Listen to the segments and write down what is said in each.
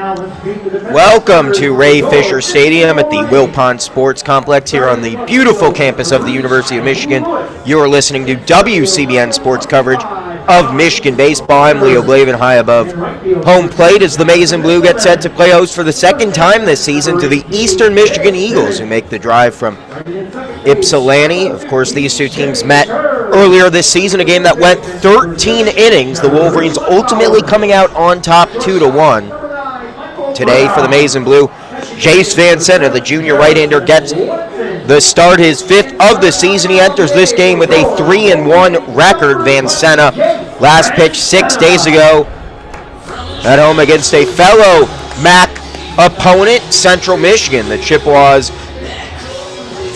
Welcome to Ray Fisher Stadium at the Wilpon Sports Complex here on the beautiful campus of the University of Michigan. You are listening to WCBN Sports coverage of Michigan baseball. I'm Leo Glavin, high above home plate as the Maize and Blue get set to play host for the second time this season to the Eastern Michigan Eagles, who make the drive from Ypsilanti. Of course, these two teams met earlier this season, a game that went 13 innings. The Wolverines ultimately coming out on top 2-1. Today for the Maize and Blue, Jace Van Senna, the junior right-hander, gets the start, his fifth of the season. He enters this game with a 3-1 record. Van Senna last pitched 6 days ago at home against a fellow MAC opponent, Central Michigan. The Chippewas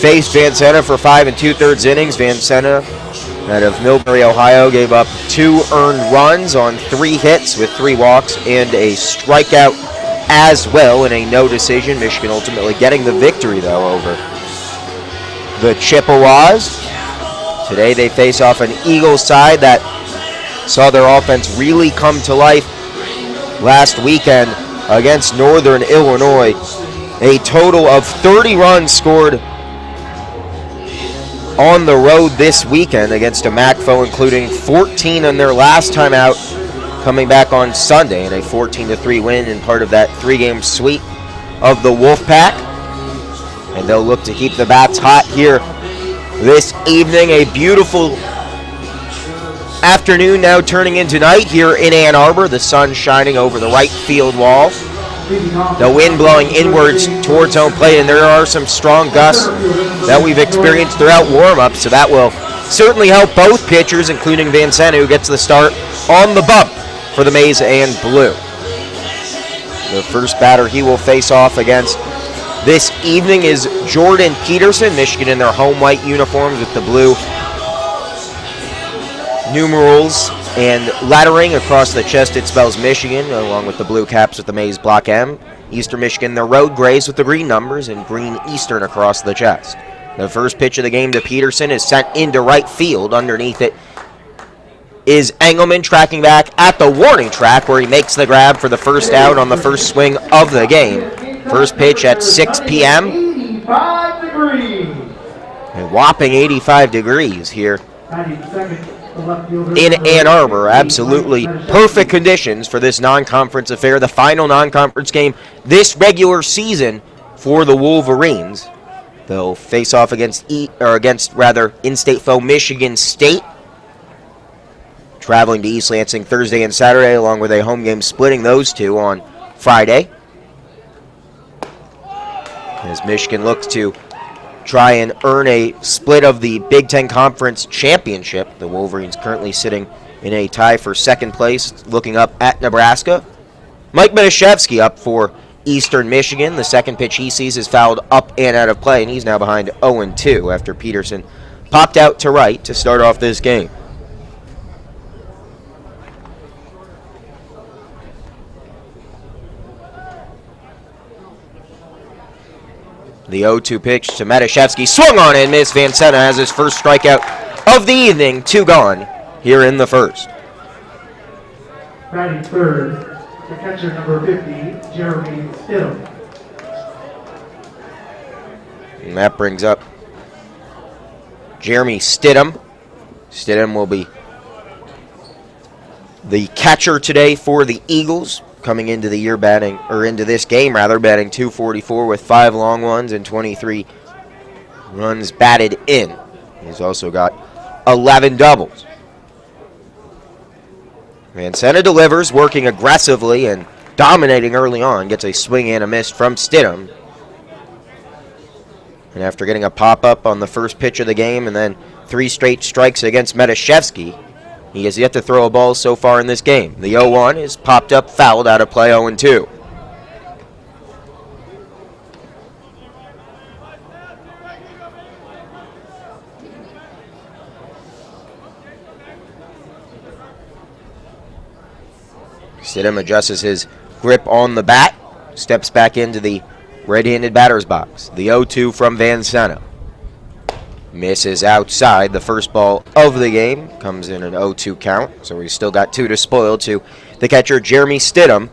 faced Van Senna for 5 2/3 innings. Van Senna, out of Millbury, Ohio, gave up 2 earned runs on 3 hits with 3 walks and a strikeout as well in a no decision. Michigan ultimately getting the victory, though, over the Chippewas. Today they face off an Eagles side that saw their offense really come to life last weekend against Northern Illinois. A total of 30 runs scored on the road this weekend against a MAC foe, including 14 on their last time out, coming back on Sunday in a 14-3 win in part of that 3-game sweep of the Wolfpack. And they'll look to keep the bats hot here this evening. A beautiful afternoon now turning into night here in Ann Arbor. The sun shining over the right field wall. The wind blowing inwards towards home plate, and there are some strong gusts that we've experienced throughout warm-up, so that will certainly help both pitchers, including Van Senna, who gets the start on the bump for the Maize and Blue. The first batter he will face off against this evening is Jordan Peterson. Michigan in their home white uniforms with the blue numerals and lettering across the chest. It spells Michigan, along with the blue caps with the Maize Block M. Eastern Michigan, their road grays with the green numbers and green Eastern across the chest. The first pitch of the game to Peterson is sent into right field. Underneath it is Engelmann, tracking back at the warning track, where he makes the grab for the first out on the first swing of the game. First pitch at 6 p.m. 85 degrees. A whopping 85 degrees here in Ann Arbor. Absolutely perfect conditions for this non-conference affair, the final non-conference game this regular season for the Wolverines. They'll face off against in-state foe Michigan State, traveling to East Lansing Thursday and Saturday, along with a home game splitting those two on Friday. As Michigan looks to try and earn a split of the Big Ten Conference Championship. The Wolverines currently sitting in a tie for second place, looking up at Nebraska. Mike Matiszewski up for Eastern Michigan. The second pitch he sees is fouled up and out of play, and he's now behind 0-2 after Peterson popped out to right to start off this game. The 0-2 pitch to Matiszewski, swung on and missed. Van Senna has his first strikeout of the evening, 2 gone here in the first. Batting third, the catcher number 50, Jeremy Stidham. And that brings up Jeremy Stidham. Stidham will be the catcher today for the Eagles, coming into the year batting, or into this game rather, batting .244 with 5 long ones and 23 runs batted in. He's also got 11 doubles. Van Senna delivers, working aggressively and dominating early on. Gets a swing and a miss from Stidham. And after getting a pop-up on the first pitch of the game and then 3 straight strikes against Matiszewski, he has yet to throw a ball so far in this game. The 0-1 is popped up, fouled out of play, 0-2. Stidham adjusts his grip on the bat, steps back into the right-handed batter's box. The 0-2 from Van Senna. Misses outside. The first ball of the game comes in an 0-2 count, so we've still got 2 to spoil to the catcher, Jeremy Stidham.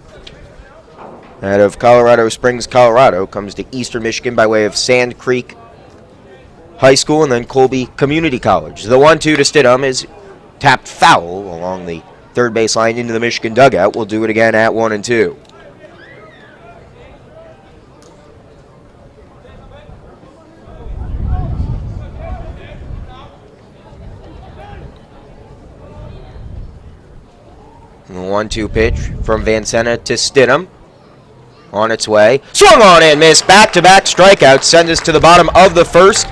Out of Colorado Springs, Colorado, comes to Eastern Michigan by way of Sand Creek High School and then Colby Community College. The 1-2 to Stidham is tapped foul along the third base line into the Michigan dugout. We'll do it again at 1-2. And the 1-2 pitch from Vancena to Stidham. On its way. Swung on and missed. Back-to-back strikeouts send us to the bottom of the first.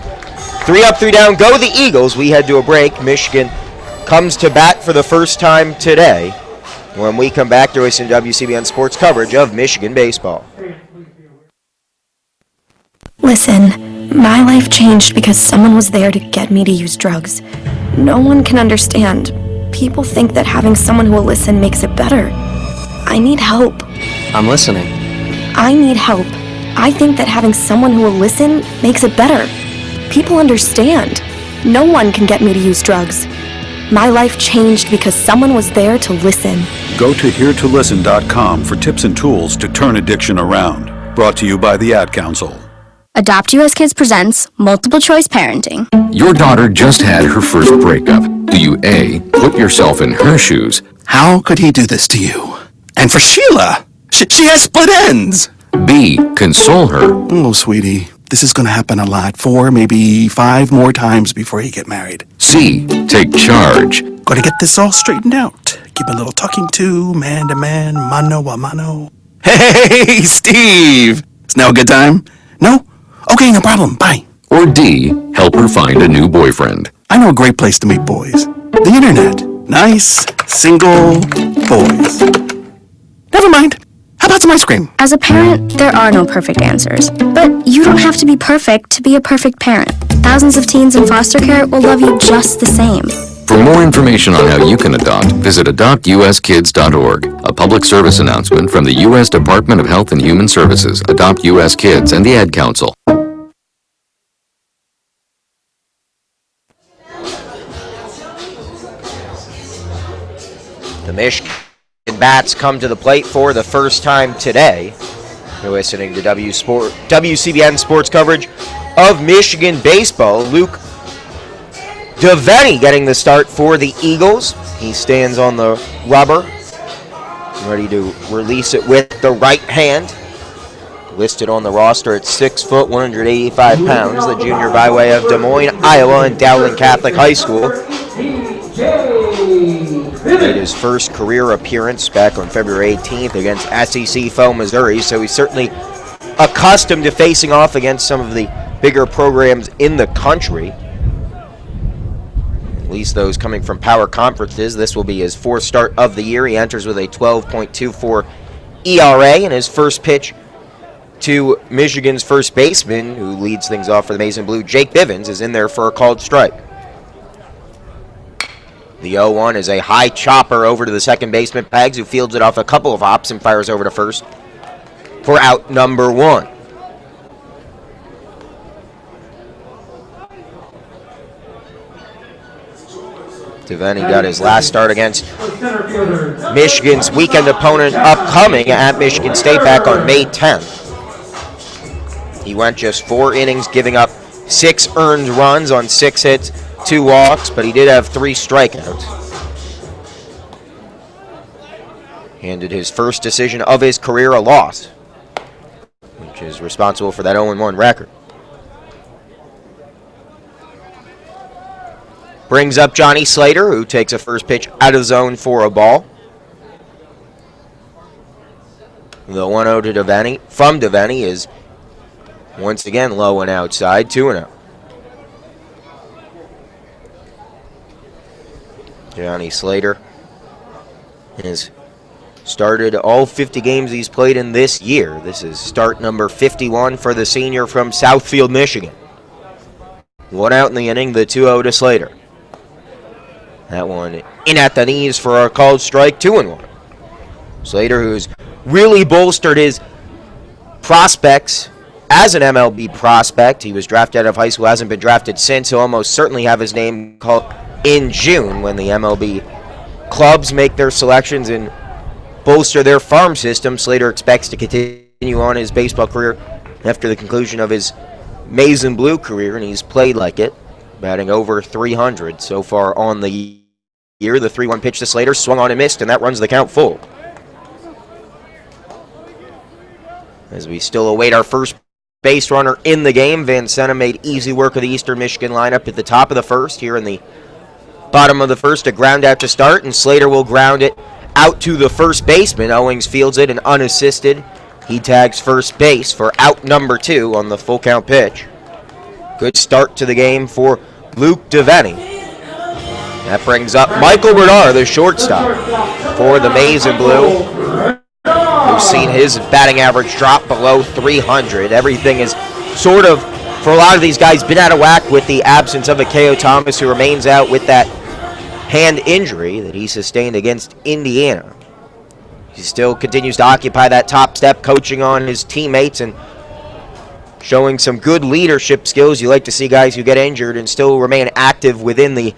3 up, 3 down. Go the Eagles. We head to a break. Michigan comes to bat for the first time today. When we come back, to listen to WCBN Sports coverage of Michigan baseball. Listen, my life changed because someone was there to get me to use drugs. No one can understand. People think that having someone who will listen makes it better. I need help. I'm listening. I need help. I think that having someone who will listen makes it better. People understand. No one can get me to use drugs. My life changed because someone was there to listen. Go to heretolisten.com for tips and tools to turn addiction around. Brought to you by the Ad Council. Adopt US Kids presents Multiple Choice Parenting. Your daughter just had her first breakup. Do you A, put yourself in her shoes? How could he do this to you? And for Sheila, she has split ends. B, console her? Oh, sweetie, this is going to happen a lot. 4, maybe 5 more times before you get married. C, take charge? Gotta get this all straightened out. Give a little talking to, man to man, mano a mano. Hey, Steve! Is now a good time? No? Okay, no problem. Bye. Or D, help her find a new boyfriend? I know a great place to meet boys. The internet. Nice, single boys. Never mind. How about some ice cream? As a parent, there are no perfect answers. But you don't have to be perfect to be a perfect parent. Thousands of teens in foster care will love you just the same. For more information on how you can adopt, visit adoptuskids.org. A public service announcement from the U.S. Department of Health and Human Services, Adopt U.S. Kids, and the Ad Council. The Michigan Bats come to the plate for the first time today. You're listening to WCBN Sports coverage of Michigan baseball. Luke Devaney getting the start for the Eagles. He stands on the rubber, ready to release it with the right hand. Listed on the roster at 6 foot, 185 pounds. The junior by way of Des Moines, Iowa, and Dowling Catholic High School. Made his first career appearance back on February 18th against SEC foe Missouri, so he's certainly accustomed to facing off against some of the bigger programs in the country. At least those coming from power conferences. This will be his 4th start of the year. He enters with a 12.24 ERA, and his first pitch to Michigan's first baseman, who leads things off for the Maize and Blue, Jake Bivens, is in there for a called strike. The 0-1 is a high chopper over to the second baseman, Pags, who fields it off a couple of hops and fires over to first for out number 1. Devaney got his last start against Michigan's weekend opponent upcoming at Michigan State back on May 10th. He went just 4 innings, giving up 6 earned runs on 6 hits, 2 walks, but he did have 3 strikeouts. Handed his first decision of his career a loss, which is responsible for that 0-1 record. Brings up Johnny Slater, who takes a first pitch out of the zone for a ball. The 1-0 to Devaney from Devaney is once again low and outside, 2-0. Johnny Slater has started all 50 games he's played in this year. This is start number 51 for the senior from Southfield, Michigan. 1 out in the inning, the 2-0 to Slater. That one in at the knees for a called strike, 2-1. Slater, who's really bolstered his prospects as an MLB prospect. He was drafted out of high school, hasn't been drafted since. He'll almost certainly have his name called in June when the MLB clubs make their selections in bolster their farm system. Slater expects to continue on his baseball career after the conclusion of his maize and blue career, and he's played like it, batting over 300 so far on the year. The 3-1 pitch to Slater, swung on and missed, and that runs the count full. As we still await our first base runner in the game, Van Senna made easy work of the Eastern Michigan lineup at the top of the first. Here in the bottom of the first, a ground out to start, and Slater will ground it out to the first baseman. Owings fields it and unassisted. He tags first base for out number 2 on the full count pitch. Good start to the game for Luke Devaney. That brings up Michael Bernard, the shortstop for the Maize and Blue, who's seen his batting average drop below 300. Everything is sort of, for a lot of these guys, been out of whack with the absence of Akeo Thomas, who remains out with that hand injury that he sustained against Indiana. He still continues to occupy that top step, coaching on his teammates and showing some good leadership skills. You like to see guys who get injured and still remain active within the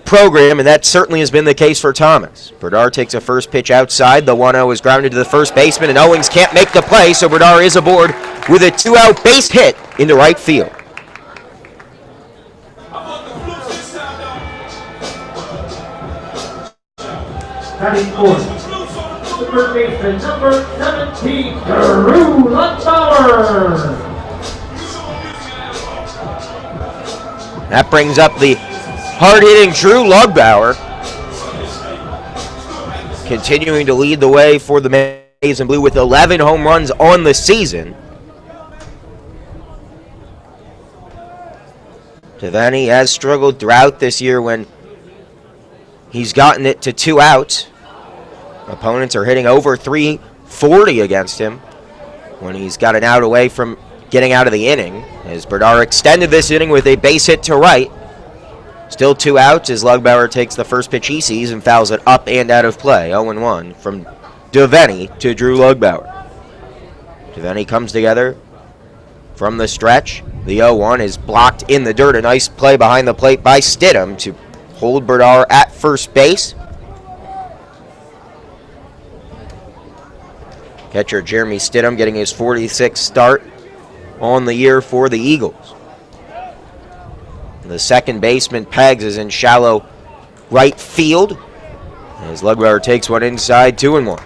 program, and that certainly has been the case for Thomas. Bernard takes a first pitch outside. The 1-0 is grounded to the first baseman, and Owings can't make the play, so Bernard is aboard with a 2-out base hit into right field. Batting fourth, the third baseman, number 17, Drew Lutzauer. That brings up the hard-hitting Drew Lugbauer, continuing to lead the way for the Maize and Blue with 11 home runs on the season. Devaney has struggled throughout this year when he's gotten it to 2 outs. Opponents are hitting over 340 against him when he's got an out away from getting out of the inning, as Bernard extended this inning with a base hit to right. Still 2 outs as Lugbauer takes the first pitch he sees and fouls it up and out of play. 0-1 from Devaney to Drew Lugbauer. Devaney comes together from the stretch. The 0-1 is blocked in the dirt. A nice play behind the plate by Stidham to hold Bernard at first base. Catcher Jeremy Stidham getting his 46th start on the year for the Eagles. The second baseman, Peggs, is in shallow right field as Lugbauer takes one inside, 2-1.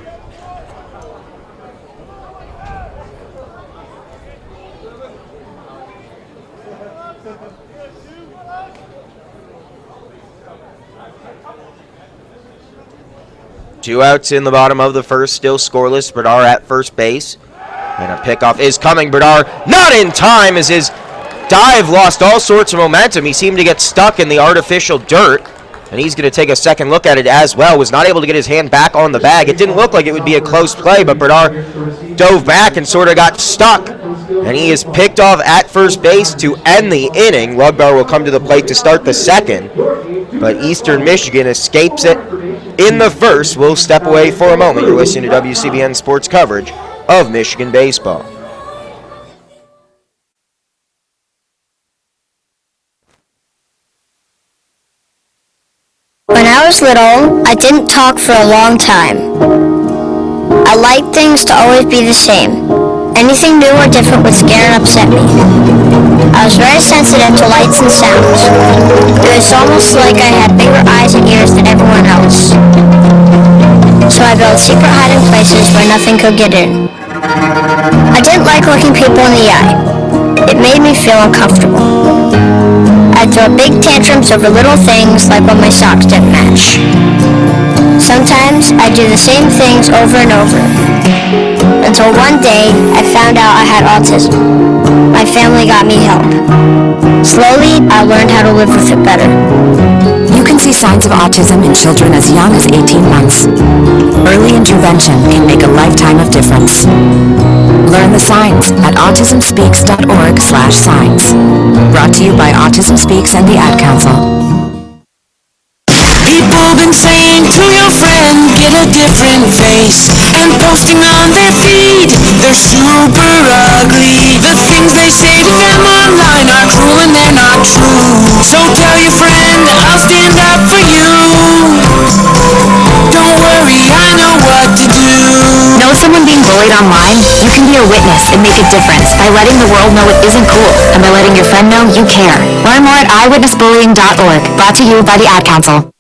Two outs in the bottom of the first, still scoreless. Bernard at first base. And a pickoff is coming. Bernard not in time as his dive lost all sorts of momentum. He seemed to get stuck in the artificial dirt. And he's going to take a second look at it as well. Was not able to get his hand back on the bag. It didn't look like it would be a close play, but Bernard dove back and sort of got stuck. And he is picked off at first base to end the inning. Lugbauer will come to the plate to start the second. But Eastern Michigan escapes it in the first. We'll step away for a moment. You're listening to WCBN Sports coverage of Michigan baseball. When I was little, I didn't talk for a long time. I liked things to always be the same. Anything new or different would scare and upset me. I was very sensitive to lights and sounds. It was almost like I had bigger eyes and ears than everyone else. So I built secret hiding places where nothing could get in. I didn't like looking people in the eye. It made me feel uncomfortable. I'd throw big tantrums over little things like when my socks didn't match. Sometimes I'd do the same things over and over. Until one day, I found out I had autism. My family got me help. Slowly, I learned how to live with it better. You can see signs of autism in children as young as 18 months. Early intervention can make a lifetime of difference. Learn the signs at autismspeaks.org/signs. Brought to you by Autism Speaks and the Ad Council. People been saying to your friend, get a different face, and posting on their feed, they're super ugly. The things they say to them online are cruel and they're not true. So tell your friend, I'll stand up for you. Don't worry, I know what to been being bullied online? You can be a witness and make a difference by letting the world know it isn't cool and by letting your friend know you care. Learn more at eyewitnessbullying.org. Brought to you by the Ad Council.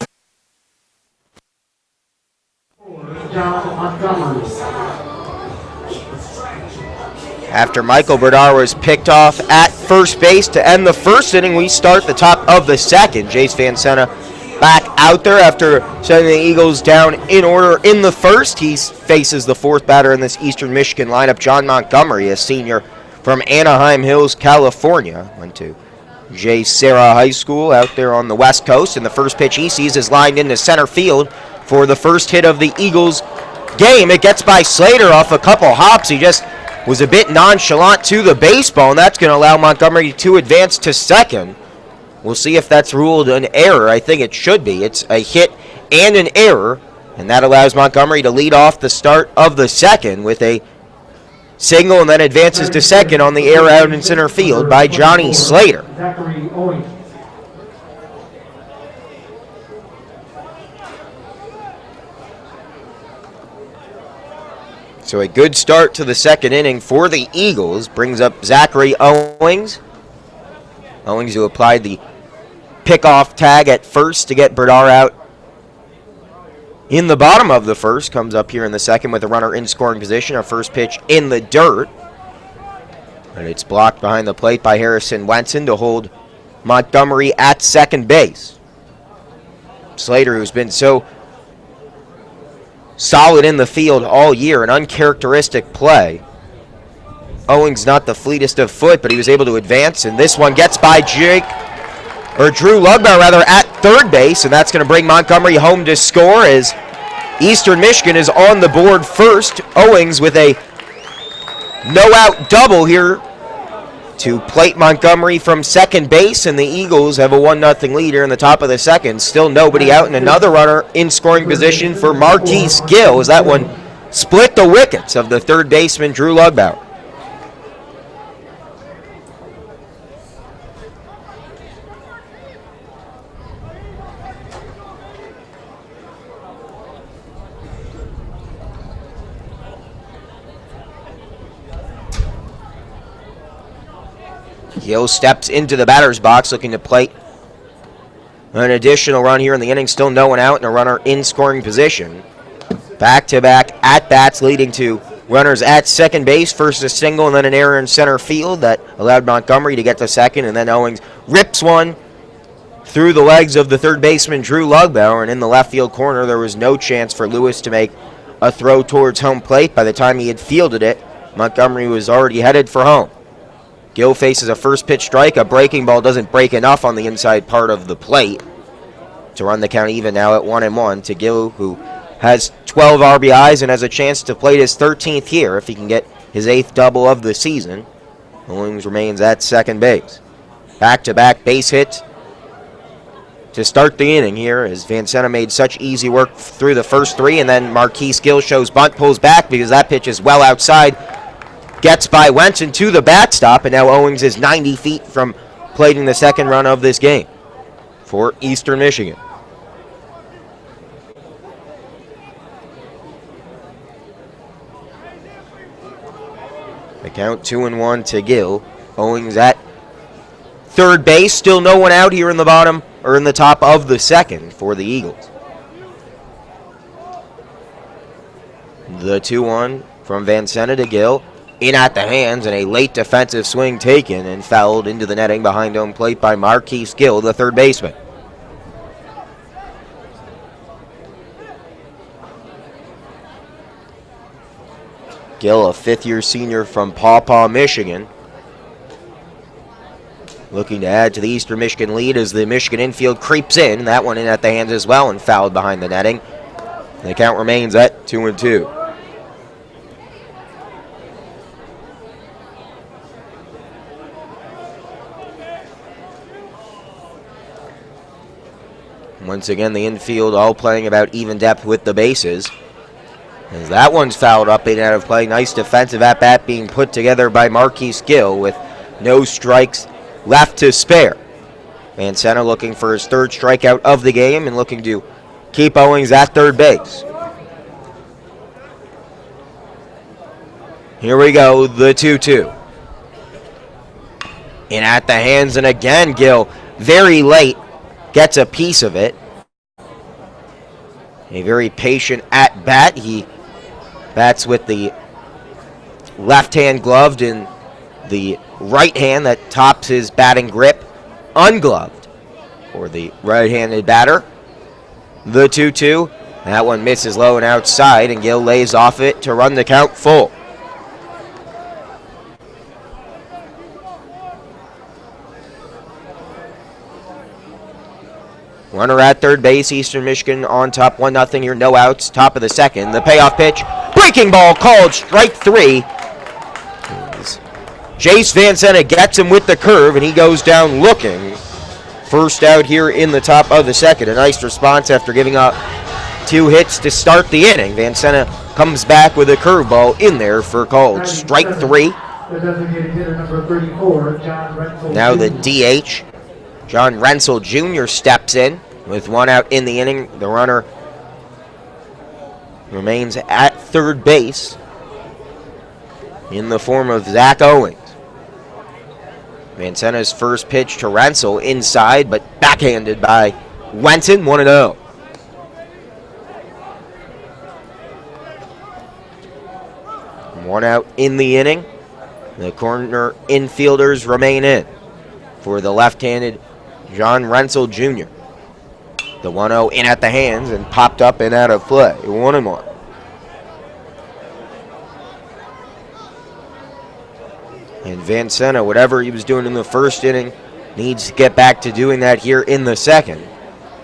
John Montgomery. After Michael Berdar was picked off at first base to end the first inning, we start the top of the second. Jace Van Senna back out there after setting the Eagles down in order in the first. He faces the fourth batter in this Eastern Michigan lineup, John Montgomery, a senior from Anaheim Hills, California. Went to J. Serra High School out there on the West Coast, and the first pitch he sees is lined into center field for the first hit of the Eagles game. It gets by Slater off a couple hops. He just was a bit nonchalant to the baseball, and that's going to allow Montgomery to advance to second. We'll see if that's ruled an error. I think it should be. It's a hit and an error, and that allows Montgomery to lead off the start of the second with a single, and then advances to second on the air out in center field by Johnny Slater. Zachary Owings. So a good start to the second inning for the Eagles brings up Zachary Owings. Owings, who applied the pickoff tag at first to get Berdar out in the bottom of the first, comes up here in the second with a runner in scoring position. A first pitch in the dirt. And it's blocked behind the plate by Harrison Wenson to hold Montgomery at second base. Slater, who's been so solid in the field all year, an uncharacteristic play. Owings not the fleetest of foot, but he was able to advance, and this one gets by Drew Lugbauer at third base, and that's going to bring Montgomery home to score as Eastern Michigan is on the board first. Owings with a no-out double here to plate Montgomery from second base, and the Eagles have a 1-0 lead here in the top of the second. Still nobody out, and another runner in scoring position for Marquise Gill as that one split the wickets of the third baseman Drew Lugbauer. Gill steps into the batter's box looking to plate an additional run here in the inning. Still no one out and a runner in scoring position. Back-to-back at-bats leading to runners at second base. First a single and then an error in center field that allowed Montgomery to get to second, and then Owings rips one through the legs of the third baseman Drew Lugbauer, and in the left field corner there was no chance for Lewis to make a throw towards home plate. By the time he had fielded it, Montgomery was already headed for home. Gill faces a first pitch strike. A breaking ball doesn't break enough on the inside part of the plate to run the count even now at 1-1 to Gill, who has 12 RBIs and has a chance to plate his 13th here if he can get his 8th double of the season. Owings remains at second base. Back-to-back base hits to start the inning here as Van Senna made such easy work through the first three, and then Marquise Gill shows bunt, pulls back because that pitch is well outside. Gets by Wenson to the backstop, and now Owings is 90 feet from plating the second run of this game for Eastern Michigan. The count 2-1 to Gill. Owings at third base. Still no one out here in the bottom or in the top of the second for the Eagles. The 2-1 from Van Senna to Gill. In at the hands, and a late defensive swing taken and fouled into the netting behind home plate by Marquise Gill, the third baseman. Gill, a fifth-year senior from Paw Paw, Michigan, looking to add to the Eastern Michigan lead as the Michigan infield creeps in. That one in at the hands as well and fouled behind the netting. The count remains at 2-2. Once again, the infield all playing about even depth with the bases. As that one's fouled up and out of play. Nice defensive at-bat being put together by Marquise Gill with no strikes left to spare. Van Senna looking for his third strikeout of the game and looking to keep Owings at third base. Here we go, the 2-2. In at the hands, and again, Gill, very late, gets a piece of it. A very patient at bat. He bats with the left hand gloved and the right hand that tops his batting grip ungloved for the right-handed batter. The 2-2. That one misses low and outside, and Gill lays off it to run the count full. Runner at third base, Eastern Michigan on top, 1-0 here, no outs, top of the second. The payoff pitch, breaking ball called, strike 3. Jace Van Senna gets him with the curve, and he goes down looking. First out here in the top of the second. A nice response after giving up 2 hits to start the inning. Van Senna comes back with a curveball in there for called strike 3. Now the DH. John Rensel Jr. steps in with 1 out in the inning. The runner remains at third base in the form of Zach Owens. Van Senna's first pitch to Rensel inside, but backhanded by Wenton, 1-0. One out in the inning. The corner infielders remain in for the left-handed John Rensel Jr. The 1-0 in at the hands and popped up and out of play. 1-1. And Van Senna, whatever he was doing in the first inning, needs to get back to doing that here in the second.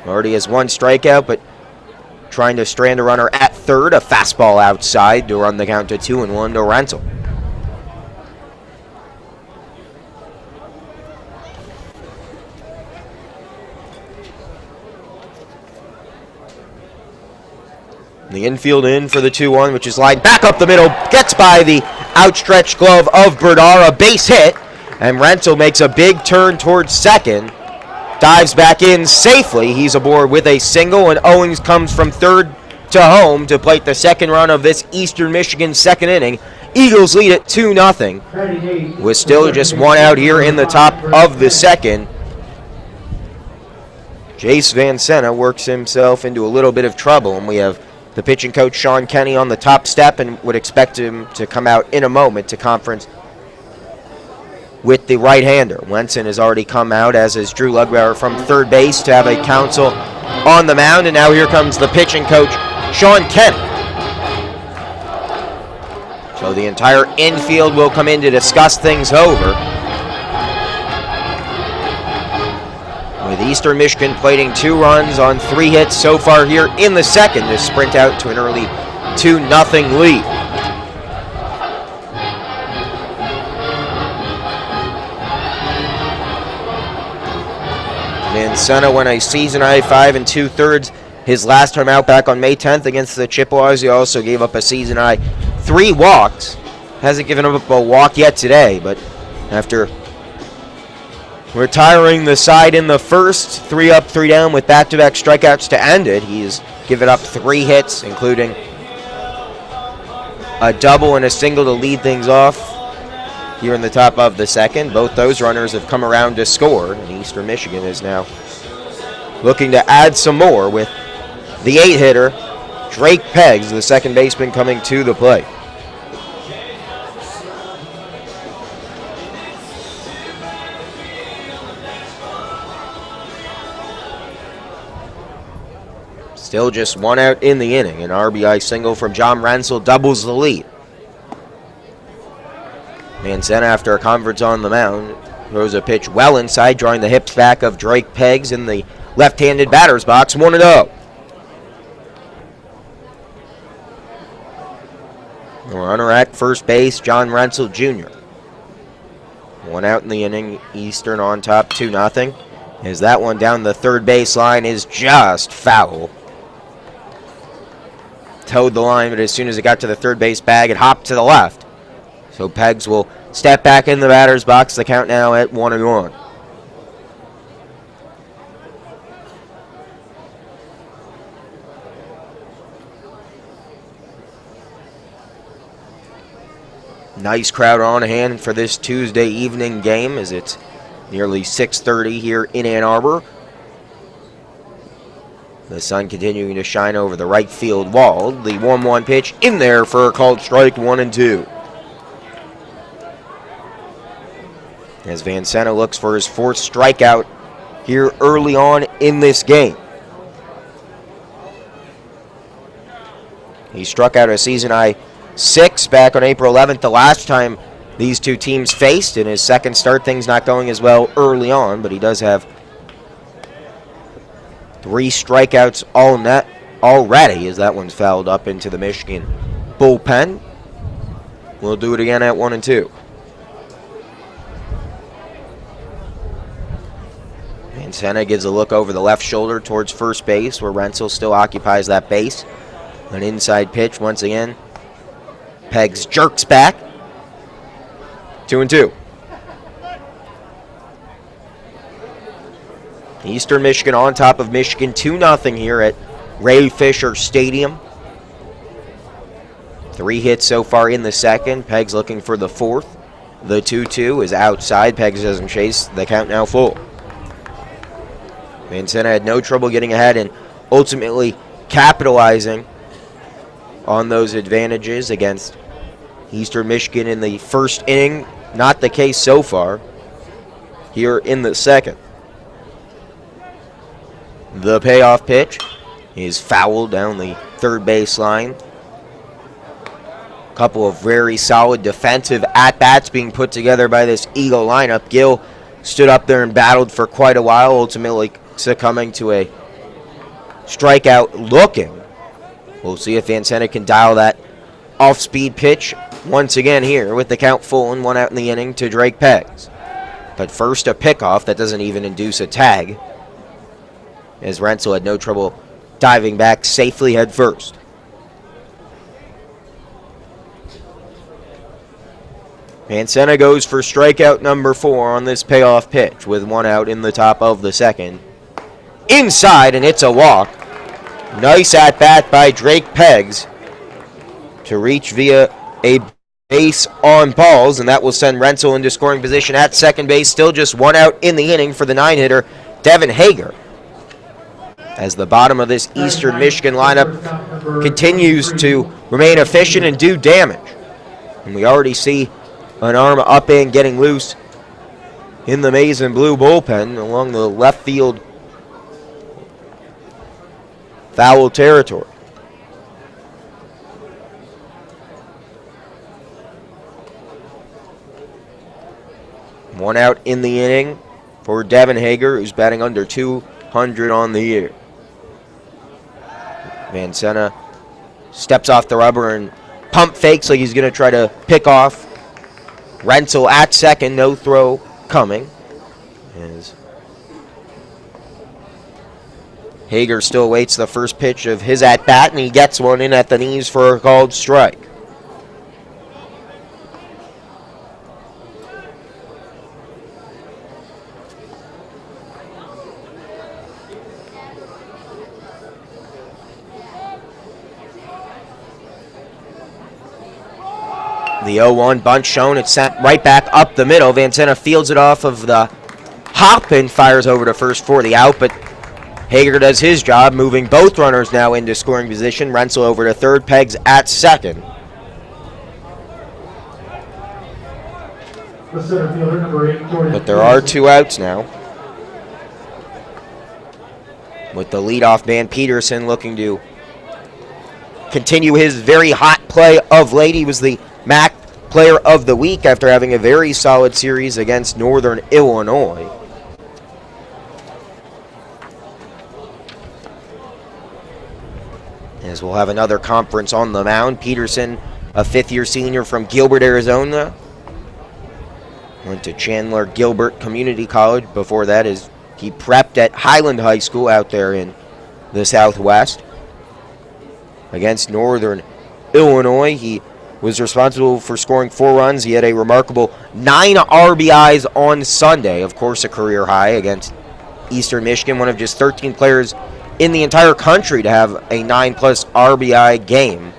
Already has 1 strikeout, but trying to strand a runner at third. A fastball outside to run the count to 2-1 to Rensel. The infield in for the 2-1, which is lined back up the middle. Gets by the outstretched glove of Berdara. Base hit. And Rensel makes a big turn towards second. Dives back in safely. He's aboard with a single, and Owens comes from third to home to plate the second run of this Eastern Michigan second inning. Eagles lead it 2-0. With still just 1 out here in the top of the second. Jace Van Senna works himself into a little bit of trouble, and we have the pitching coach, Sean Kenny, on the top step, and would expect him to come out in a moment to conference with the right-hander. Wenson has already come out, as has Drew Lugbauer from third base, to have a counsel on the mound, and now here comes the pitching coach, Sean Kenny. So the entire infield will come in to discuss things over, with Eastern Michigan plating 2 runs on 3 hits so far here in the second to sprint out to an early 2-0 lead. Van Senna went a season high 5 2/3 his last time out back on May 10th against the Chippewas. He also gave up a season high 3 walks. Hasn't given up a walk yet today, but after retiring the side in the first, 3 up, 3 down with back-to-back strikeouts to end it, he's given up 3 hits, including a double and a single to lead things off here in the top of the second. Both those runners have come around to score, and Eastern Michigan is now looking to add some more with the 8-hitter, Drake Peggs, the second baseman, coming to the plate. Still just 1 out in the inning. An RBI single from John Rensel doubles the lead. Van Senna, after a conference on the mound, throws a pitch well inside, drawing the hips back of Drake Peggs in the left-handed batter's box. 1-0. The runner at first base, John Rensel Jr. 1 out in the inning. Eastern on top, 2-0. As that one down the third base line is just foul. Towed the line, but as soon as it got to the third base bag, it hopped to the left. So Peggs will step back in the batter's box. The count now at 1-1. Nice crowd on hand for this Tuesday evening game as it's nearly 6:30 here in Ann Arbor. The sun continuing to shine over the right field wall. The 1-1 pitch in there for a called strike 1-2. As Van Sena looks for his fourth strikeout here early on in this game. He struck out a season-high 6 back on April 11th, the last time these two teams faced. In his second start, things not going as well early on, but he does have 3 strikeouts all net already as that one's fouled up into the Michigan bullpen. We'll do it again at 1-2. Van Sena gives a look over the left shoulder towards first base where Rensel still occupies that base. An inside pitch once again. Peggs jerks back. 2-2. Eastern Michigan on top of Michigan 2-0 here at Ray Fisher Stadium. 3 hits so far in the second. Peggs looking for the fourth. The 2-2 is outside. Peggs doesn't chase. The count now full. Van Sena had no trouble getting ahead and ultimately capitalizing on those advantages against Eastern Michigan in the first inning. Not the case so far here in the second. The payoff pitch is fouled down the third base line. Couple of very solid defensive at-bats being put together by this Eagle lineup. Gill stood up there and battled for quite a while, ultimately succumbing to a strikeout looking. We'll see if Van Sena can dial that off-speed pitch once again here with the count full and 1 out in the inning to Drake Peggs. But first a pickoff that doesn't even induce a tag, as Rensel had no trouble diving back safely head first. Van Sena goes for strikeout number 4 on this payoff pitch with 1 out in the top of the second. Inside, and it's a walk. Nice at-bat by Drake Peggs to reach via a base on balls, and that will send Rensel into scoring position at second base. Still just 1 out in the inning for the 9-hitter, Devin Hager, as the bottom of this Eastern Michigan lineup continues to remain efficient and do damage. And we already see an arm up and getting loose in the maize and blue bullpen along the left field foul territory. One out in the inning for Devin Hager, who's batting under 200 on the year. Van Sena steps off the rubber and pump fakes like he's going to try to pick off Rensel at second. No throw coming. As Hager still waits the first pitch of his at-bat, and he gets one in at the knees for a called strike. The 0-1 bunt shown. It's sent right back up the middle. Van Sena fields it off of the hop and fires over to first for the out, but Hager does his job, moving both runners now into scoring position. Rensel over to third, Peggs at second. The center fielder, number 8, Jordan. But there are 2 outs now, with the leadoff man Peterson looking to continue his very hot play of late. He was the MAC Player of the Week after having a very solid series against Northern Illinois. As we'll have another conference on the mound. Peterson, a 5th-year senior from Gilbert, Arizona. Went to Chandler Gilbert Community College. Before that, he prepped at Highland High School out there in the Southwest. Against Northern Illinois, he was responsible for scoring 4 runs. He had a remarkable 9 RBIs on Sunday. Of course, a career high against Eastern Michigan, one of just 13 players in the entire country to have a 9+ RBI game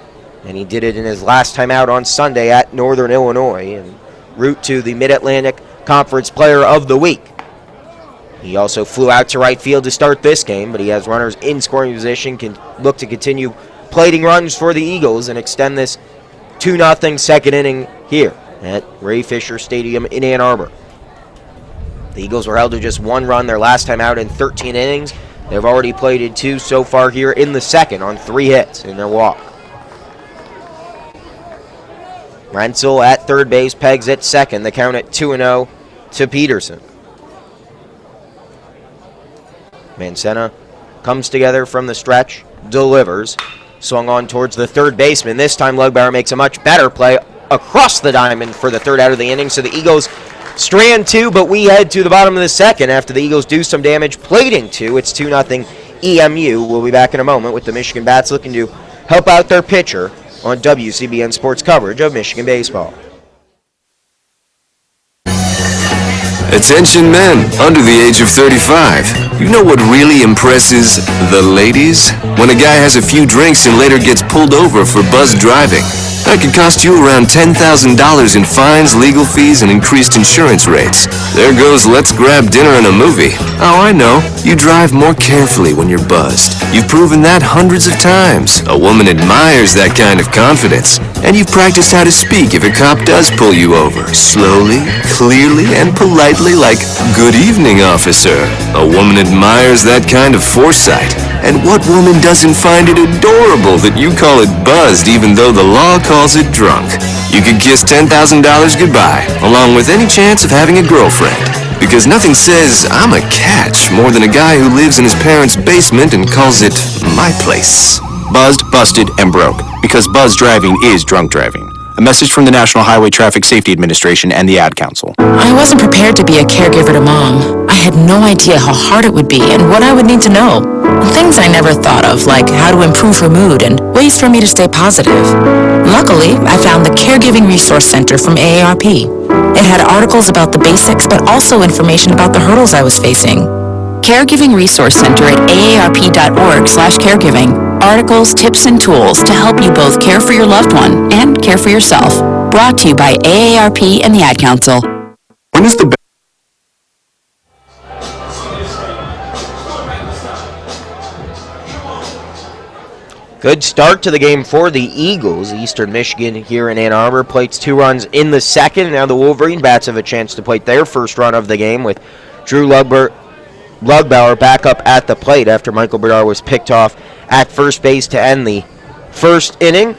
And he did it in his last time out on Sunday at Northern Illinois, en route to the Mid-Atlantic Conference Player of the Week. He also flew out to right field to start this game, but he has runners in scoring position, can look to continue plating runs for the Eagles and extend this 2-0 second inning here at Ray Fisher Stadium in Ann Arbor. The Eagles were held to just one run their last time out in 13 innings. They've already plated 2 so far here in the second on 3 hits in their walk. Rensel at third base, Pegs at second. The count at 2-0 to Peterson. Mancena comes together from the stretch, delivers. Swung on towards the third baseman. This time Lugbauer makes a much better play across the diamond for the third out of the inning. So the Eagles strand 2, but we head to the bottom of the second after the Eagles do some damage, plating 2. It's 2-0 EMU. We'll be back in a moment with the Michigan Bats looking to help out their pitcher on WCBN Sports coverage of Michigan baseball. Attention men under the age of 35. You know what really impresses the ladies? When a guy has a few drinks and later gets pulled over for buzzed driving. That could cost you around $10,000 in fines, legal fees, and increased insurance rates. There goes let's grab dinner and a movie. Oh, I know. You drive more carefully when you're buzzed. You've proven that hundreds of times. A woman admires that kind of confidence. And you've practiced how to speak if a cop does pull you over. Slowly, clearly, and politely like, "Good evening, officer." A woman admires that kind of foresight. And what woman doesn't find it adorable that you call it buzzed even though the law calls it drunk? You could kiss $10,000 goodbye, along with any chance of having a girlfriend. Because nothing says, "I'm a catch," more than a guy who lives in his parents' basement and calls it my place. Buzzed, busted, and broke. Because buzz driving is drunk driving. A message from the National Highway Traffic Safety Administration and the Ad Council. I wasn't prepared to be a caregiver to Mom. I had no idea how hard it would be and what I would need to know. Things I never thought of, like how to improve her mood and ways for me to stay positive. Luckily, I found the Caregiving Resource Center from AARP. It had articles about the basics, but also information about the hurdles I was facing. Caregiving Resource Center at aarp.org/caregiving. Articles, tips, and tools to help you both care for your loved one and care for yourself. Brought to you by AARP and the Ad Council. When is the Good start to the game for the Eagles. Eastern Michigan here in Ann Arbor plates 2 runs in the second. Now the Wolverine Bats have a chance to plate their first run of the game with Drew Lugbauer back up at the plate after Michael Bernard was picked off at first base to end the first inning.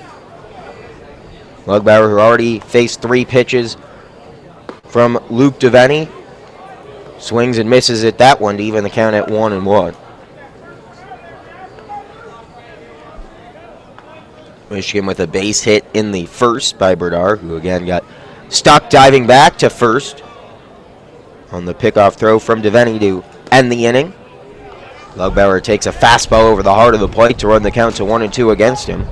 Lugbauer, who already faced 3 pitches from Luke DeVenny, swings and misses at that one to even the count at 1-1. Michigan with a base hit in the first by Bernard, who again got stuck diving back to first on the pickoff throw from DeVenny to end the inning. Lugbauer takes a fastball over the heart of the plate to run the count to 1-2 against him.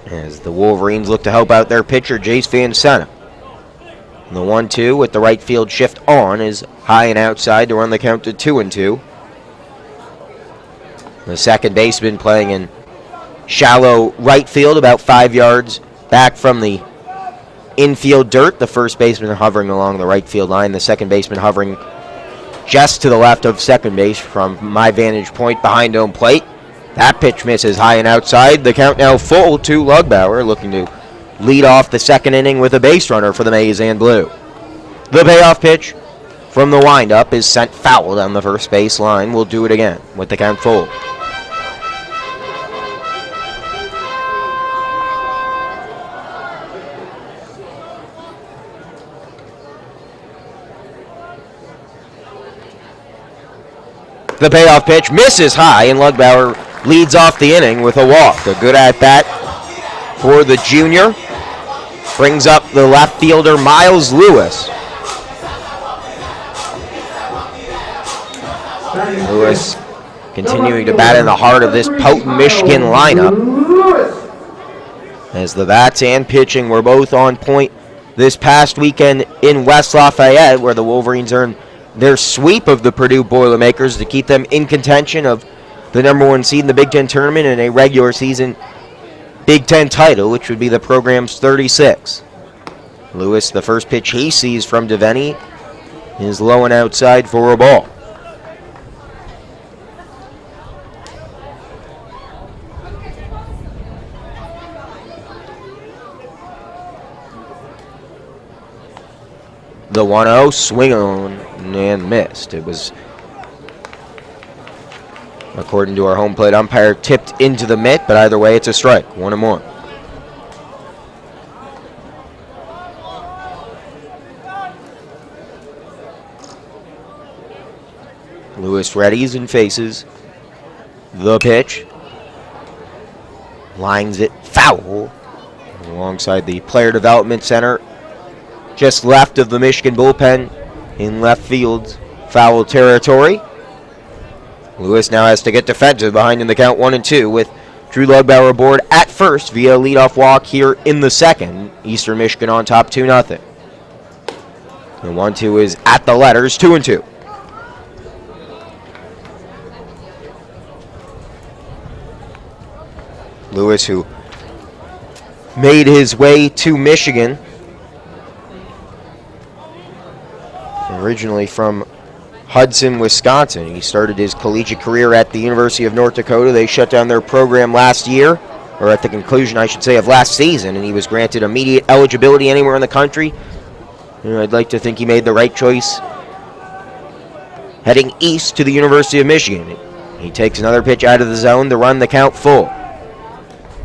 As the Wolverines look to help out their pitcher, Jace Van Sena. And the 1-2 with the right field shift on is high and outside to run the count to 2-2. The second baseman playing in shallow right field, about 5 yards back from the infield dirt. The first baseman hovering along the right field line. The second baseman hovering just to the left of second base from my vantage point behind home plate. That pitch misses high and outside. The count now full to Lugbauer, looking to lead off the second inning with a base runner for the Maize and Blue. The payoff pitch from the windup is sent foul down the first base line. We'll do it again with the count full. The payoff pitch misses high, and Lugbauer leads off the inning with a walk. A good at-bat for the junior. Brings up the left fielder, Miles Lewis. Lewis continuing to bat in the heart of this potent Michigan lineup. As the bats and pitching were both on point this past weekend in West Lafayette, where the Wolverines earned their sweep of the Purdue Boilermakers to keep them in contention of the number 1 seed in the Big Ten tournament and a regular season Big Ten title, which would be the program's 36th. Lewis, the first pitch he sees from Devaney, is low and outside for a ball. The 1-0 swing on and missed. It was, according to our home plate umpire, tipped into the mitt, but either way, it's a strike. 1-1. Lewis readies and faces the pitch. Lines it foul alongside the Player Development Center, just left of the Michigan bullpen in left field's foul territory. Lewis now has to get defensive behind in the count 1-2 with Drew Lugbauer aboard at first via leadoff walk here in the second. Eastern Michigan on top 2-0. The 1-2 is at the letters, 2-2. Lewis, who made his way to Michigan, originally from Hudson, Wisconsin. He started his collegiate career at the University of North Dakota. They shut down their program last year, or at the conclusion, I should say, of last season, and he was granted immediate eligibility anywhere in the country. And I'd like to think he made the right choice heading east to the University of Michigan. He takes another pitch out of the zone to run the count full.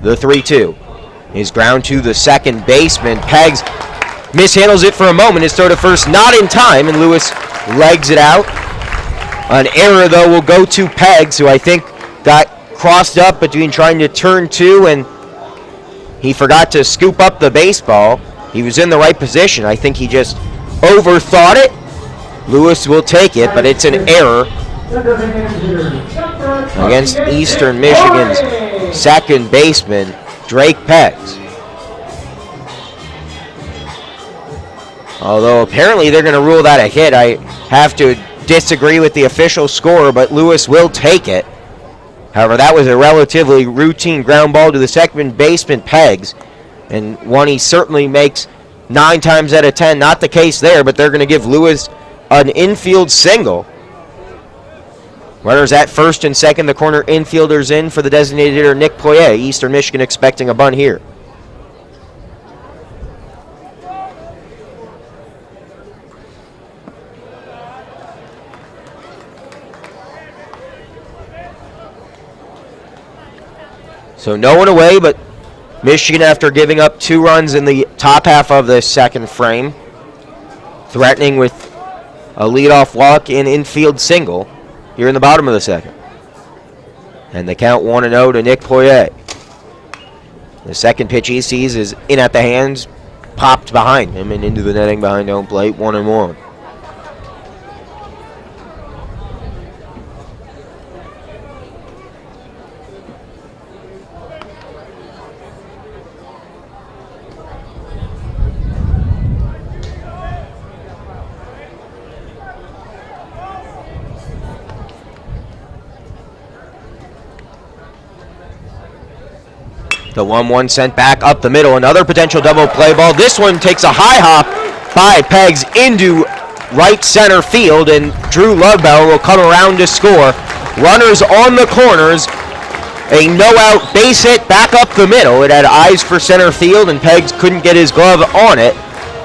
The 3-2 is ground to the second baseman. Peggs mishandles it for a moment. His throw to first not in time, and Lewis legs it out. An error, though, will go to Peggs, who I think got crossed up between trying to turn two and he forgot to scoop up the baseball. He was in the right position. I think he just overthought it. Lewis will take it, but it's an error against Eastern Michigan's second baseman, Drake Peggs. Although apparently they're going to rule that a hit. I have to disagree with the official score, but Lewis will take it. However, that was a relatively routine ground ball to the second baseman, Peggs, and one he certainly makes 9 times out of 10. Not the case there, but they're going to give Lewis an infield single. Runners at first and second, the corner infielders in for the designated hitter Nick Poirier. Eastern Michigan expecting a bunt here. So no one away, but Michigan, after giving up 2 runs in the top half of the second frame, threatening with a leadoff walk and infield single here in the bottom of the second. And the count 1-0 to Nick Poirier. The second pitch he sees is in at the hands, popped behind him and into the netting behind home plate, 1-1. The 1-1 sent back up the middle. Another potential double play ball. This one takes a high hop by Peggs into right center field, and Drew Lugbauer will come around to score. Runners on the corners. A no-out base hit back up the middle. It had eyes for center field, and Peggs couldn't get his glove on it.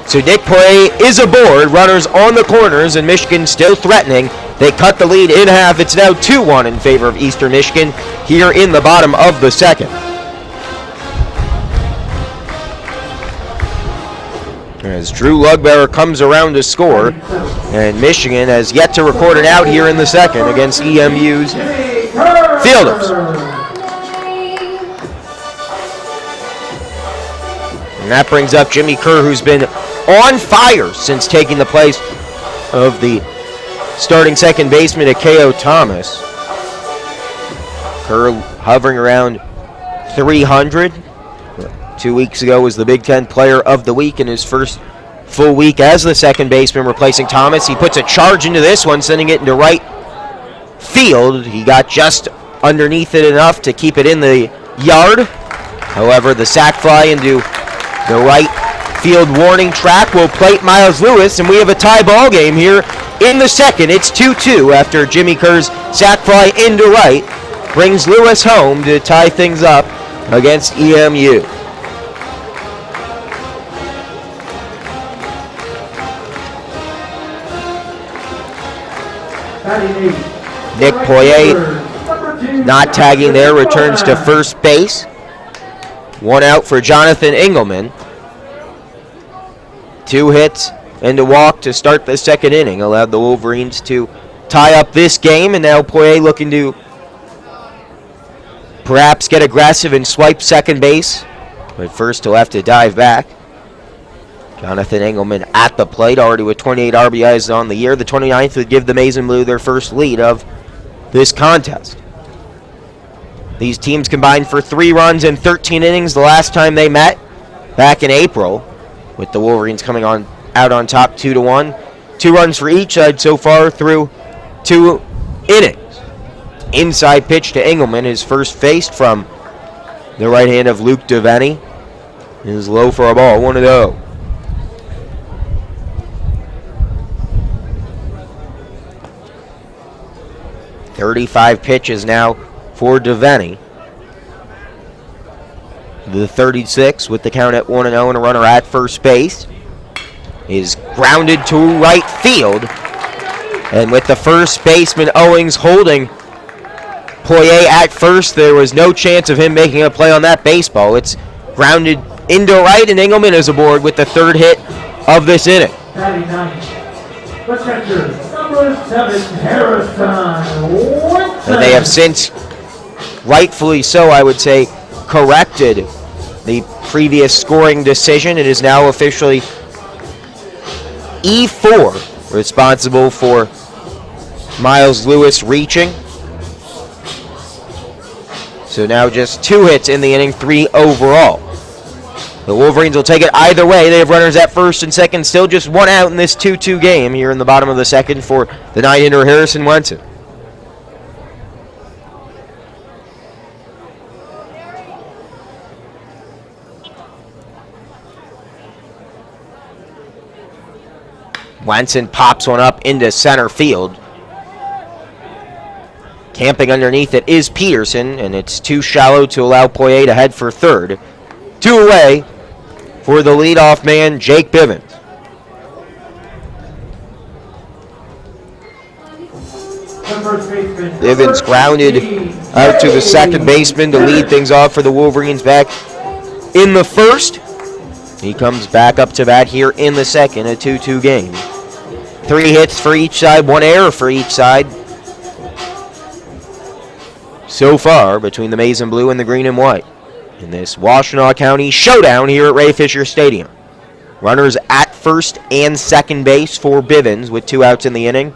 So Nick Poirier is aboard. Runners on the corners, and Michigan still threatening. They cut the lead in half. It's now 2-1 in favor of Eastern Michigan here in the bottom of the second. As Drew Lugbauer comes around to score, and Michigan has yet to record an out here in the second against EMU's fielders. And that brings up Jimmy Kerr, who's been on fire since taking the place of the starting second baseman, Akeo Thomas. Kerr hovering around 300. 2 weeks ago was the Big Ten Player of the Week in his first full week as the second baseman, replacing Thomas. He puts a charge into this one, sending it into right field. He got just underneath it enough to keep it in the yard. However, the sac fly into the right field warning track will plate Miles Lewis, and we have a tie ball game here in the second. It's 2-2 after Jimmy Kerr's sac fly into right brings Lewis home to tie things up against EMU. Nick Poirier not tagging there, returns to first base. One out for Jonathan Engelmann. 2 hits and a walk to start the second inning allowed the Wolverines to tie up this game, and now Poirier looking to perhaps get aggressive and swipe second base, but first he'll have to dive back. Jonathan Engelmann at the plate, already with 28 RBIs on the year. The 29th would give the Maize and Blue their first lead of this contest. These teams combined for 3 runs in 13 innings the last time they met back in April, with the Wolverines coming out on top 2-1. 2 runs for each side so far through 2 innings. Inside pitch to Engelmann, his first faced from the right hand of Luke Devaney, is low for a ball, 1-0. .35 pitches now for Devaney. The 36 with the count at 1-0 and a runner at first base is grounded to right field. And with the first baseman Owings holding Poirier at first, there was no chance of him making a play on that baseball. It's grounded into right, and Engelmann is aboard with the 3rd hit of this inning. Batting ninth, the catcher, number 7, Harrison. And they have since, rightfully so, I would say, corrected the previous scoring decision. It is now officially E4 responsible for Miles Lewis reaching. So now just 2 hits in the inning, 3 overall. The Wolverines will take it either way. They have runners at first and second, still just 1 out in this 2-2 game here in the bottom of the second for the 9-hitter Harrison Wenson. Wenson pops one up into center field. Camping underneath it is Peterson, and it's too shallow to allow Poirier to head for third. 2 away for the leadoff man, Jake Bivens. Bivens grounded out to the second baseman to lead things off for the Wolverines back in the first. He comes back up to bat here in the second, a 2-2 game. 3 hits for each side, 1 error for each side so far between the Maize and Blue and the Green and White in this Washtenaw County showdown here at Ray Fisher Stadium. Runners at first and second base for Bivens with 2 outs in the inning.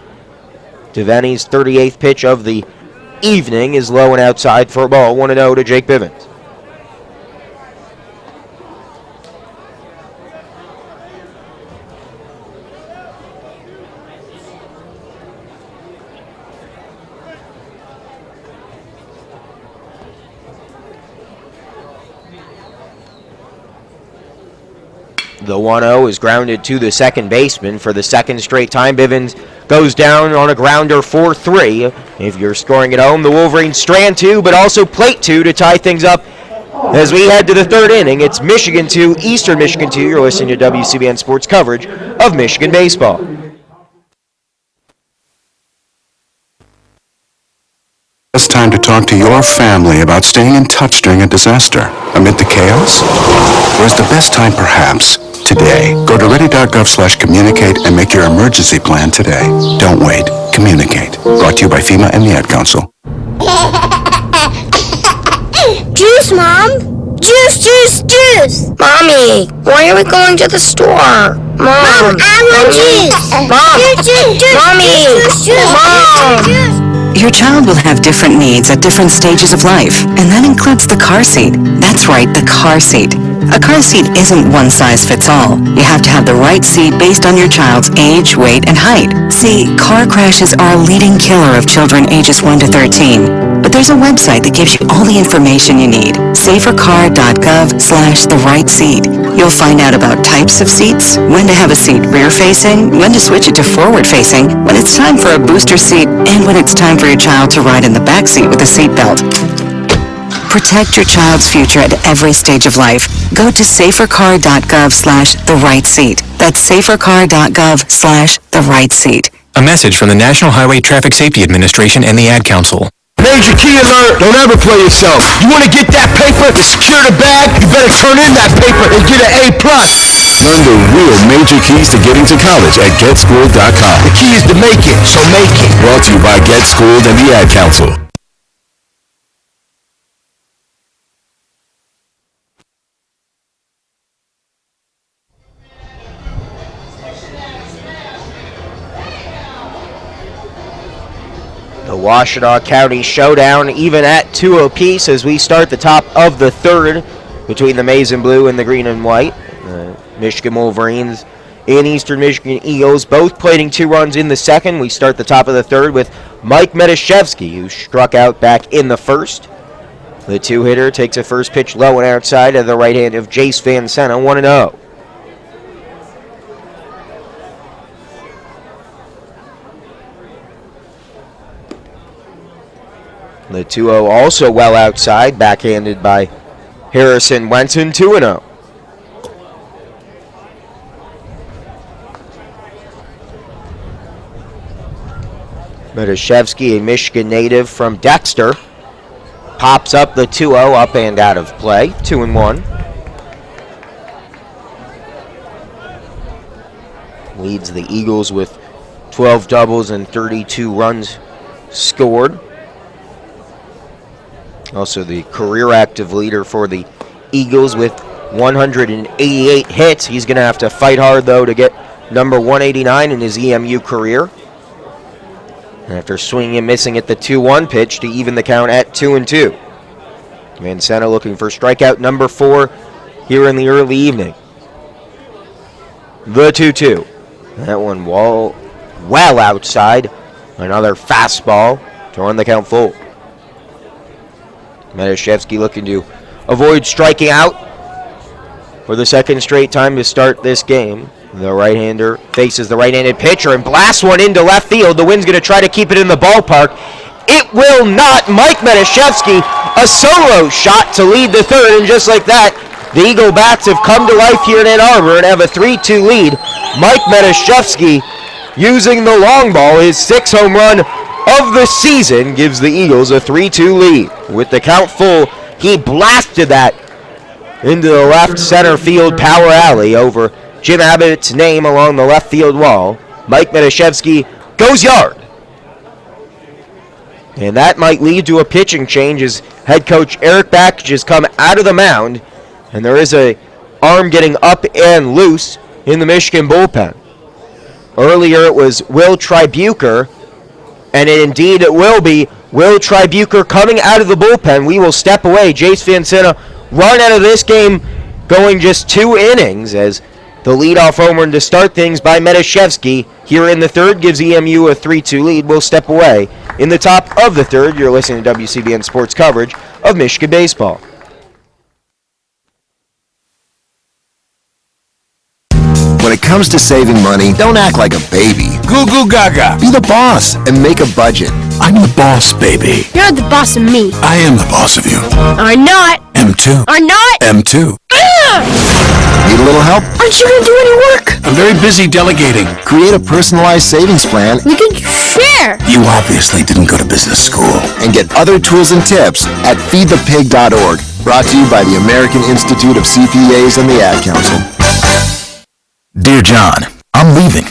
Devaney's 38th pitch of the evening is low and outside for a ball, 1-0 to Jake Bivens. The 1-0 is grounded to the second baseman for the second straight time. Bivens goes down on a grounder 4-3. If you're scoring at home, the Wolverines strand 2, but also plate 2 to tie things up as we head to the third inning. It's Michigan 2, Eastern Michigan 2. You're listening to WCBN Sports coverage of Michigan baseball. It's time to talk to your family about staying in touch during a disaster amid the chaos? Or is the best time perhaps today? Go to ready.gov/communicate and make your emergency plan today. Don't wait. Communicate. Brought to you by FEMA and the Ad Council. Juice, Mom! Juice, juice, juice! Mommy, why are we going to the store? Mom, I want juice! Mom! Juice, juice, Mommy! Juice, juice, Mom! juice. Your child will have different needs at different stages of life, and that includes the car seat. That's right, the car seat. A car seat isn't one size fits all. You have to have the right seat based on your child's age, weight, and height. See, car crashes are a leading killer of children ages 1 to 13. But there's a website that gives you all the information you need. safercar.gov/the-right-seat. You'll find out about types of seats, when to have a seat rear-facing, when to switch it to forward-facing, when it's time for a booster seat, and when it's time for your child to ride in the back seat with a seatbelt. Protect your child's future at every stage of life. Go to safercar.gov/the-right-seat. That's safercar.gov/the-right-seat. A message from the National Highway Traffic Safety Administration and the Ad Council. Major key alert! Don't ever play yourself. You want to get that paper to secure the bag? You better turn in that paper and get an A+. Learn the real major keys to getting to college at GetSchooled.com. The key is to make it, so make it. Brought to you by Get Schooled and the Ad Council. The Washtenaw County Showdown even at 2 apiece as we start the top of the third between the maize and blue and the green and white. Michigan Wolverines and Eastern Michigan Eagles both plating 2 runs in the second. We start the top of the third with Mike Metashevsky, who struck out back in the first. The 2-hitter takes a first pitch low and outside at the right hand of Jace Van Senna, 1-0. The 2-0 also well outside, backhanded by Harrison Wenson, 2-0. Metashevsky, a Michigan native from Dexter, pops up the 2-0 up and out of play, 2-1. Leads the Eagles with 12 doubles and 32 runs scored. Also the career active leader for the Eagles with 188 hits. He's going to have to fight hard, though, to get number 189 in his EMU career. After swinging and missing at the 2-1 pitch to even the count at 2-2. Van Senna looking for strikeout number 4 here in the early evening. The 2-2. That one well outside. Another fastball to run the count full. Metashevsky looking to avoid striking out for the second straight time to start this game. The right-hander faces the right-handed pitcher and blasts one into left field. The wind's going to try to keep it in the ballpark. It will not. Mike Metashevsky, a solo shot to lead the third, and just like that, the Eagle Bats have come to life here in Ann Arbor and have a 3-2 lead. Mike Metashevsky, using the long ball, his 6th home run of the season, gives the Eagles a 3-2 lead. With the count full, he blasted that into the left center field power alley over Jim Abbott's name along the left field wall. Mike Metashevsky goes yard. And that might lead to a pitching change as head coach Eric Bakich has come out of the mound, and there is a arm getting up and loose in the Michigan bullpen. Earlier it was Will Tribuker, and indeed it will be Will Tribuker coming out of the bullpen. We will step away. Jace Van Senna run out of this game going just 2 innings as the leadoff homer to start things by Metashevsky here in the third gives EMU a 3-2 lead. We'll step away in the top of the third. You're listening to WCBN Sports coverage of Michigan baseball. When it comes to saving money, don't act like a baby. Goo goo gaga. Be the boss and make a budget. I'm the boss, baby. You're the boss of me. I am the boss of you. Are not. M2. Are not. M2. Need a little help? Aren't you going to do any work? I'm very busy delegating. Create a personalized savings plan. We can share. You obviously didn't go to business school. And get other tools and tips at feedthepig.org. Brought to you by the American Institute of CPAs and the Ad Council. Dear John, I'm leaving.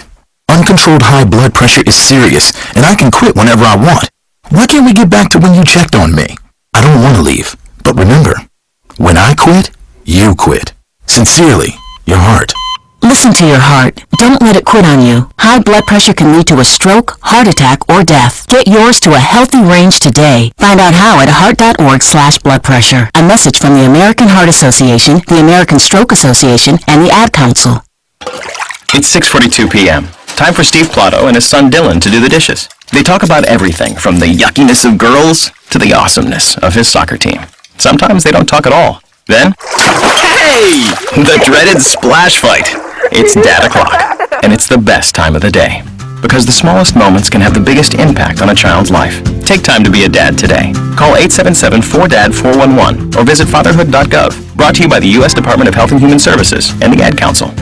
Uncontrolled high blood pressure is serious, and I can quit whenever I want. Why can't we get back to when you checked on me? I don't want to leave, but remember, when I quit, you quit. Sincerely, your heart. Listen to your heart. Don't let it quit on you. High blood pressure can lead to a stroke, heart attack, or death. Get yours to a healthy range today. Find out how at heart.org/blood pressure. A message from the American Heart Association, the American Stroke Association, and the Ad Council. It's 6:42 p.m. Time for Steve Plotto and his son Dylan to do the dishes. They talk about everything from the yuckiness of girls to the awesomeness of his soccer team. Sometimes they don't talk at all. Then, hey! The dreaded splash fight. It's Dad o'clock, and it's the best time of the day. Because the smallest moments can have the biggest impact on a child's life. Take time to be a dad today. Call 877-4DAD-411 or visit fatherhood.gov. Brought to you by the U.S. Department of Health and Human Services and the Ad Council.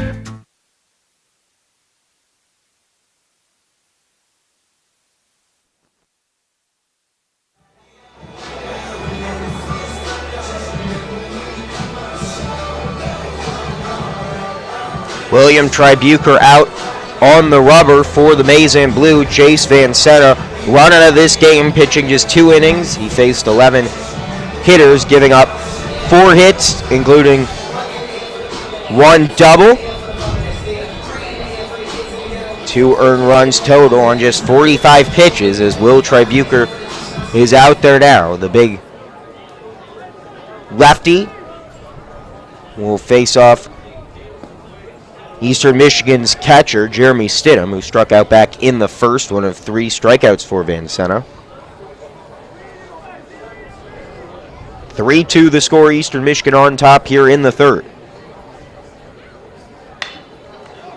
William Tribuker out on the rubber for the Maize and Blue. Jace Van Sena run out of this game, pitching just 2 innings. He faced 11 hitters, giving up 4 hits, including 1 double. 2 earned runs total on just 45 pitches as Will Tribuker is out there now. The big lefty will face off Eastern Michigan's catcher, Jeremy Stidham, who struck out back in the first, one of 3 strikeouts for Van Sena. 3-2 the score, Eastern Michigan on top here in the third.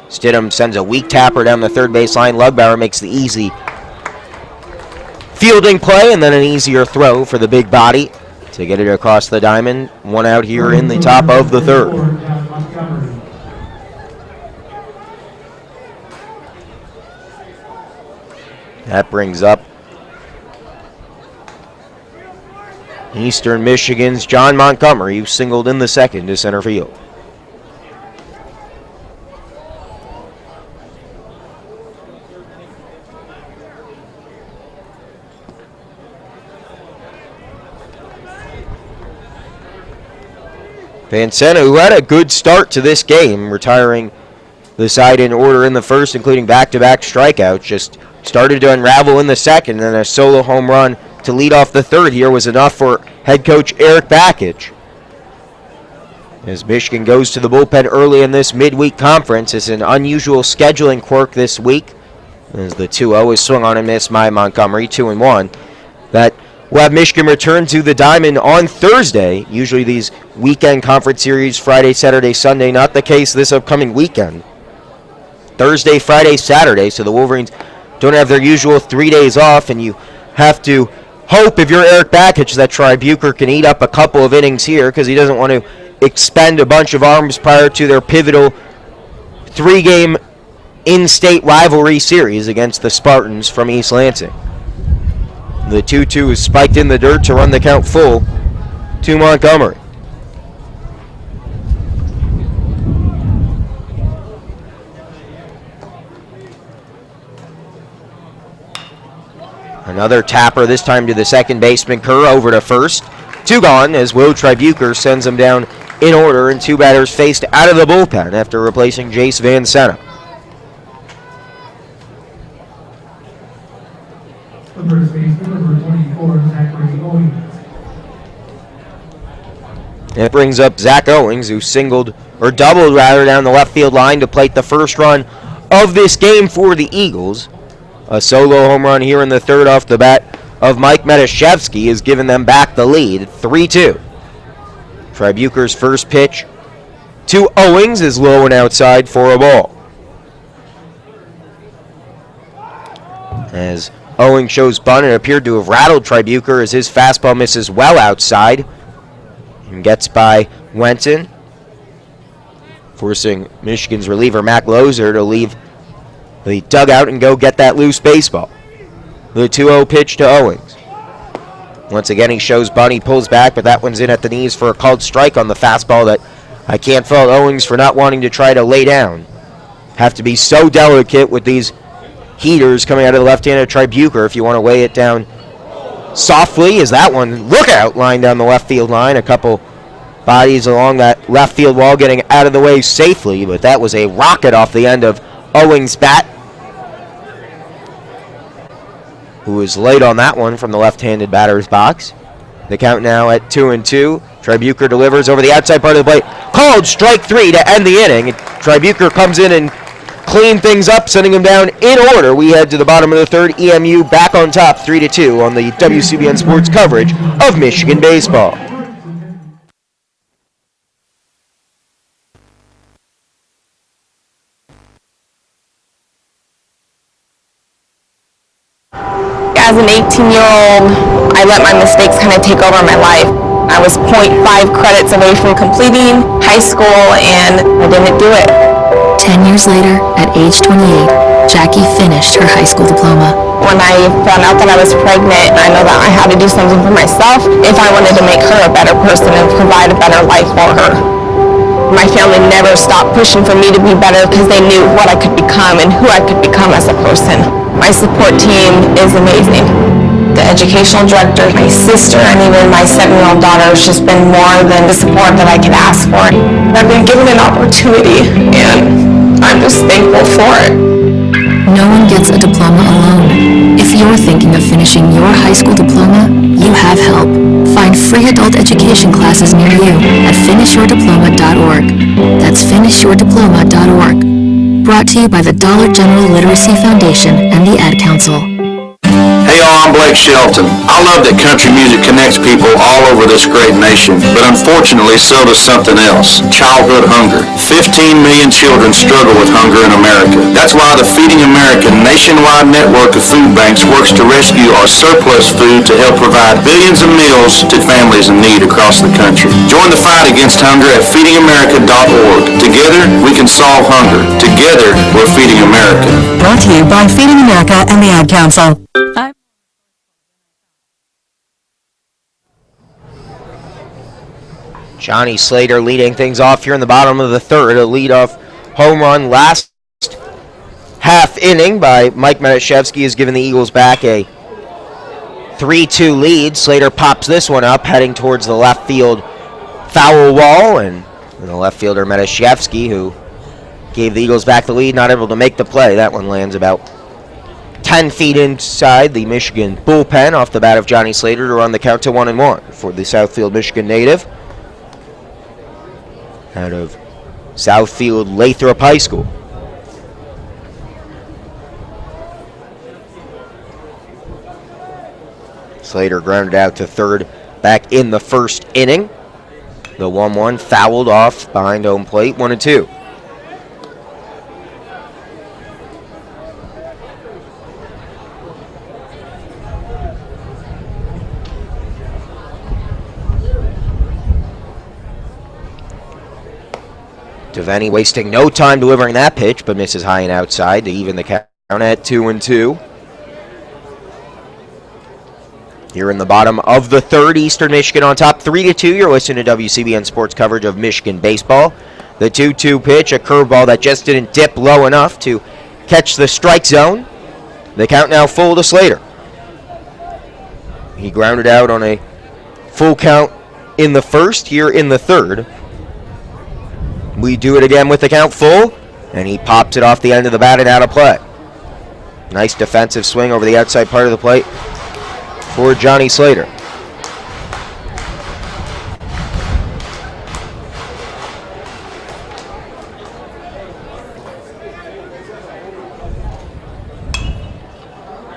Stidham sends a weak tapper down the third baseline. Lugbauer makes the easy fielding play and then an easier throw for the big body to get it across the diamond. 1 out here in the top of the third. That brings up Eastern Michigan's John Montgomery, who singled in the second to center field. Van Sena, who had a good start to this game, retiring the side in order in the first, including back-to-back strikeouts, just started to unravel in the second, and then a solo home run to lead off the third here was enough for head coach Eric Bakich. As Michigan goes to the bullpen early in this midweek conference, it's an unusual scheduling quirk this week, as the 2-0 is swung on and missed by Montgomery, 2-1. That will have Michigan return to the diamond on Thursday. Usually these weekend conference series, Friday, Saturday, Sunday, not the case this upcoming weekend. Thursday, Friday, Saturday, so the Wolverines don't have their usual 3 days off, and you have to hope, if you're Eric Bakich, that Tribuker can eat up a couple of innings here because he doesn't want to expend a bunch of arms prior to their pivotal 3-game in-state rivalry series against the Spartans from East Lansing. The 2-2 is spiked in the dirt to run the count full to Montgomery. Another tapper, this time to the second baseman. Kerr over to first. 2 gone as Will Tribuker sends him down in order, and 2 batters faced out of the bullpen after replacing Jace Van Sena. The first baseman, number 24, Zachary Owings. It brings up Zach Owings, who doubled down the left field line to plate the first run of this game for the Eagles. A solo home run here in the third off the bat of Mike Metashevsky has given them back the lead, 3-2. Tribuker's first pitch to Owings is low and outside for a ball. As Owings shows bunt, it appeared to have rattled Tribuker as his fastball misses well outside and gets by Wenton, forcing Michigan's reliever Mac Lozer to leave the dugout and go get that loose baseball. The 2-0 pitch to Owings. Once again, he shows bunt, he pulls back, but that one's in at the knees for a called strike on the fastball that I can't fault Owings for not wanting to try to lay down. Have to be so delicate with these heaters coming out of the left-handed Tribuker if you want to weigh it down softly, as that one, look out, line down the left field line, a couple bodies along that left field wall, getting out of the way safely, but that was a rocket off the end of Owing's bat, who was late on that one from the left-handed batter's box. The count now at 2-2. Tribuker delivers over the outside part of the plate. Called strike 3 to end the inning. Tribuker comes in and clean things up, sending them down in order. We head to the bottom of the third. EMU back on top, 3-2 on the WCBN Sports coverage of Michigan baseball. As an 18-year-old, I let my mistakes kind of take over my life. I was 0.5 credits away from completing high school, and I didn't do it. 10 years later, at age 28, Jackie finished her high school diploma. When I found out that I was pregnant, I know that I had to do something for myself if I wanted to make her a better person and provide a better life for her. My family never stopped pushing for me to be better because they knew what I could become and who I could become as a person. My support team is amazing. The educational director, my sister, and even my 7-year-old daughter has just been more than the support that I could ask for. I've been given an opportunity, and I'm just thankful for it. No one gets a diploma alone. If you're thinking of finishing your high school diploma, you have help. Find free adult education classes near you at finishyourdiploma.org. That's finishyourdiploma.org. Brought to you by the Dollar General Literacy Foundation and the Ad Council. Hey y'all, I'm Blake Shelton. I love that country music connects people all over this great nation, but unfortunately so does something else, childhood hunger. 15 million children struggle with hunger in America. That's why the Feeding America nationwide network of food banks works to rescue our surplus food to help provide billions of meals to families in need across the country. Join the fight against hunger at feedingamerica.org. Together, we can solve hunger. Together, we're feeding America. Brought to you by Feeding America and the Ad Council. Johnny Slater leading things off here in the bottom of the third. A leadoff home run last half inning by Mike Matashevsky has given the Eagles back a 3-2 lead. Slater pops this one up, heading towards the left field foul wall, and the left fielder Matashevsky, who gave the Eagles back the lead, not able to make the play. That one lands about 10 feet inside the Michigan bullpen off the bat of Johnny Slater to run the count to 1-1 for the Southfield, Michigan native out of Southfield Lathrop High School. Slater grounded out to third back in the first inning. The 1-1 fouled off behind home plate, 1-2. Devaney wasting no time delivering that pitch, but misses high and outside to even the count at 2-2. Here in the bottom of the third, Eastern Michigan on top, 3-2. You're listening to WCBN Sports coverage of Michigan baseball. The 2-2 pitch, a curveball that just didn't dip low enough to catch the strike zone. The count now full to Slater. He grounded out on a full count in the first, here in the third. We do it again with the count full, and he pops it off the end of the bat and out of play. Nice defensive swing over the outside part of the plate for Johnny Slater.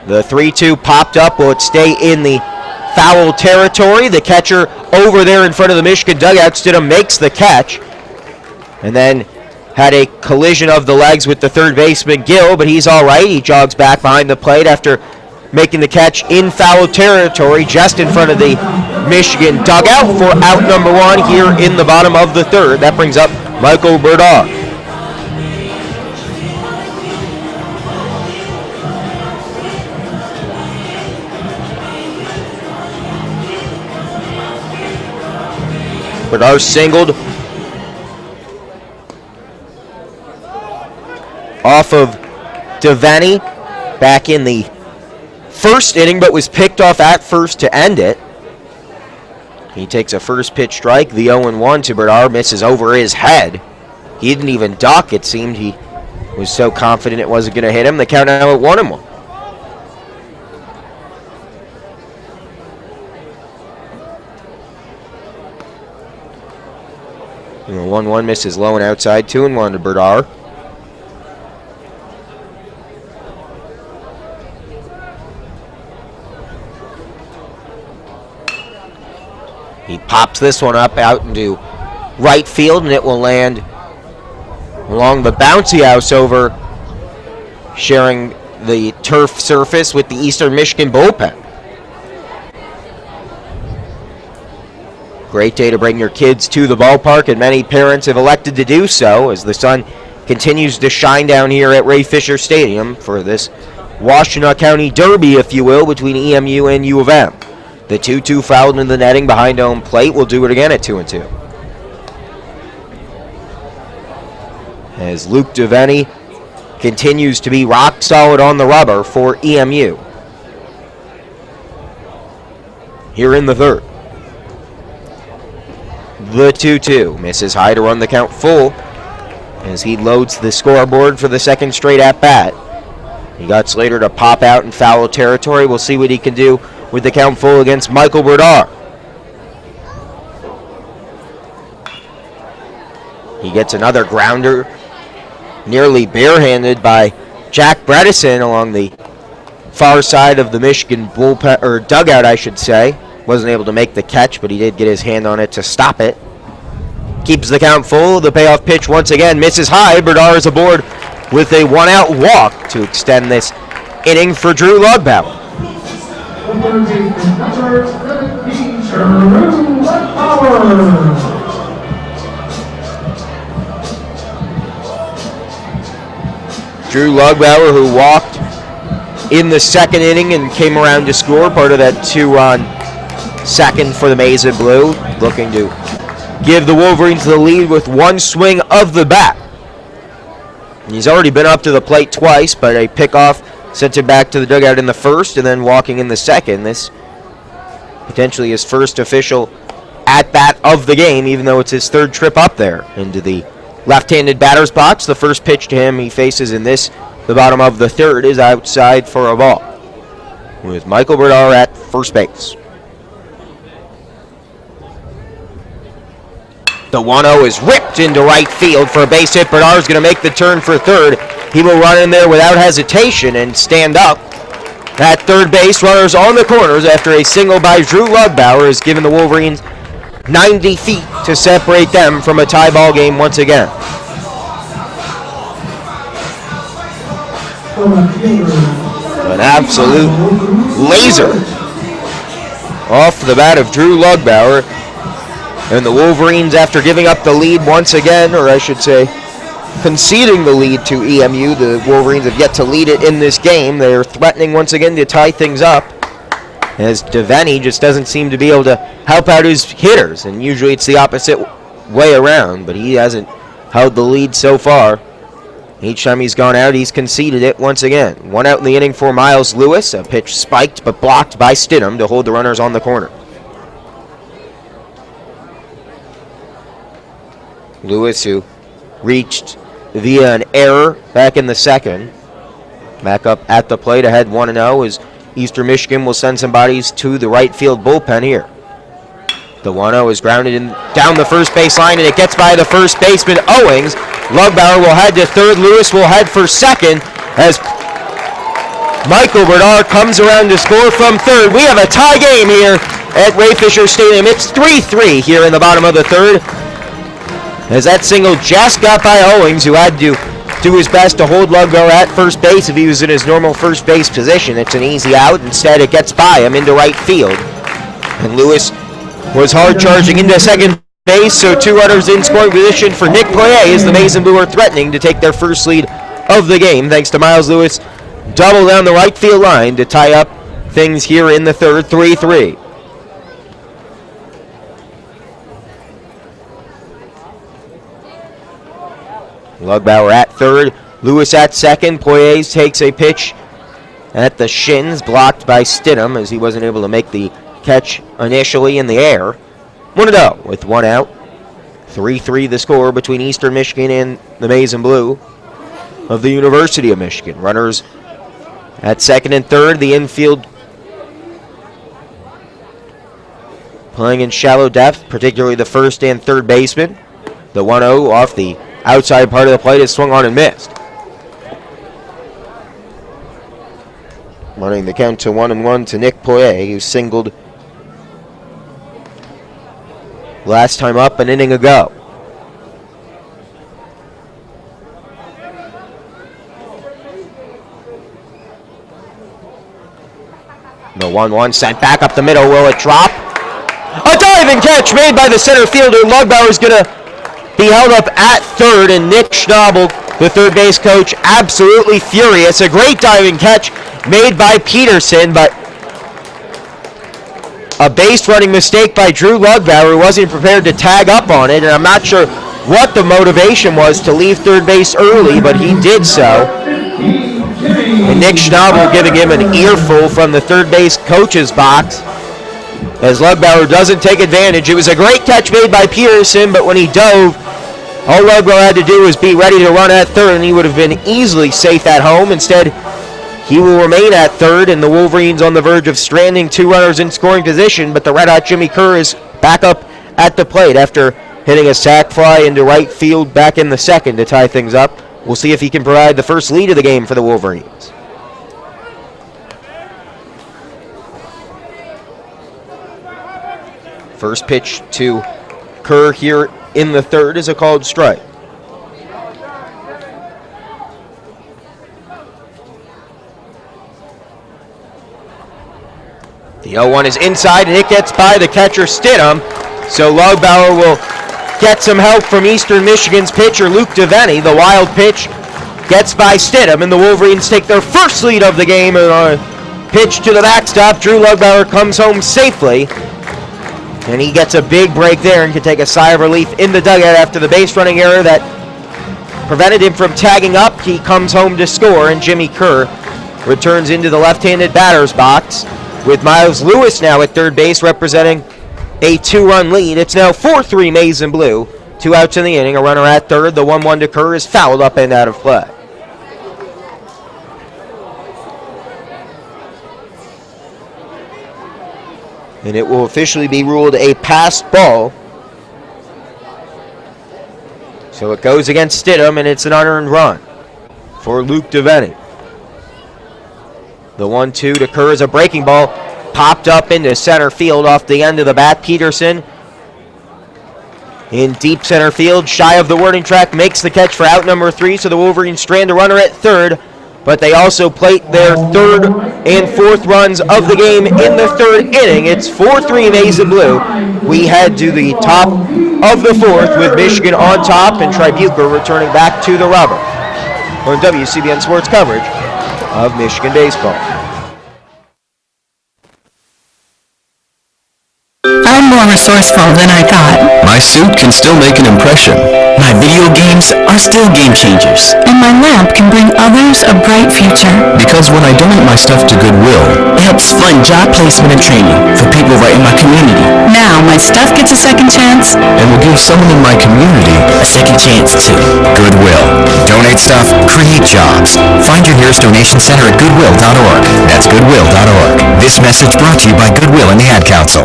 The 3-2 popped up. Will it stay in the foul territory? The catcher over there in front of the Michigan dugout. Stidham makes the catch, and then had a collision of the legs with the third baseman, Gill, but he's all right. He jogs back behind the plate after making the catch in foul territory just in front of the Michigan dugout for out number one here in the bottom of the third. That brings up Michael Burdaugh. Burdaugh singled off of Devaney back in the first inning, but was picked off at first to end it. He takes a first pitch strike. The 0-1 to Berdar misses over his head. He didn't even duck, it seemed. He was so confident it wasn't going to hit him. The count now at 1-1. And the 1-1 misses low and outside. 2-1 to Berdar. He pops this one up out into right field, and it will land along the bouncy house over, sharing the turf surface with the Eastern Michigan bullpen. Great day to bring your kids to the ballpark, and many parents have elected to do so as the sun continues to shine down here at Ray Fisher Stadium for this Washtenaw County Derby, if you will, between EMU and U of M. The 2-2 fouled into the netting behind home plate. Will do it again at 2-2. As Luke Devaney continues to be rock solid on the rubber for EMU. Here in the third. The 2-2 misses high to run the count full as he loads the scoreboard for the second straight at bat. He got Slater to pop out in foul territory. We'll see what he can do with the count full against Michael Berdar. He gets another grounder, nearly barehanded by Jack Bredesen along the far side of the Michigan bullpen, or dugout, I should say. Wasn't able to make the catch, but he did get his hand on it to stop it. Keeps the count full. The payoff pitch once again misses high. Berdar is aboard with a one-out walk to extend this inning for Drew Lugbauer. Number 17, Drew Lugbauer. Drew Lugbauer, who walked in the second inning and came around to score, part of that 2-run second for the Maize and Blue, looking to give the Wolverines the lead with one swing of the bat. He's already been up to the plate twice, but a pickoff sent him back to the dugout in the first and then walking in the second. This potentially his first official at-bat of the game, even though it's his third trip up there into the left-handed batter's box. The first pitch to him he faces in the bottom of the third, is outside for a ball, with Michael Berdar at first base. The 1-0 is ripped into right field for a base hit. Berdar is going to make the turn for third. He will run in there without hesitation and stand up. At third base, runners on the corners after a single by Drew Lugbauer has given the Wolverines 90 feet to separate them from a tie ball game once again. An absolute laser off the bat of Drew Lugbauer. And the Wolverines, after giving up the lead once again, or I should say conceding the lead to EMU, the Wolverines have yet to lead it in this game. They're threatening once again to tie things up, as Devaney just doesn't seem to be able to help out his hitters, and usually it's the opposite way around, but he hasn't held the lead so far. Each time he's gone out, he's conceded it once again. One out in the inning for Miles Lewis, a pitch spiked but blocked by Stidham to hold the runners on the corner. Lewis, who reached via an error back in the second, back up at the plate ahead 1-0 as Eastern Michigan will send some bodies to the right field bullpen here. The 1-0 is grounded in down the first base line, and it gets by the first baseman Owings. Lugbauer will head to third. Lewis will head for second as Michael Berdar comes around to score from third. We have a tie game here at Ray Fisher Stadium. It's 3-3 here in the bottom of the third, as that single just got by Owings, who had to do his best to hold Lugbauer at first base if he was in his normal first base position. It's an easy out. Instead, it gets by him into right field. And Lewis was hard charging into second base, so two runners in scoring position for Nick Poirier as the Maize and Blue are threatening to take their first lead of the game, thanks to Miles Lewis double down the right field line to tie up things here in the third, 3-3. Lugbauer at third, Lewis at second. Poirier takes a pitch at the shins, blocked by Stidham as he wasn't able to make the catch initially in the air. 1-0 with one out. 3-3 the score between Eastern Michigan and the Maize and Blue of the University of Michigan. Runners at second and third. The infield playing in shallow depth, particularly the first and third baseman. The 1-0 off the outside part of the plate is swung on and missed. Running the count to 1-1 to Nick Poirier, who singled last time up an inning ago. The 1-1 sent back up the middle. Will it drop? A diving catch made by the center fielder. Lugbauer is going to be held up at third, and Nick Schnabel, the third base coach, absolutely furious. A great diving catch made by Peterson, but a base running mistake by Drew Lugbauer, who wasn't prepared to tag up on it, and I'm not sure what the motivation was to leave third base early, but he did so. And Nick Schnabel giving him an earful from the third base coach's box as Lugbauer doesn't take advantage. It was a great catch made by Peterson, but when he dove, all Lugbauer had to do was be ready to run at third, and he would have been easily safe at home. Instead, he will remain at third, and the Wolverines on the verge of stranding two runners in scoring position, but the red-hot Jimmy Kerr is back up at the plate after hitting a sac fly into right field back in the second to tie things up. We'll see if he can provide the first lead of the game for the Wolverines. First pitch to Kerr here in the third is a called strike. The 0-1 is inside, and it gets by the catcher Stidham. So Lugbauer will get some help from Eastern Michigan's pitcher Luke DeVenny. The wild pitch gets by Stidham, and the Wolverines take their first lead of the game. And a pitch to the backstop. Drew Lugbauer comes home safely, and he gets a big break there and can take a sigh of relief in the dugout after the base running error that prevented him from tagging up. He comes home to score, and Jimmy Kerr returns into the left-handed batter's box with Miles Lewis now at third base representing a two-run lead. It's now 4-3 Maize and Blue. 2 outs in the inning. A runner at third. The 1-1 to Kerr is fouled up and out of play. And it will officially be ruled a passed ball. So it goes against Stidham, and it's an unearned run for Luke DeVenny. The 1-2 to Kerr is a breaking ball, popped up into center field off the end of the bat. Peterson in deep center field, shy of the warning track, makes the catch for out number 3, so the Wolverines strand a runner at third, but they also plate their third and fourth runs of the game in the third inning. It's 4-3 Maize and Blue. We head to the top of the fourth with Michigan on top and Tribuca returning back to the rubber on WCBN Sports coverage of Michigan baseball. I'm more resourceful than I thought. My suit can still make an impression. My video games are still game changers. And my lamp can bring others a bright future. Because when I donate my stuff to Goodwill, It helps fund job placement and training for people right in my community. Now my stuff gets a second chance. and will give someone in my community A second chance too. Goodwill. Donate stuff, create jobs. Find your nearest donation center at goodwill.org. That's goodwill.org. This message brought to you by Goodwill and the Ad Council.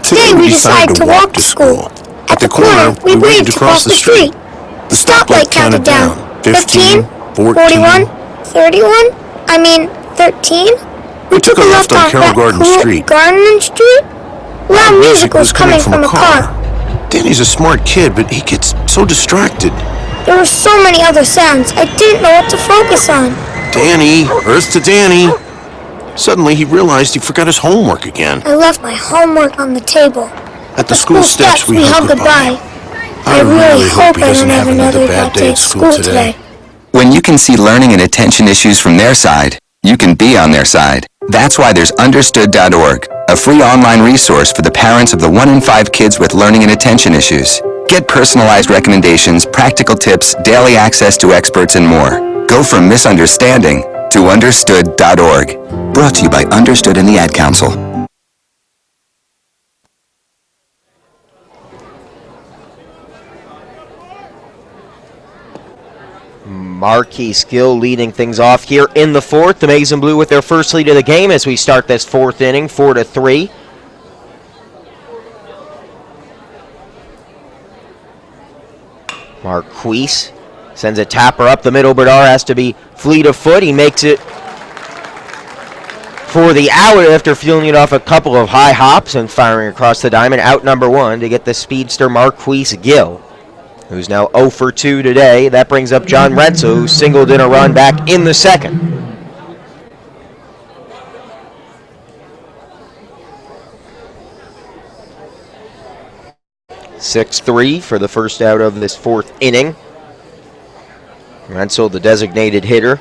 Today we decided to walk to school. At the corner, we waited to cross the street. The stoplight counted down. 15, 41, 31, 13. We took a left on Carroll Garden Street. Garden Street? Loud music was coming from a car. Danny's a smart kid, but he gets so distracted. There were so many other sounds, I didn't know what to focus on. Danny, Earth to Danny. Suddenly he realized he forgot his homework again. I left my homework on the table. At the school steps, we hugged goodbye. I really hope I don't have another bad day at school today. When you can see learning and attention issues from their side, you can be on their side. That's why there's Understood.org, a free online resource for the parents of the 1 in 5 kids with learning and attention issues. Get personalized recommendations, practical tips, daily access to experts, and more. Go from misunderstanding to Understood.org. Brought to you by Understood and the Ad Council. Marquis Gill leading things off here in the fourth. The Maize and Blue with their first lead of the game as we start this fourth inning, 4-3. Marquis sends a tapper up the middle. Bernard has to be fleet of foot. He makes it for the out after feeling it off a couple of high hops and firing across the diamond. Out number one to get the speedster Marquis Gill, who's now 0 for 2 today. That brings up John Rentzel, who singled in a run back in the second. (6-3) for the first out of this fourth inning. Rentzel, the designated hitter.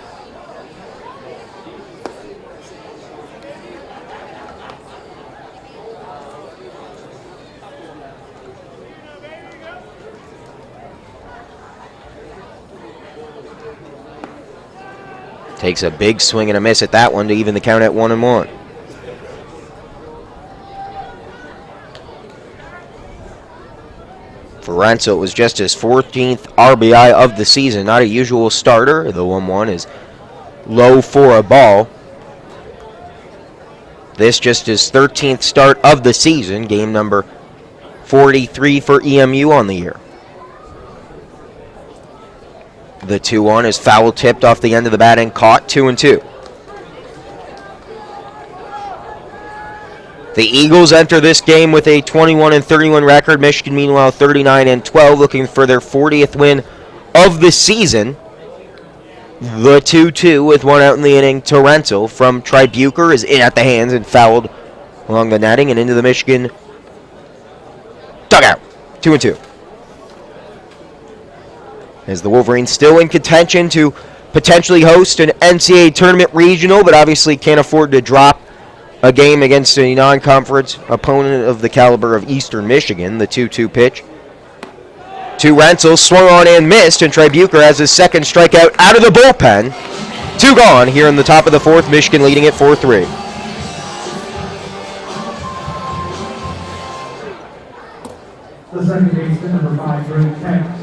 Takes a big swing and a miss at that one to even the count at 1-1. For Rentzel, it was just his 14th RBI of the season. Not a usual starter. The 1-1 is low for a ball. This just his 13th start of the season. Game number 43 for EMU on the year. The 2-1 is foul tipped off the end of the bat and caught. 2-2. The Eagles enter this game with a 21-31 record. Michigan, meanwhile, 39-12, looking for their 40th win of the season. The 2-2 with one out in the inning to Rentzel from Tribuker is in at the hands and fouled along the netting and into the Michigan dugout. 2-2. As the Wolverines still in contention to potentially host an NCAA tournament regional, but obviously can't afford to drop a game against a non-conference opponent of the caliber of Eastern Michigan. The 2-2 pitch to Rentzel, swung on and missed, and Tribuker has his second strikeout out of the bullpen. 2 gone here in the top of the fourth, Michigan leading at 4-3. The second baseman, number 5, Greg Kent.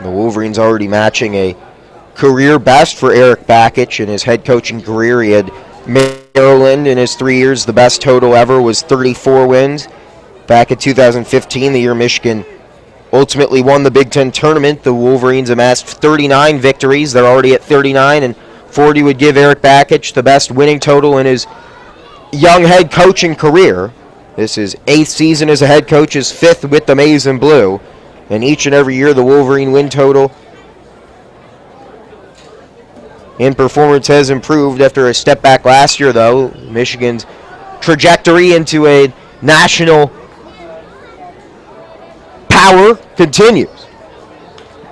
The Wolverines already matching a career best for Eric Bakich in his head coaching career. He had Maryland in his 3 years. The best total ever was 34 wins. Back in 2015, the year Michigan ultimately won the Big Ten tournament, the Wolverines amassed 39 victories. They're already at 39, and 40 would give Eric Bakich the best winning total in his young head coaching career. This is 8th season as a head coach, his 5th with the Maize and Blue. And each and every year, the Wolverine win total in performance has improved after a step back last year, though. Michigan's trajectory into a national power continues,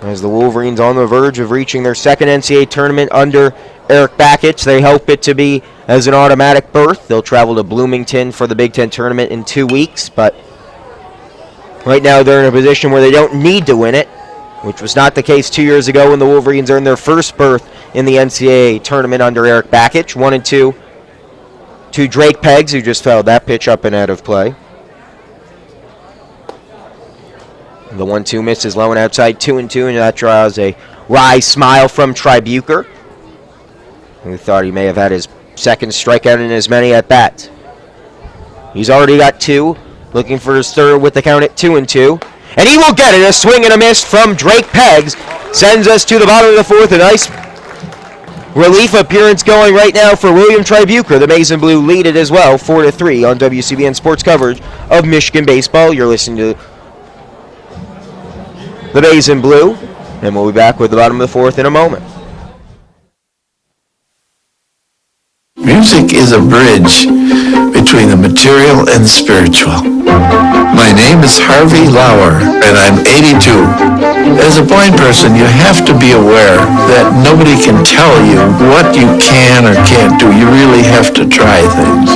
as the Wolverines on the verge of reaching their second NCAA tournament under Eric Bakich. They hope it to be as an automatic berth. They'll travel to Bloomington for the Big Ten tournament in 2 weeks, but right now they're in a position where they don't need to win it, which was not the case 2 years ago when the Wolverines earned their first berth in the NCAA tournament under Eric Bakich. 1-2 to Drake Peggs, who just fouled that pitch up and out of play. The 1-2 misses low and outside, 2-2, and that draws a wry smile from Tribuker, who thought he may have had his second strikeout in as many at-bats. He's already got 2. Looking for his third with the count at 2-2. And he will get it. A swing and a miss from Drake Peggs sends us to the bottom of the fourth. A nice relief appearance going right now for William Tribuker. The Maize and Blue lead it as well, 4-3 on WCBN Sports coverage of Michigan baseball. You're listening to the Maize and Blue, and we'll be back with the bottom of the fourth in a moment. Music is a bridge between the material and the spiritual. My name is Harvey Lauer, and I'm 82. As a blind person, you have to be aware that nobody can tell you what you can or can't do. You really have to try things.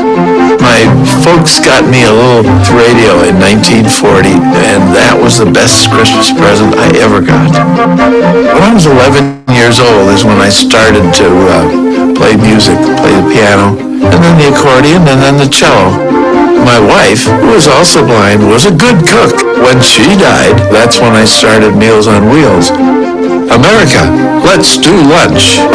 My folks got me a little radio in 1940, and that was the best Christmas present I ever got. When I was 11 years old is when I started to play music, play the piano, and then the accordion, and then the cello. My wife, who was also blind, was a good cook. When she died, that's when I started Meals on Wheels. America, let's do lunch. 1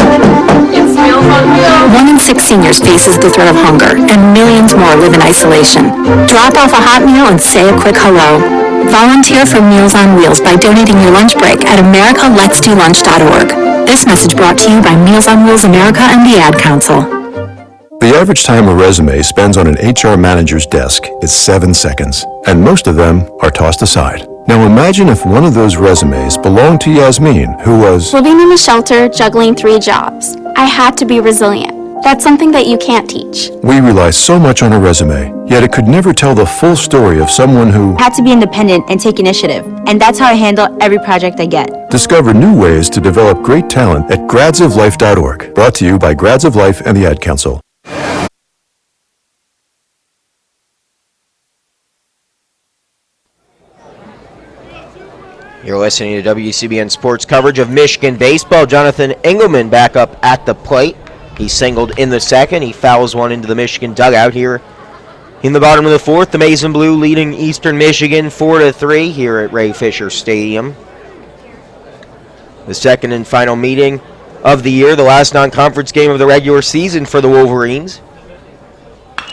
in 6 seniors faces the threat of hunger, and millions more live in isolation. Drop off a hot meal and say a quick hello. Volunteer for Meals on Wheels by donating your lunch break at americaletsdolunch.org. This message brought to you by Meals on Wheels America and the Ad Council. The average time a resume spends on an HR manager's desk is 7 seconds, and most of them are tossed aside. Now imagine if one of those resumes belonged to Yasmin, who was living in a shelter, juggling 3 jobs. I had to be resilient. That's something that you can't teach. We rely so much on a resume, yet it could never tell the full story of someone who had to be independent and take initiative, and that's how I handle every project I get. Discover new ways to develop great talent at gradsoflife.org. Brought to you by Grads of Life and the Ad Council. You're listening to WCBN Sports coverage of Michigan baseball. Jonathan Engelmann back up at the plate. He singled in the second. He fouls one into the Michigan dugout here in the bottom of the fourth. The Maize and Blue leading Eastern Michigan 4-3 here at Ray Fisher Stadium. The second and final meeting of the year, the last non-conference game of the regular season for the Wolverines.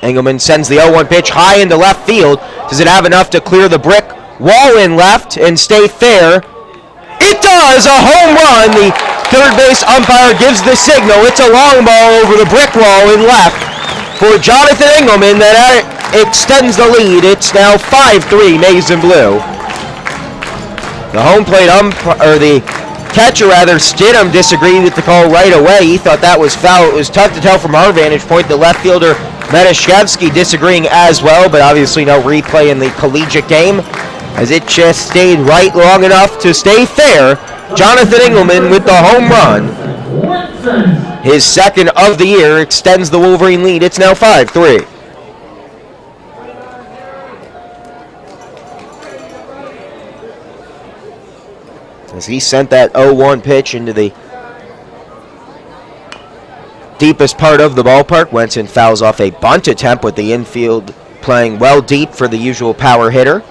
Engelmann sends the 0-1 pitch high into left field. Does it have enough to clear the brick wall in left and stay fair? It does! A home run! The third base umpire gives the signal. It's a long ball over the brick wall in left for Jonathan Engelmann that extends the lead. It's now 5-3 Maize and Blue. The home plate the catcher Stidham disagreed with the call right away. He thought that was foul. It was tough to tell from our vantage point. The left fielder Metashevsky disagreeing as well, but obviously no replay in the collegiate game, as it just stayed right long enough to stay fair. Jonathan Engelmann with the home run. His second of the year extends the Wolverine lead. It's now 5-3. As he sent that 0-1 pitch into the deepest part of the ballpark, Wenson fouls off a bunt attempt with the infield playing well deep for the usual power hitter.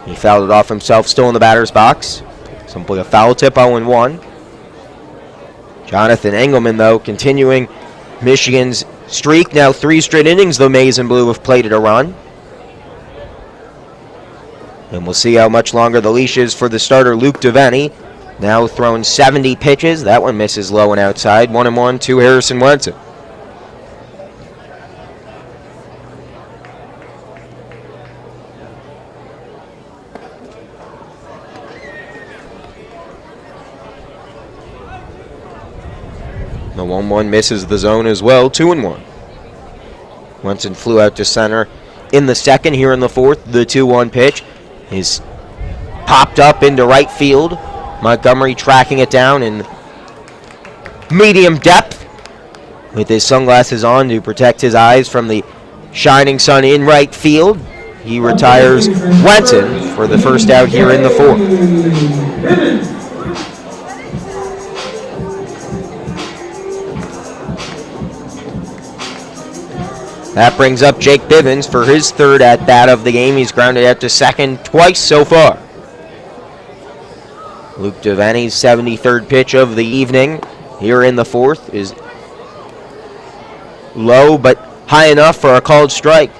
He fouled it off himself, still in the batter's box. Simply a foul tip, 0-1. Jonathan Engelmann, though, continuing Michigan's streak. Now 3 straight innings the Maize and Blue have plated a run. And we'll see how much longer the leash is for the starter, Luke Devaney. Now thrown 70 pitches. That one misses low and outside. 1-1 to Harrison Wenson. The 1-1 misses the zone as well. 2-1. Wenson flew out to center in the second. Here in the fourth, the 2-1 pitch is popped up into right field. Montgomery tracking it down in medium depth with his sunglasses on to protect his eyes from the shining sun in right field. He retires Wenson for the first out here in the fourth. That brings up Jake Bivens for his third at-bat of the game. He's grounded out to second twice so far. Luke Devaney's 73rd pitch of the evening here in the fourth is low but high enough for a called strike.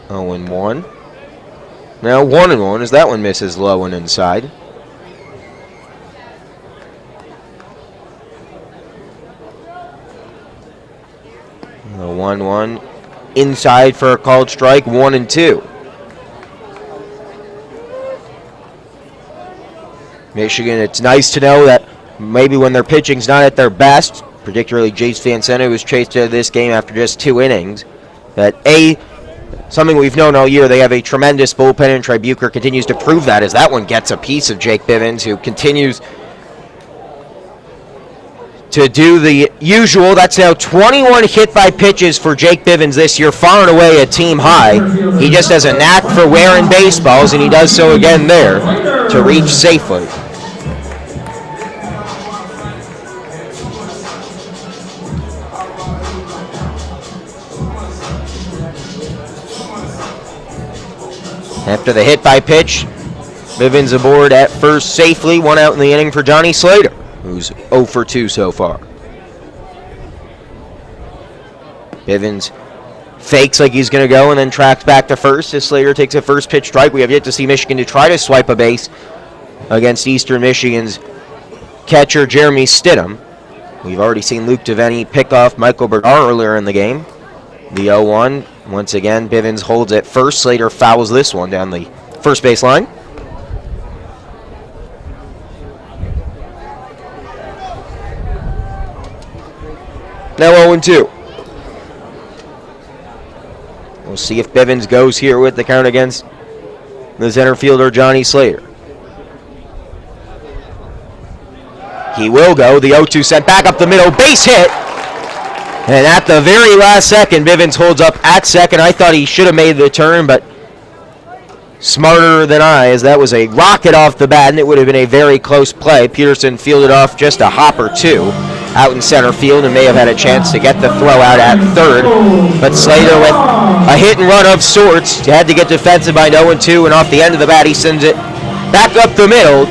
Oh, and 1. Now 1-1 as that one misses low and inside. The 1-1 inside for a called strike. 1-2. Michigan, it's nice to know that maybe when their pitching's not at their best, particularly Jace Vancena, who was chased out of this game after just 2 innings, that something we've known all year, they have a tremendous bullpen, and Tribuker continues to prove that as that one gets a piece of Jake Bivens, who continues to do the usual. That's now 21 hit by pitches for Jake Bivens this year, far and away a team high. He just has a knack for wearing baseballs, and he does so again there to reach safely. After the hit by pitch, Bivens aboard at first safely. One out in the inning for Johnny Slater, who's 0 for 2 so far. Bivens fakes like he's going to go and then tracks back to first as Slater takes a first pitch strike. We have yet to see Michigan to try to swipe a base against Eastern Michigan's catcher Jeremy Stidham. We've already seen Luke DeVenny pick off Michael Bernard earlier in the game. The 0-1. Once again, Bivens holds at first. Slater fouls this one down the first base line. Now 0-2. We'll see if Bivens goes here with the count against the center fielder Johnny Slater. He will go. The 0-2 sent back up the middle. Base hit. And at the very last second, Bivens holds up at second. I thought he should have made the turn, but smarter than I, as that was a rocket off the bat, and it would have been a very close play. Peterson fielded off just a hop or two out in center field and may have had a chance to get the throw out at third. But Slater with a hit and run of sorts. He had to get defensive by 0-2, and off the end of the bat, he sends it back up the middle.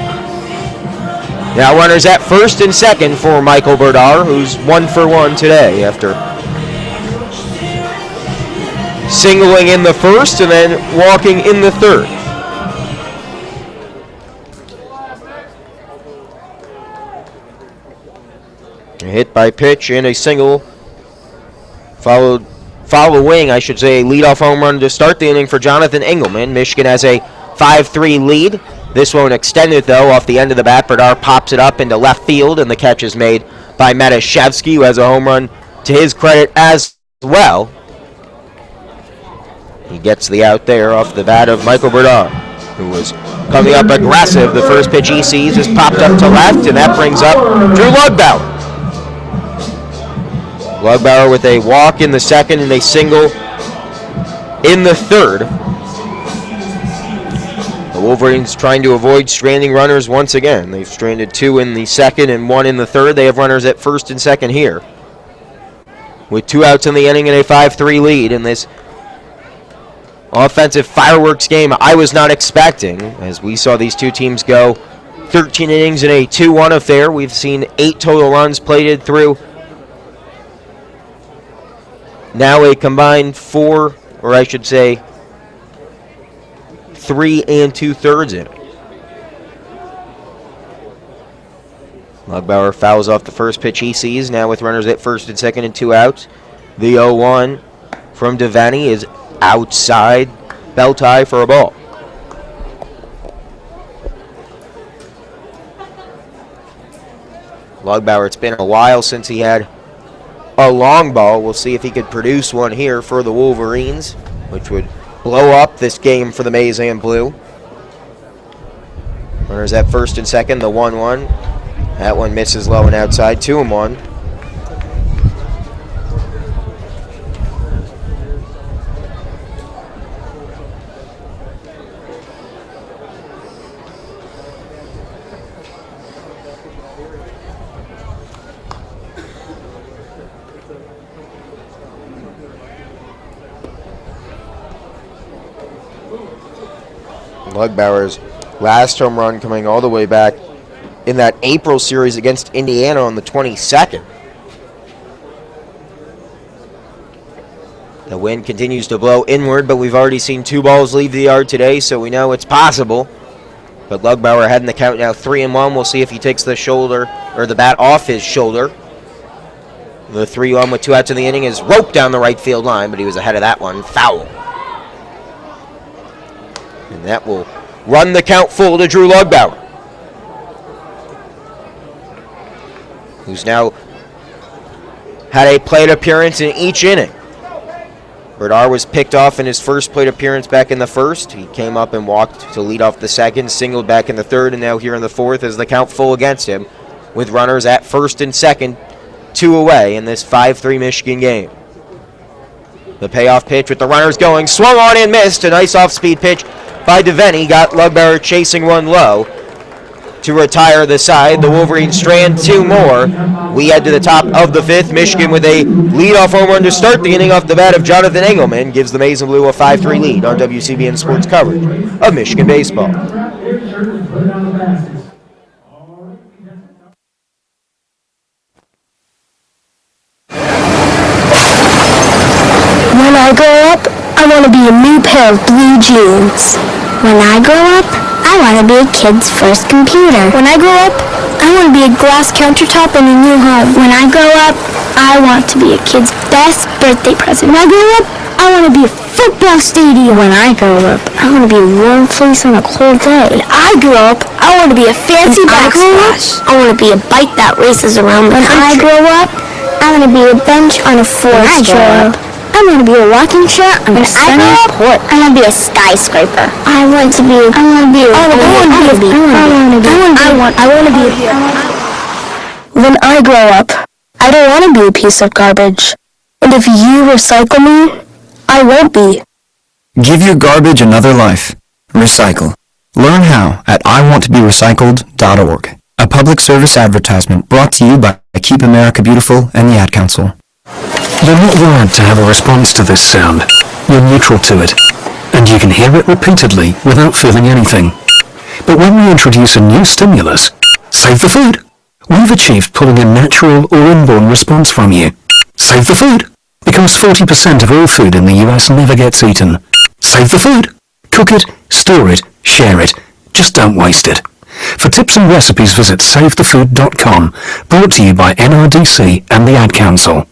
Now runners at first and second for Michael Bernard, who's 1 for 1 today after singling in the first and then walking in the third. A hit by pitch and a single, following, I should say, a leadoff home run to start the inning for Jonathan Engelmann. Michigan has a 5-3 lead. This one extended, though, off the end of the bat. Bernard pops it up into left field, and the catch is made by Matashevsky, who has a home run to his credit as well. He gets the out there off the bat of Michael Bernard, who was coming up aggressive. The first pitch he sees is popped up to left, and that brings up Drew Lugbauer. Lugbauer with a walk in the second and a single in the third. The Wolverines trying to avoid stranding runners once again. They've stranded 2 in the second and 1 in the third. They have runners at first and second here, with 2 outs in the inning and a 5-3 lead in this offensive fireworks game I was not expecting, as we saw these two teams go 13 innings in a 2-1 affair. We've seen 8 total runs plated through now a combined 4, or I should say 3 2/3 in. Lugbauer fouls off the first pitch he sees, now with runners at first and second and 2 outs. The 0-1 from DeVenny is outside, belt high for a ball. Lugbauer, it's been a while since he had a long ball. We'll see if he could produce one here for the Wolverines, which would blow up this game for the Maize and Blue. Runners at first and second, the 1-1. That one misses low and outside, 2-1. Lugbauer's last home run coming all the way back in that April series against Indiana on the 22nd. The wind continues to blow inward, but we've already seen 2 balls leave the yard today, so we know it's possible. But Lugbauer ahead in the count now 3-1. We'll see if he takes the shoulder or the bat off his shoulder. The 3-1 with 2 outs in the inning is roped down the right field line, but he was ahead of that one. Foul. And that will run the count full to Drew Lugbauer, who's now had a plate appearance in each inning. Bernard was picked off in his first plate appearance back in the first. He came up and walked to lead off the second, singled back in the third, and now here in the fourth is the count full against him, with runners at first and second 2 away in this 5-3 Michigan game. The payoff pitch with the runners going, swung on and missed. A nice off-speed pitch by DeVenny, got Lugbauer chasing one low to retire the side. The Wolverines strand 2 more. We head to the top of the 5th. Michigan with a leadoff home run to start the inning off the bat of Jonathan Engelmann gives the Maize and Blue a 5-3 lead on WCBN Sports coverage of Michigan baseball. When I grow up, I want to be a new pair of blue jeans. When I grow up, I want to be a kid's first computer. When I grow up, I want to be a glass countertop in a new home. When I grow up, I want to be a kid's best birthday present. When I grow up, I want to be a football stadium. When I grow up, I want to be a warm fleece on a cold day. When I grow up, I want to be a fancy backsplash. I want to be a bike that races around the country. When I grow up, I want to be a bench on a forest trail. I want to be a rocking chair on a sunny porch. I want to be a skyscraper. I want to be. When I grow up, I don't want to be a piece of garbage. And if you recycle me, I won't be. Give your garbage another life. Recycle. Learn how at iwanttoberecycled.org. A public service advertisement brought to you by Keep America Beautiful and the Ad Council. You're not wired to have a response to this sound. You're neutral to it, and you can hear it repeatedly without feeling anything. But when we introduce a new stimulus, save the food, we've achieved pulling a natural or inborn response from you. Save the food, because 40% of all food in the US never gets eaten. Save the food. Cook it, store it, share it. Just don't waste it. For tips and recipes, visit savethefood.com, brought to you by NRDC and the Ad Council.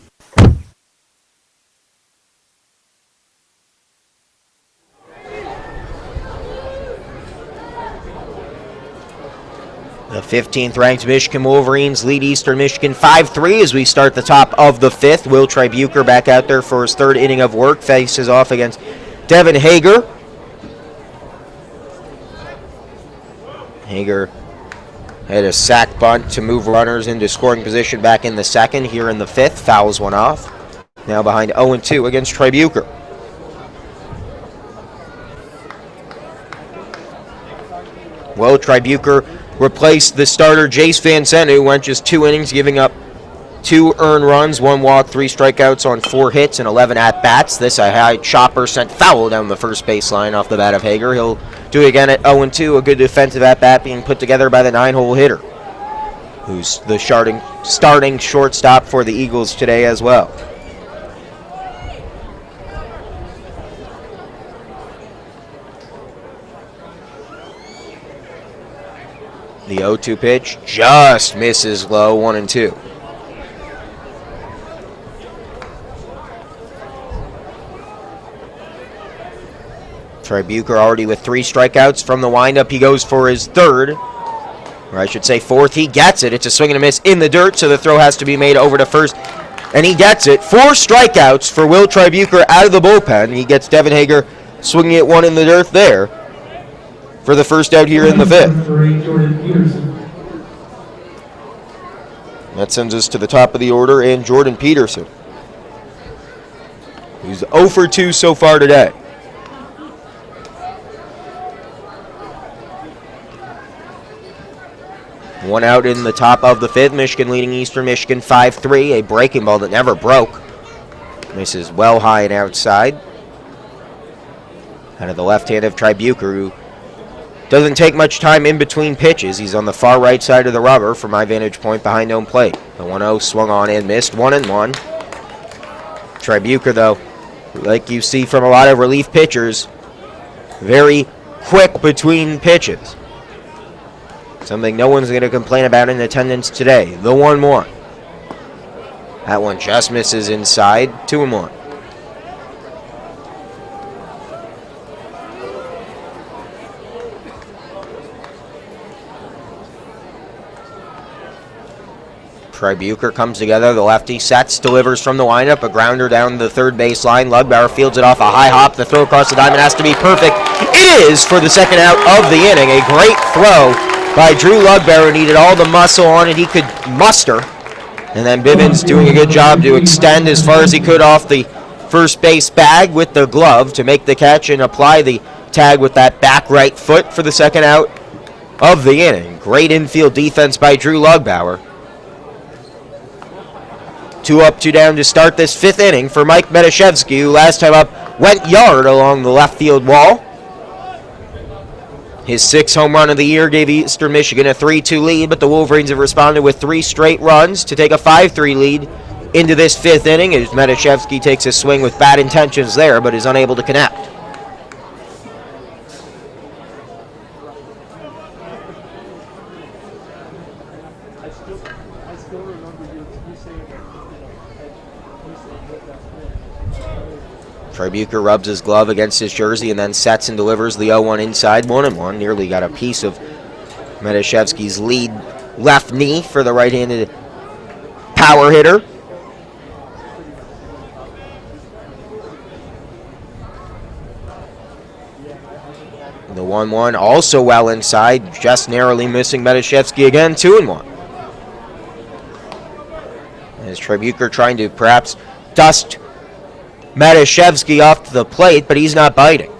The 15th ranked Michigan Wolverines lead Eastern Michigan 5-3 as we start the top of the 5th. Will Tribuker back out there for his 3rd inning of work, faces off against Devin Hager. Hager had a sac bunt to move runners into scoring position back in the 2nd. Here in the 5th, fouls one off. Now behind 0-2 against Tribuker. Well, Tribuker replaced the starter Jace Van Zandt, who went just 2 innings, giving up 2 earned runs, 1 walk, 3 strikeouts on 4 hits and 11 at-bats. This a high chopper sent foul down the first baseline off the bat of Hager. He'll do it again at 0-2, a good defensive at-bat being put together by the 9-hole hitter, who's the starting shortstop for the Eagles today as well. The 0-2 pitch just misses low, 1-2. Tribuker already with 3 strikeouts from the windup. He goes for his 3rd, or I should say 4th. He gets it. It's a swing and a miss in the dirt, so the throw has to be made over to first. And he gets it. 4 strikeouts for Will Tribuker out of the bullpen. He gets Devin Hager swinging at one in the dirt there for the first out here in the 5th. That sends us to the top of the order, and Jordan Peterson, who's 0 for 2 so far today. One out in the top of the 5th. Michigan leading Eastern Michigan 5-3. A breaking ball that never broke. Misses well high and outside. Out of the left hand of Tribuker, who doesn't take much time in between pitches. He's on the far right side of the rubber from my vantage point behind home plate. The 1-0 swung on and missed, 1-1. Tribuker, though, like you see from a lot of relief pitchers, very quick between pitches. Something no one's going to complain about in attendance today. The 1-1. That one just misses inside, 2-1. Tribuker comes together. The lefty sets, delivers from the windup. A grounder down the 3rd baseline. Lugbauer fields it off a high hop. The throw across the diamond has to be perfect. It is for the 2nd out of the inning. A great throw by Drew Lugbauer. Needed all the muscle on it he could muster. And then Bivens doing a good job to extend as far as he could off the first base bag with the glove to make the catch and apply the tag with that back right foot for the second out of the inning. Great infield defense by Drew Lugbauer. 2 up, 2 down to start this 5th inning for Mike Metashevsky, who last time up went yard along the left field wall. His 6th home run of the year gave Eastern Michigan a 3-2 lead, but the Wolverines have responded with 3 straight runs to take a 5-3 lead into this 5th inning as Metashevsky takes a swing with bad intentions there, but is unable to connect. Tribuker rubs his glove against his jersey and then sets and delivers the 0-1 inside, 1-1. Nearly got a piece of Metashevsky's lead left knee for the right-handed power hitter. The 1-1 also well inside, just narrowly missing Metashevsky again, 2-1. As Tribuker trying to perhaps dust Metashevsky off to the plate, but he's not biting.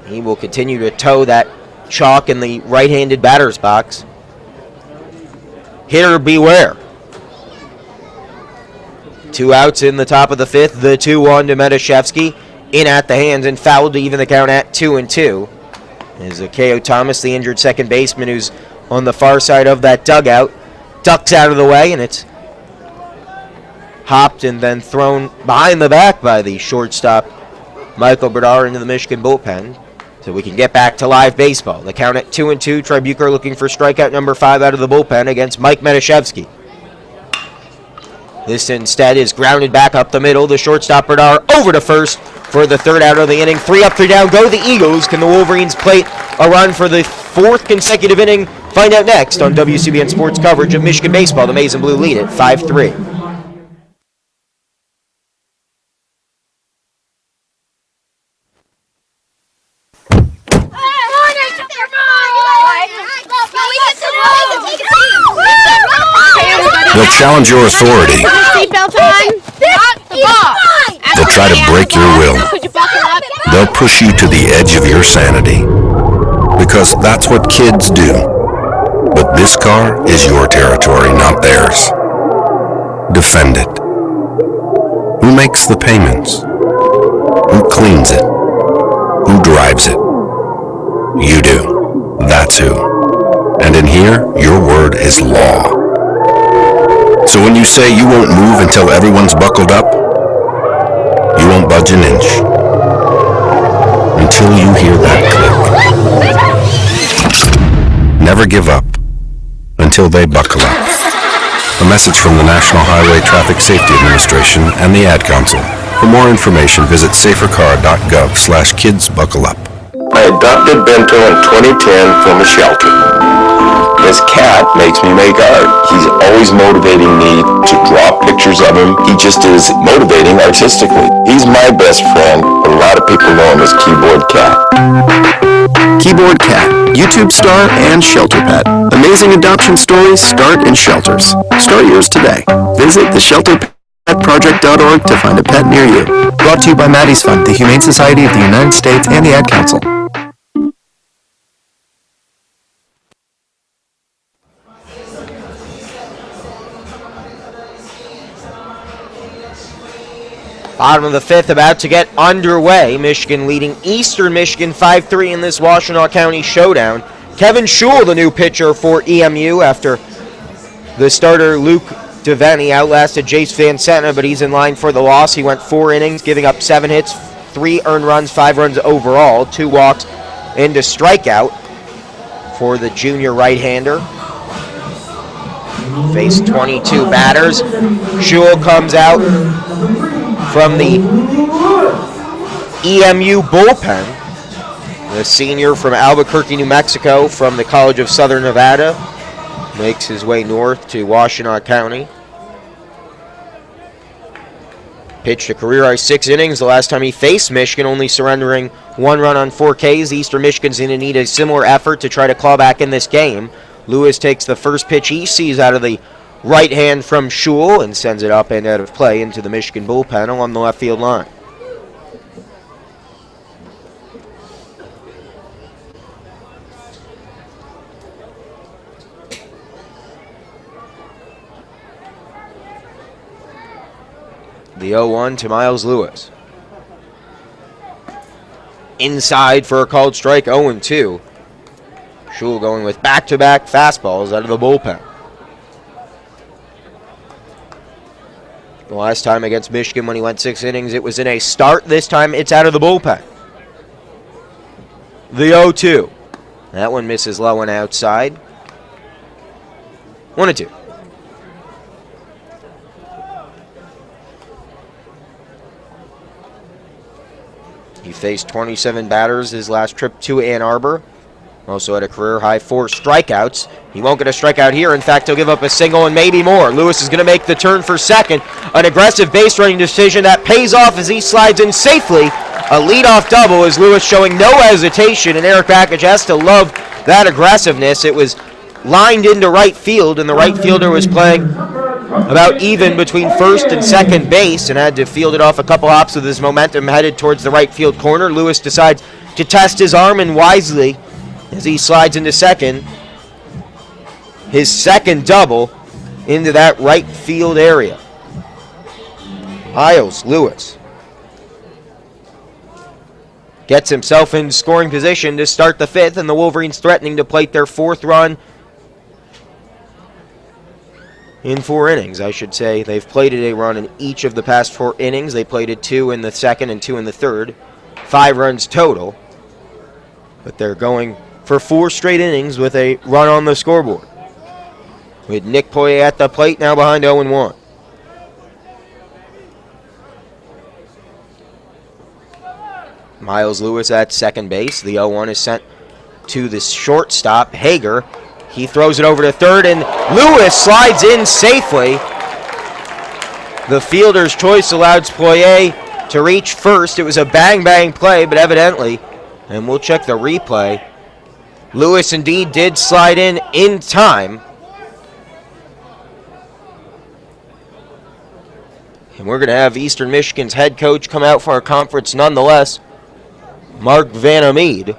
He will continue to toe that chalk in the right-handed batter's box. Hitter beware. 2 outs in the top of the 5th. The 2-1 to Metashevsky. In at the hands and fouled to even the count at 2-2. As K.O. Thomas, the injured second baseman who's on the far side of that dugout, ducks out of the way, and it's hopped and then thrown behind the back by the shortstop, Michael Berdar, into the Michigan bullpen. So we can get back to live baseball. The count at 2-2. Tribuker looking for strikeout number 5 out of the bullpen against Mike Metashevsky. This instead is grounded back up the middle. The shortstop, Berdar, over to first for the 3rd out of the inning. 3 up, 3 down. Go the Eagles. Can the Wolverines plate a run for the 4th consecutive inning? Find out next on WCBN Sports coverage of Michigan baseball. The Maize and Blue lead at 5-3. They'll challenge your authority. They'll try to break your will. They'll push you to the edge of your sanity. Because that's what kids do. But this car is your territory, not theirs. Defend it. Who makes the payments? Who cleans it? Who drives it? You do. That's who. And in here, your word is law. So when you say you won't move until everyone's buckled up, you won't budge an inch. Until you hear that click. Never give up until they buckle up. A message from the National Highway Traffic Safety Administration and the Ad Council. For more information, visit safercar.gov/kidsbuckleup. I adopted Bento in 2010 from a shelter. This cat makes me make art. He's always motivating me to draw pictures of him. He just is motivating artistically. He's my best friend. A lot of people know him as Keyboard Cat. Keyboard Cat, YouTube star and shelter pet. Amazing adoption stories start in shelters. Start yours today. Visit theshelterpetproject.org to find a pet near you. Brought to you by Maddie's Fund, the Humane Society of the United States, and the Ad Council. Bottom of the 5th about to get underway. Michigan leading Eastern Michigan 5-3 in this Washtenaw County showdown. Kevin Schul, the new pitcher for EMU, after the starter Luke Devaney outlasted Jace Van Sentna, but he's in line for the loss. He went 4 innings, giving up 7 hits, 3 earned runs, 5 runs overall, 2 walks into strikeout for the junior right-hander. Faced 22 batters. Schul comes out from the EMU bullpen. The senior from Albuquerque, New Mexico, from the College of Southern Nevada, makes his way north to Washtenaw County. Pitched a career-high 6 innings the last time he faced Michigan, only surrendering 1 run on 4 Ks. Eastern Michigan's going to need a similar effort to try to claw back in this game. Lewis takes the first pitch he sees out of the right hand from Schul and sends it up and out of play into the Michigan bullpen along the left field line. The 0-1 to Miles Lewis. Inside for a called strike, 0-2. Schul going with back-to-back fastballs out of the bullpen. The last time against Michigan when he went 6 innings, it was in a start. This time it's out of the bullpen. The 0-2. That one misses low and outside. 1-2. He faced 27 batters his last trip to Ann Arbor. Also had a career-high 4 strikeouts. He won't get a strikeout here. In fact, he'll give up a single and maybe more. Lewis is going to make the turn for second. An aggressive base-running decision that pays off as he slides in safely. A leadoff double as Lewis showing no hesitation, and Eric Bakich has to love that aggressiveness. It was lined into right field, and the right fielder was playing about even between first and second base and had to field it off a couple hops with his momentum headed towards the right field corner. Lewis decides to test his arm, and wisely, as he slides into second, his second double into that right field area. Miles Lewis gets himself in scoring position to start the 5th, and the Wolverines threatening to plate their 4th run in 4 innings, I should say. They've plated a run in each of the past 4 innings. They plated 2 in the 2nd and 2 in the 3rd. 5 runs total. But they're going for 4 straight innings with a run on the scoreboard. With Nick Poirier at the plate, now behind 0-1. Miles Lewis at second base. The 0-1 is sent to the shortstop, Hager. He throws it over to third, and Lewis slides in safely. The fielder's choice allows Poirier to reach first. It was a bang-bang play, but evidently, and we'll check the replay, Lewis indeed did slide in time. And we're going to have Eastern Michigan's head coach come out for our conference nonetheless, Mark Vanamede.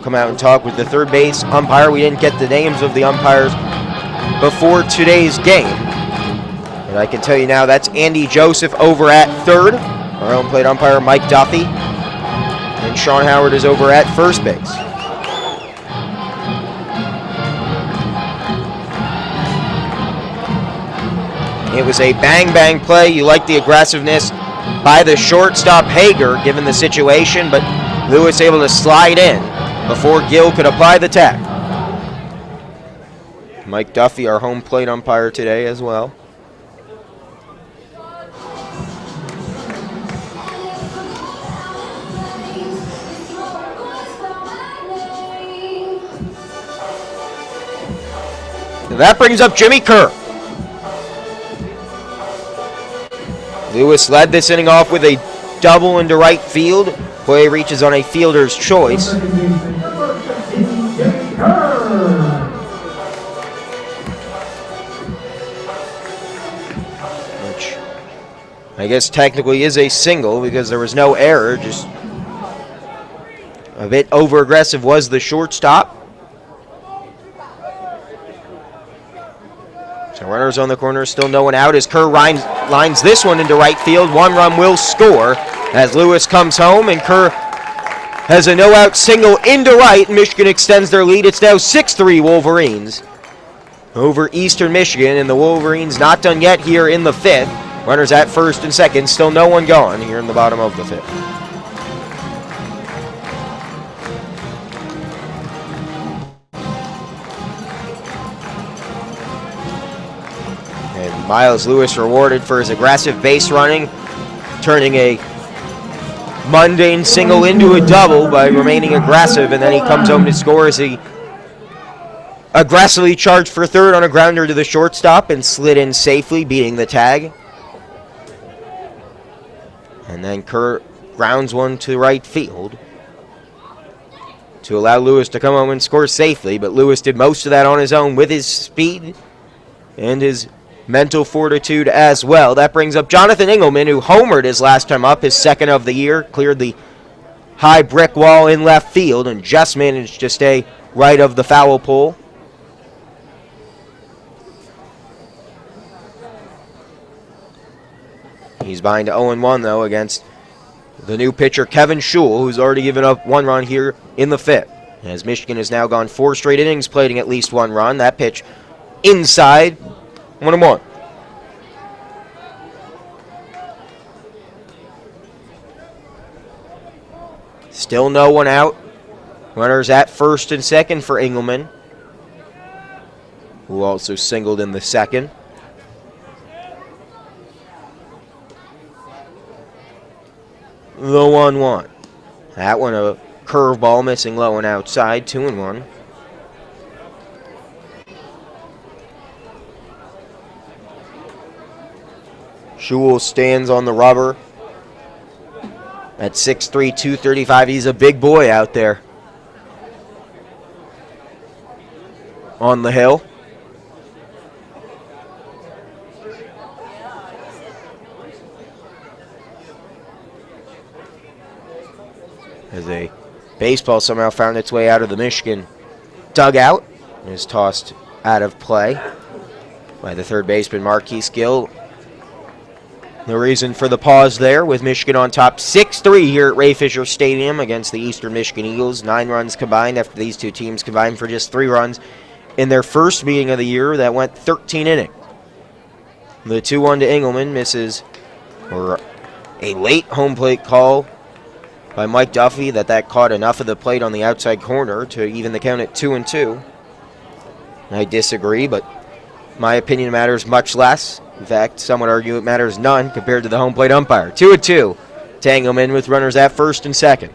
Come out and talk with the third base umpire. We didn't get the names of the umpires before today's game. And I can tell you now that's Andy Joseph over at third. Our own plate umpire, Mike Duffy. And Sean Howard is over at first base. It was a bang-bang play. You like the aggressiveness by the shortstop, Hager, given the situation, but Lewis able to slide in before Gill could apply the tag. Mike Duffy, our home plate umpire today as well. That brings up Jimmy Kerr. Lewis led this inning off with a double into right field. Poirier reaches on a fielder's choice. Which I guess technically is a single because there was no error. Just a bit over-aggressive was the shortstop. So runners on the corner, still no one out as Kerr lines this one into right field. 1 run will score as Lewis comes home, and Kerr has a no-out single into right. Michigan extends their lead. It's now 6-3 Wolverines over Eastern Michigan, and the Wolverines not done yet here in the 5th. Runners at first and second, still no one gone here in the bottom of the 5th. Miles Lewis rewarded for his aggressive base running, turning a mundane single into a double by remaining aggressive, and then he comes home to score as he aggressively charged for third on a grounder to the shortstop and slid in safely, beating the tag. And then Kerr grounds one to right field to allow Lewis to come home and score safely, but Lewis did most of that on his own with his speed and his mental fortitude as well. That brings up Jonathan Engelmann, who homered his last time up, his second of the year, cleared the high brick wall in left field and just managed to stay right of the foul pole. He's behind 0-1, though, against the new pitcher, Kevin Schul, who's already given up 1 run here in the 5th. As Michigan has now gone 4 straight innings, plating at least 1 run. That pitch inside, 1-1. Still no one out. Runners at first and second for Engelmann, who also singled in the second. The 1-1. That one a curveball missing low and outside, 2-1. Schul stands on the rubber at 6'3", 235. He's a big boy out there on the hill. As a baseball somehow found its way out of the Michigan dugout and is tossed out of play by the third baseman, Marquise Gill. The reason for the pause there, with Michigan on top 6-3 here at Ray Fisher Stadium against the Eastern Michigan Eagles. 9 runs combined after these two teams combined for just 3 runs in their first meeting of the year that went 13 innings. The 2-1 to Engelmann misses, or a late home plate call by Mike Duffy that caught enough of the plate on the outside corner to even the count at 2-2. I disagree, but my opinion matters much less. In fact, some would argue it matters none compared to the home plate umpire. 2-2 to Engelmann with runners at first and second.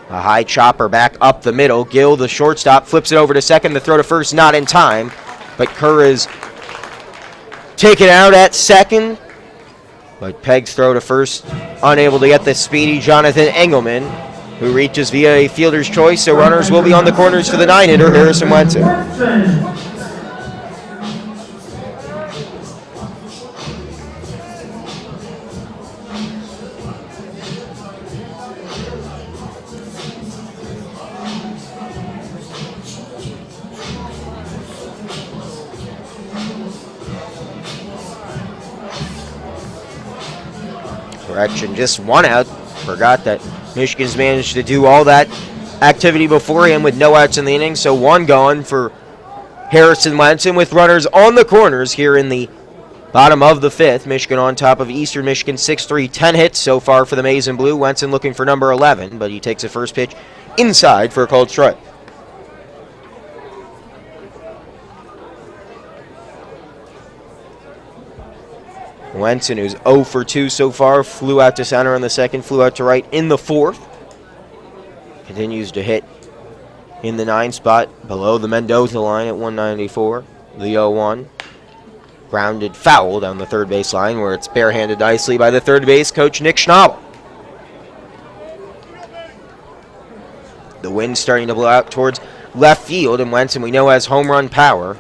A high chopper back up the middle. Gill, the shortstop, flips it over to second. The throw to first, not in time. But Kerr is taken out at second. But Pegg's throw to first, unable to get the speedy Jonathan Engelmann, who reaches via a fielder's choice. So runners will be on the corners for the 9-hitter, Harrison Wenson. Correction, just 1 out. Forgot that Michigan's managed to do all that activity beforehand with no outs in the inning. So 1 gone for Harrison Wenson with runners on the corners here in the bottom of the 5th. Michigan on top of Eastern Michigan 6-3, 10 hits so far for the Maize and Blue. Wenson looking for number 11, but he takes a first pitch inside for a called strike. Wenson, who's 0 for 2 so far, flew out to center in the second, flew out to right in the 4th. Continues to hit in the 9 spot below the Mendoza line at 194. The 0-1. Grounded foul down the third base line where it's barehanded nicely by the third base coach, Nick Schnabel. The wind's starting to blow out towards left field, and Wenson we know has home run power.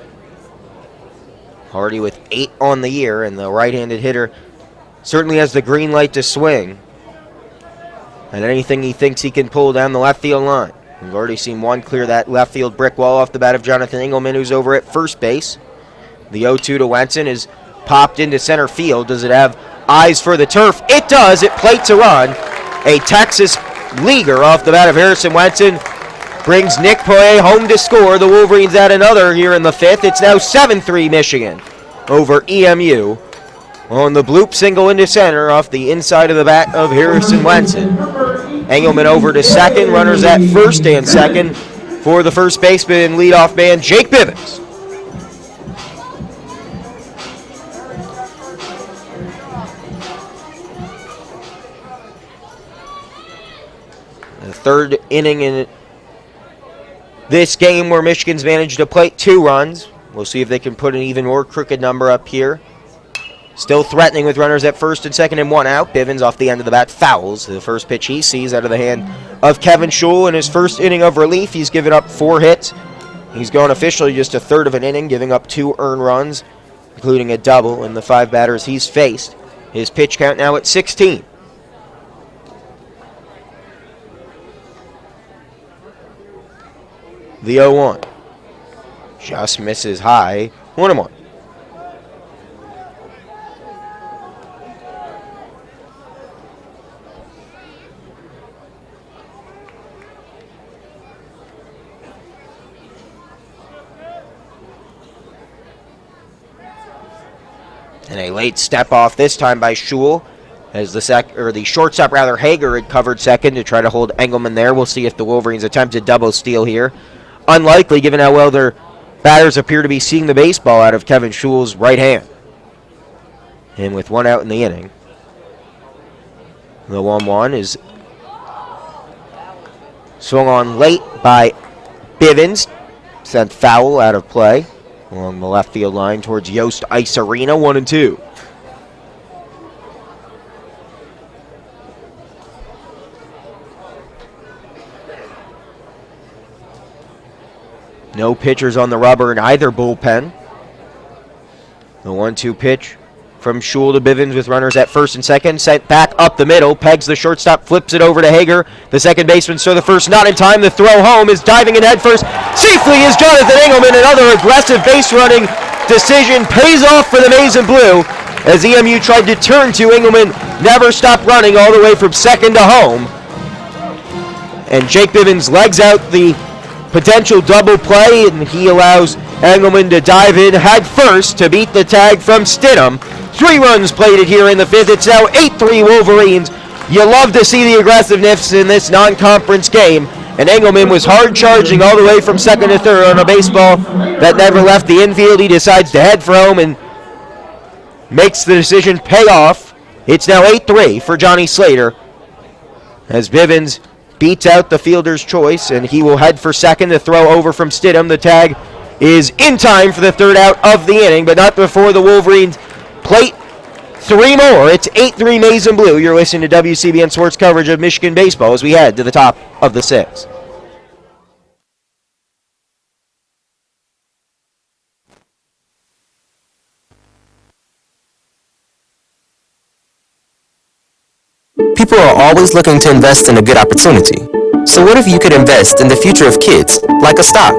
Already with 8 on the year, and the right-handed hitter certainly has the green light to swing. And anything he thinks he can pull down the left field line. We've already seen 1 clear that left field brick wall off the bat of Jonathan Engelmann, who's over at first base. The 0-2 to Wenson is popped into center field. Does it have eyes for the turf? It does. It plates a run. A Texas leaguer off the bat of Harrison Wenson brings Nick Poye home to score. The Wolverines add another here in the 5th. It's now 7-3 Michigan over EMU on the bloop single into center off the inside of the bat of Harrison Wenson. Engelmann over to second. Runners at first and second for the first baseman and leadoff man, Jake Bivens. The third inning in this game where Michigan's managed to plate 2 runs. We'll see if they can put an even more crooked number up here. Still threatening with runners at first and second and one out. Bivens off the end of the bat fouls the first pitch he sees out of the hand of Kevin Schul. In his first inning of relief, he's given up 4 hits. He's gone officially just a third of an inning, giving up 2 earned runs, including a double in the 5 batters he's faced. His pitch count now at 16. The 0-1. Just misses high. 1-1. And a late step off this time by Schul, as the shortstop Hager had covered second to try to hold Engelmann there. We'll see if the Wolverines attempt a double steal here. Unlikely, given how well their batters appear to be seeing the baseball out of Kevin Schul's right hand. And with 1 out in the inning, the 1-1 is swung on late by Bivens, sent foul out of play along the left field line towards Yost Ice Arena. 1-2. No pitchers on the rubber in either bullpen. The 1-2 pitch from Schul to Bivens with runners at first and second. Sent back up the middle. Pegs the shortstop, flips it over to Hager. The second baseman, so the first not in time. The throw home is diving in head first. Safely is Jonathan Engelmann. Another aggressive base running decision pays off for the Maize and Blue. As EMU tried to turn to, Engelmann never stopped running all the way from second to home. And Jake Bivens legs out the potential double play, and he allows Engelmann to dive in head first to beat the tag from Stidham. 3 runs plated here in the 5th. It's now 8-3 Wolverines. You love to see the aggressiveness in this non-conference game, and Engelmann was hard charging all the way from second to third on a baseball that never left the infield. He decides to head for home and makes the decision pay off. It's now 8-3 for Johnny Slater as Bivens beats out the fielder's choice, and he will head for second to throw over from Stidham. The tag is in time for the 3rd out of the inning, but not before the Wolverines plate 3 more. It's 8-3 Maize and Blue. You're listening to WCBN Sports coverage of Michigan baseball as we head to the top of the 6th. People are always looking to invest in a good opportunity. So what if you could invest in the future of kids, like a stock?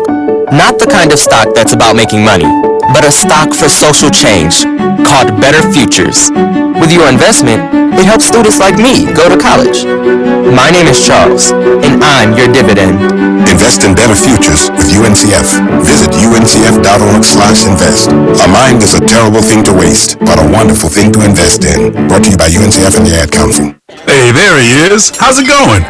Not the kind of stock that's about making money, but a stock for social change, called Better Futures. With your investment, it helps students like me go to college. My name is Charles, and I'm your dividend. Invest in better futures with UNCF. Visit uncf.org/invest. A mind is a terrible thing to waste, but a wonderful thing to invest in. Brought to you by UNCF and the Ad Council. Hey, there he is. How's it going?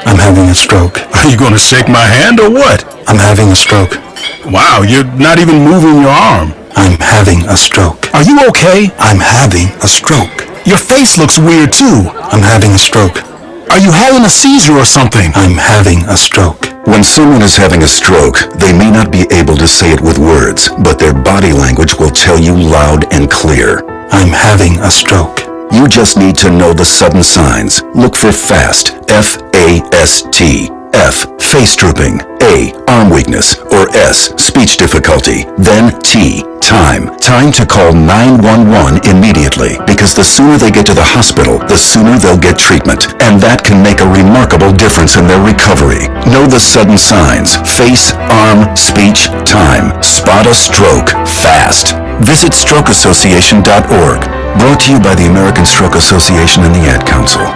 I'm having a stroke. Are you going to shake my hand or what? I'm having a stroke. Wow, you're not even moving your arm. I'm having a stroke. Are you okay? I'm having a stroke. Your face looks weird too. I'm having a stroke. Are you having a seizure or something? I'm having a stroke. When someone is having a stroke, they may not be able to say it with words, but their body language will tell you loud and clear. I'm having a stroke. You just need to know the sudden signs. Look for FAST, F-A-S-T. F, face drooping. A, arm weakness. Or S, speech difficulty. Then T, time. Time to call 911 immediately, because the sooner they get to the hospital, the sooner they'll get treatment. And that can make a remarkable difference in their recovery. Know the sudden signs. Face, arm, speech, time. Spot a stroke fast. Visit strokeassociation.org. Brought to you by the American Stroke Association and the Ad Council.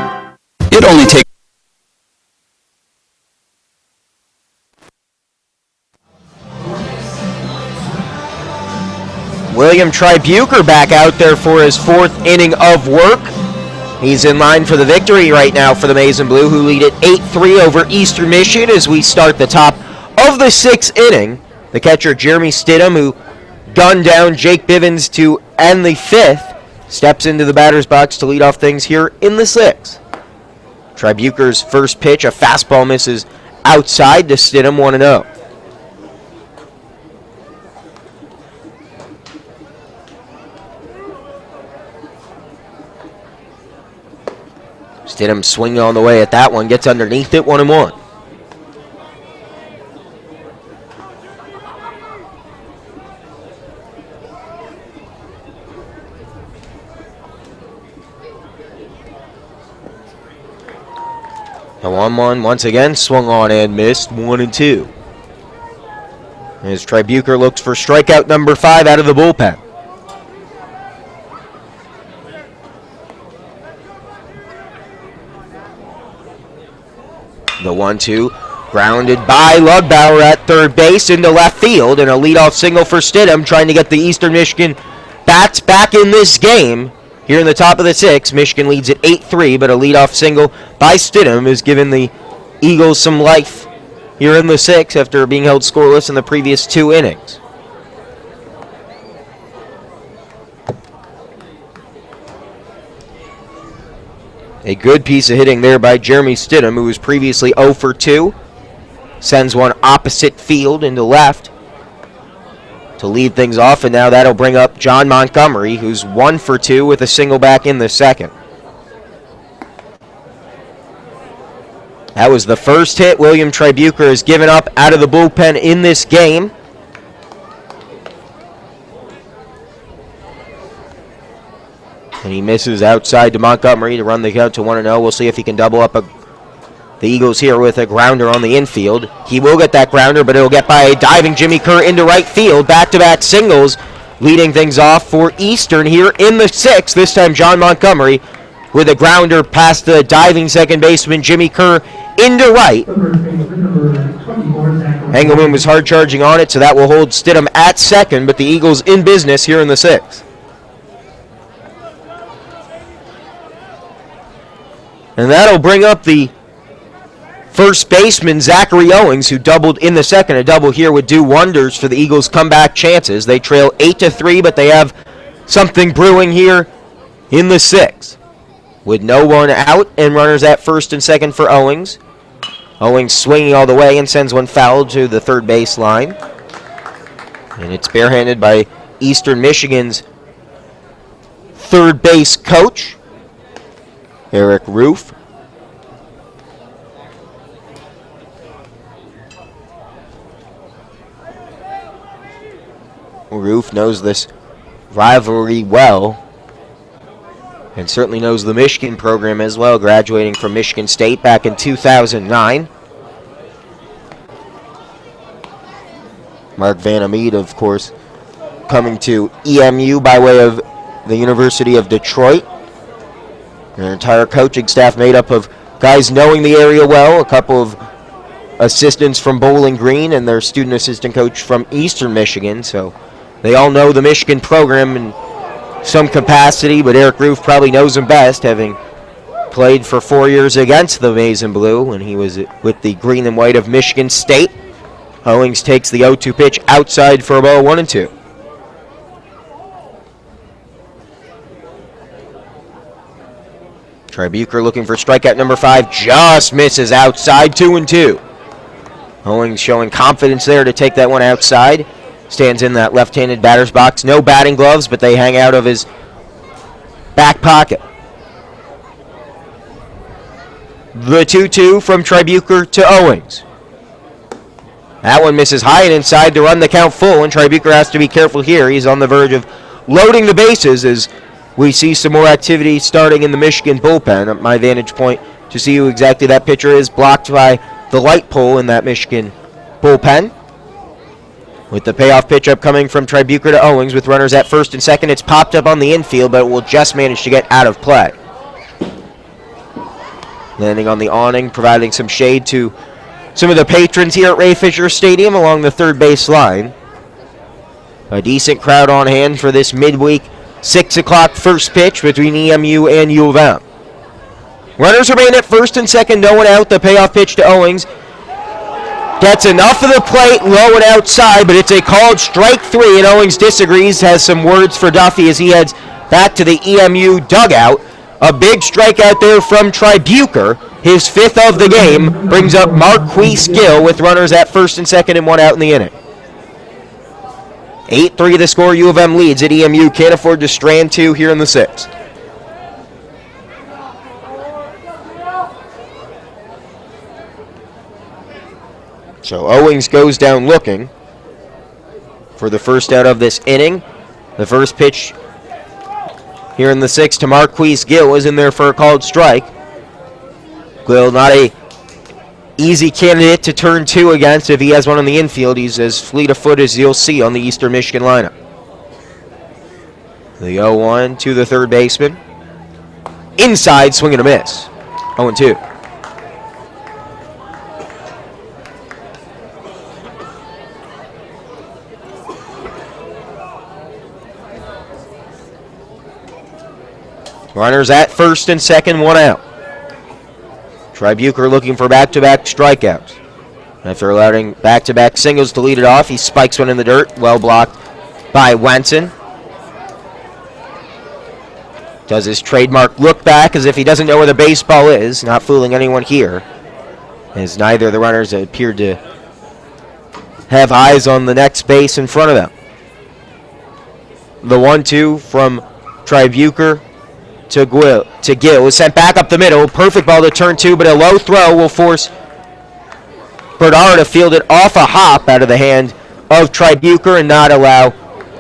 It only takes William Tribuker back out there for his 4th inning of work. He's in line for the victory right now for the Maize and Blue, who lead at 8-3 over Eastern Michigan as we start the top of the 6th inning. The catcher, Jeremy Stidham, who gunned down Jake Bivens to end the 5th, steps into the batter's box to lead off things here in the 6th. Tribuker's first pitch, a fastball, misses outside to Stidham, 1-0. Stidham swinging on the way at that one, gets underneath it, 1-1. The 1-1 once again swung on and missed, 1-2. As Tribuker looks for strikeout number 5 out of the bullpen. The 1-2 grounded by Lugbauer at third base into left field, and a leadoff single for Stidham, trying to get the Eastern Michigan bats back in this game. Here in the top of the 6th, Michigan leads at 8-3, but a leadoff single by Stidham has given the Eagles some life here in the 6th after being held scoreless in the previous 2 innings. A good piece of hitting there by Jeremy Stidham, who was previously 0 for 2. Sends one opposite field into left to lead things off, and now that'll bring up John Montgomery, who's 1 for 2 with a single back in the 2nd. That was the first hit William Tribuker has given up out of the bullpen in this game. And he misses outside to Montgomery to run the count to 1-0. We'll see if he can double up the Eagles here with a grounder on the infield. He will get that grounder, but it'll get by a diving Jimmy Kerr into right field. Back-to-back singles, leading things off for Eastern here in the 6th. This time John Montgomery with a grounder past the diving second baseman Jimmy Kerr into right. Engelmann was hard charging on it, so that will hold Stidham at second, but the Eagles in business here in the 6th. And that'll bring up the first baseman, Zachary Owings, who doubled in the 2nd. A double here would do wonders for the Eagles' comeback chances. They trail 8-3, but they have something brewing here in the 6th. With no one out and runners at first and second for Owings. Owings swinging all the way and sends one foul to the third base line. And it's barehanded by Eastern Michigan's third base coach, Eric Roof. Roof knows this rivalry well and certainly knows the Michigan program as well, graduating from Michigan State back in 2009. Mark Van Ameed, of course, coming to EMU by way of the University of Detroit. An entire coaching staff made up of guys knowing the area well, a couple of assistants from Bowling Green and their student assistant coach from Eastern Michigan. So they all know the Michigan program in some capacity, but Eric Roof probably knows them best, having played for 4 years against the Maize and Blue when he was with the Green and White of Michigan State. Owings takes the 0-2 pitch outside for a ball, 1-2. Tribuker looking for strikeout number 5, just misses outside, 2-2. Owings showing confidence there to take that one outside. Stands in that left-handed batter's box. No batting gloves, but they hang out of his back pocket. The 2-2 from Tribuker to Owings. That one misses high and inside to run the count full, and Tribuker has to be careful here. He's on the verge of loading the bases as we see some more activity starting in the Michigan bullpen. At my vantage point to see who exactly that pitcher is, blocked by the light pole in that Michigan bullpen. With the payoff pitch up coming from Tribuker to Owings with runners at first and second. It's popped up on the infield, but it will just manage to get out of play. Landing on the awning, providing some shade to some of the patrons here at Ray Fisher Stadium along the third base line. A decent crowd on hand for this midweek 6 o'clock first pitch between EMU and U of M. Runners remain at first and second, no one out. The payoff pitch to Owings gets enough of the plate, low and outside, but it's a called strike 3, and Owings disagrees, has some words for Duffy as he heads back to the EMU dugout. A big strikeout there from Tribuker, his 5th of the game, brings up Marquise Gill with runners at first and second and one out in the inning. 8-3 the score, U of M leads at EMU, can't afford to strand 2 here in the 6th. So Owings goes down looking for the first out of this inning. The first pitch here in the 6th to Marquise Gill is in there for a called strike. Gill not a easy candidate to turn 2 against if he has one on the infield. He's as fleet of foot as you'll see on the Eastern Michigan lineup. The 0-1 to the third baseman. Inside, swing and a miss. 0-2. Runners at first and second, 1 out. Tribuker looking for back-to-back strikeouts. After allowing back-to-back singles to lead it off, he spikes one in the dirt, well blocked by Wenson. Does his trademark look back as if he doesn't know where the baseball is, not fooling anyone here, as neither of the runners appeared to have eyes on the next base in front of them. The 1-2 from Tribuker to Gill is sent back up the middle. Perfect ball to turn 2, but a low throw will force Bernard to field it off a hop out of the hand of Tribuker and not allow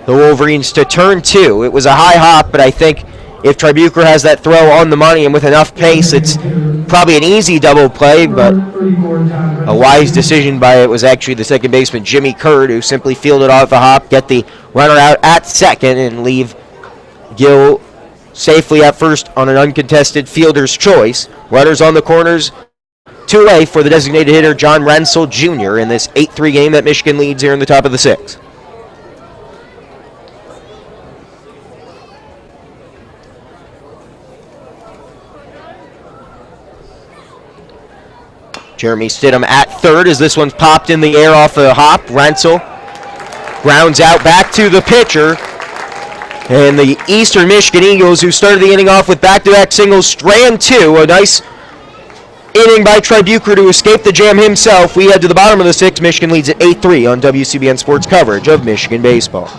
the Wolverines to turn 2. It was a high hop, but I think if Tribuker has that throw on the money and with enough pace, it's probably an easy double play, but a wise decision by it was actually the second baseman, Jimmy Curd, who simply fielded off a hop, get the runner out at second, and leave Gill safely at first on an uncontested fielder's choice. Runners on the corners, 2 away for the designated hitter, John Rensel Jr. in this 8-3 game that Michigan leads here in the top of the 6th. Jeremy Stidham at third as this one's popped in the air off a hop. Rensel grounds out back to the pitcher. And the Eastern Michigan Eagles, who started the inning off with back-to-back singles, strand 2. A nice inning by Tribuker to escape the jam himself. We head to the bottom of the 6th. Michigan leads at 8-3 on WCBN Sports coverage of Michigan baseball.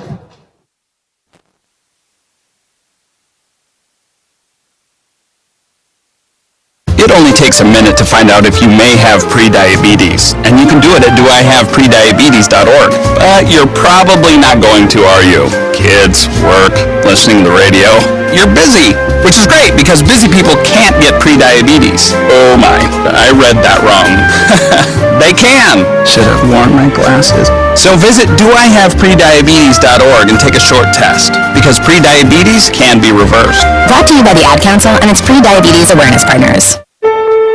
It only takes a minute to find out if you may have prediabetes, and you can do it at doihaveprediabetes.org. But you're probably not going to, are you? Kids, work, listening to the radio. You're busy, which is great because busy people can't get prediabetes. Oh my, I read that wrong. They can. Should have worn my glasses. So visit doihaveprediabetes.org and take a short test, because prediabetes can be reversed. Brought to you by the Ad Council and its pre-diabetes awareness partners.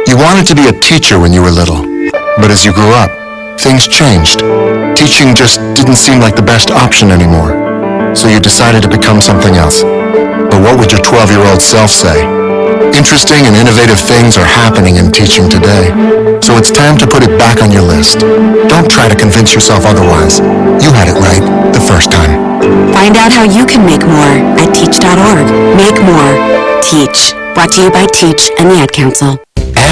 You wanted to be a teacher when you were little, but as you grew up, things changed. Teaching just didn't seem like the best option anymore, so you decided to become something else. But what would your 12-year-old self say? Interesting and innovative things are happening in teaching today, so it's time to put it back on your list. Don't try to convince yourself otherwise. You had it right the first time. Find out how you can make more at teach.org. Make more. Teach. Brought to you by Teach and the Ad Council.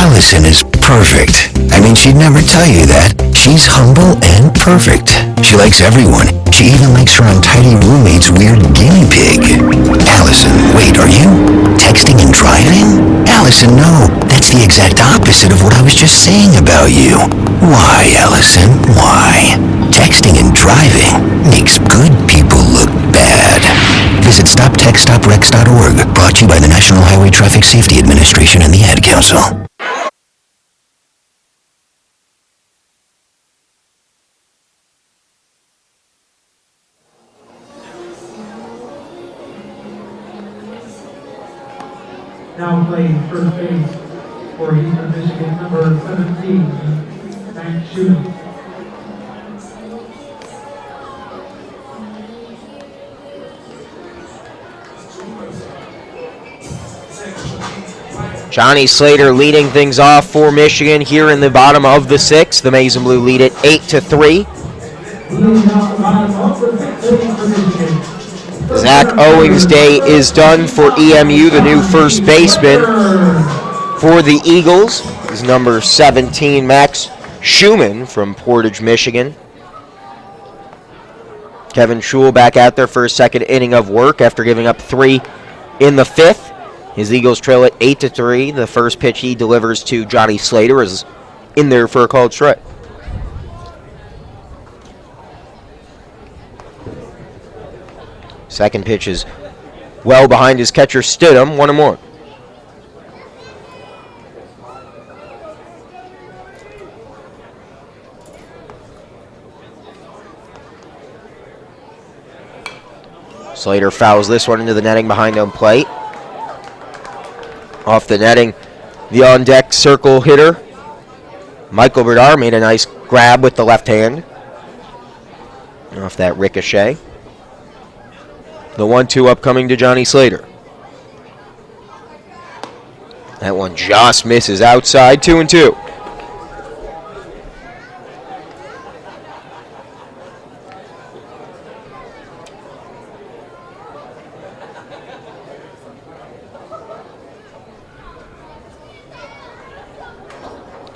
Allison is perfect. I mean, she'd never tell you that. She's humble and perfect. She likes everyone. She even likes her untidy roommate's weird guinea pig. Allison, wait, are you texting and driving? Allison, no. That's the exact opposite of what I was just saying about you. Why, Allison? Why? Texting and driving makes good people look bad. Visit StopTextStopWrecks.org. Brought to you by the National Highway Traffic Safety Administration and the Ad Council. Now playing first base for Eastern Michigan, number 17, Matt Schumann. Johnny Slater leading things off for Michigan here in the bottom of the 6th. The Maize and Blue lead it 8-3. Zach Owings' day is done for EMU, the new first baseman for the Eagles is number 17, Max Schumann from Portage, Michigan. Kevin Schul back out there for his second inning of work after giving up 3 in the 5th. His Eagles trail it 8-3. The first pitch he delivers to Johnny Slater is in there for a called strike. Second pitch is well behind his catcher Stidham, 1-1. Slater fouls this one into the netting behind home plate. Off the netting, the on-deck circle hitter, Michael Berdar, made a nice grab with the left hand. Off that ricochet. The 1-2 upcoming to Johnny Slater. That one just misses outside, 2-2.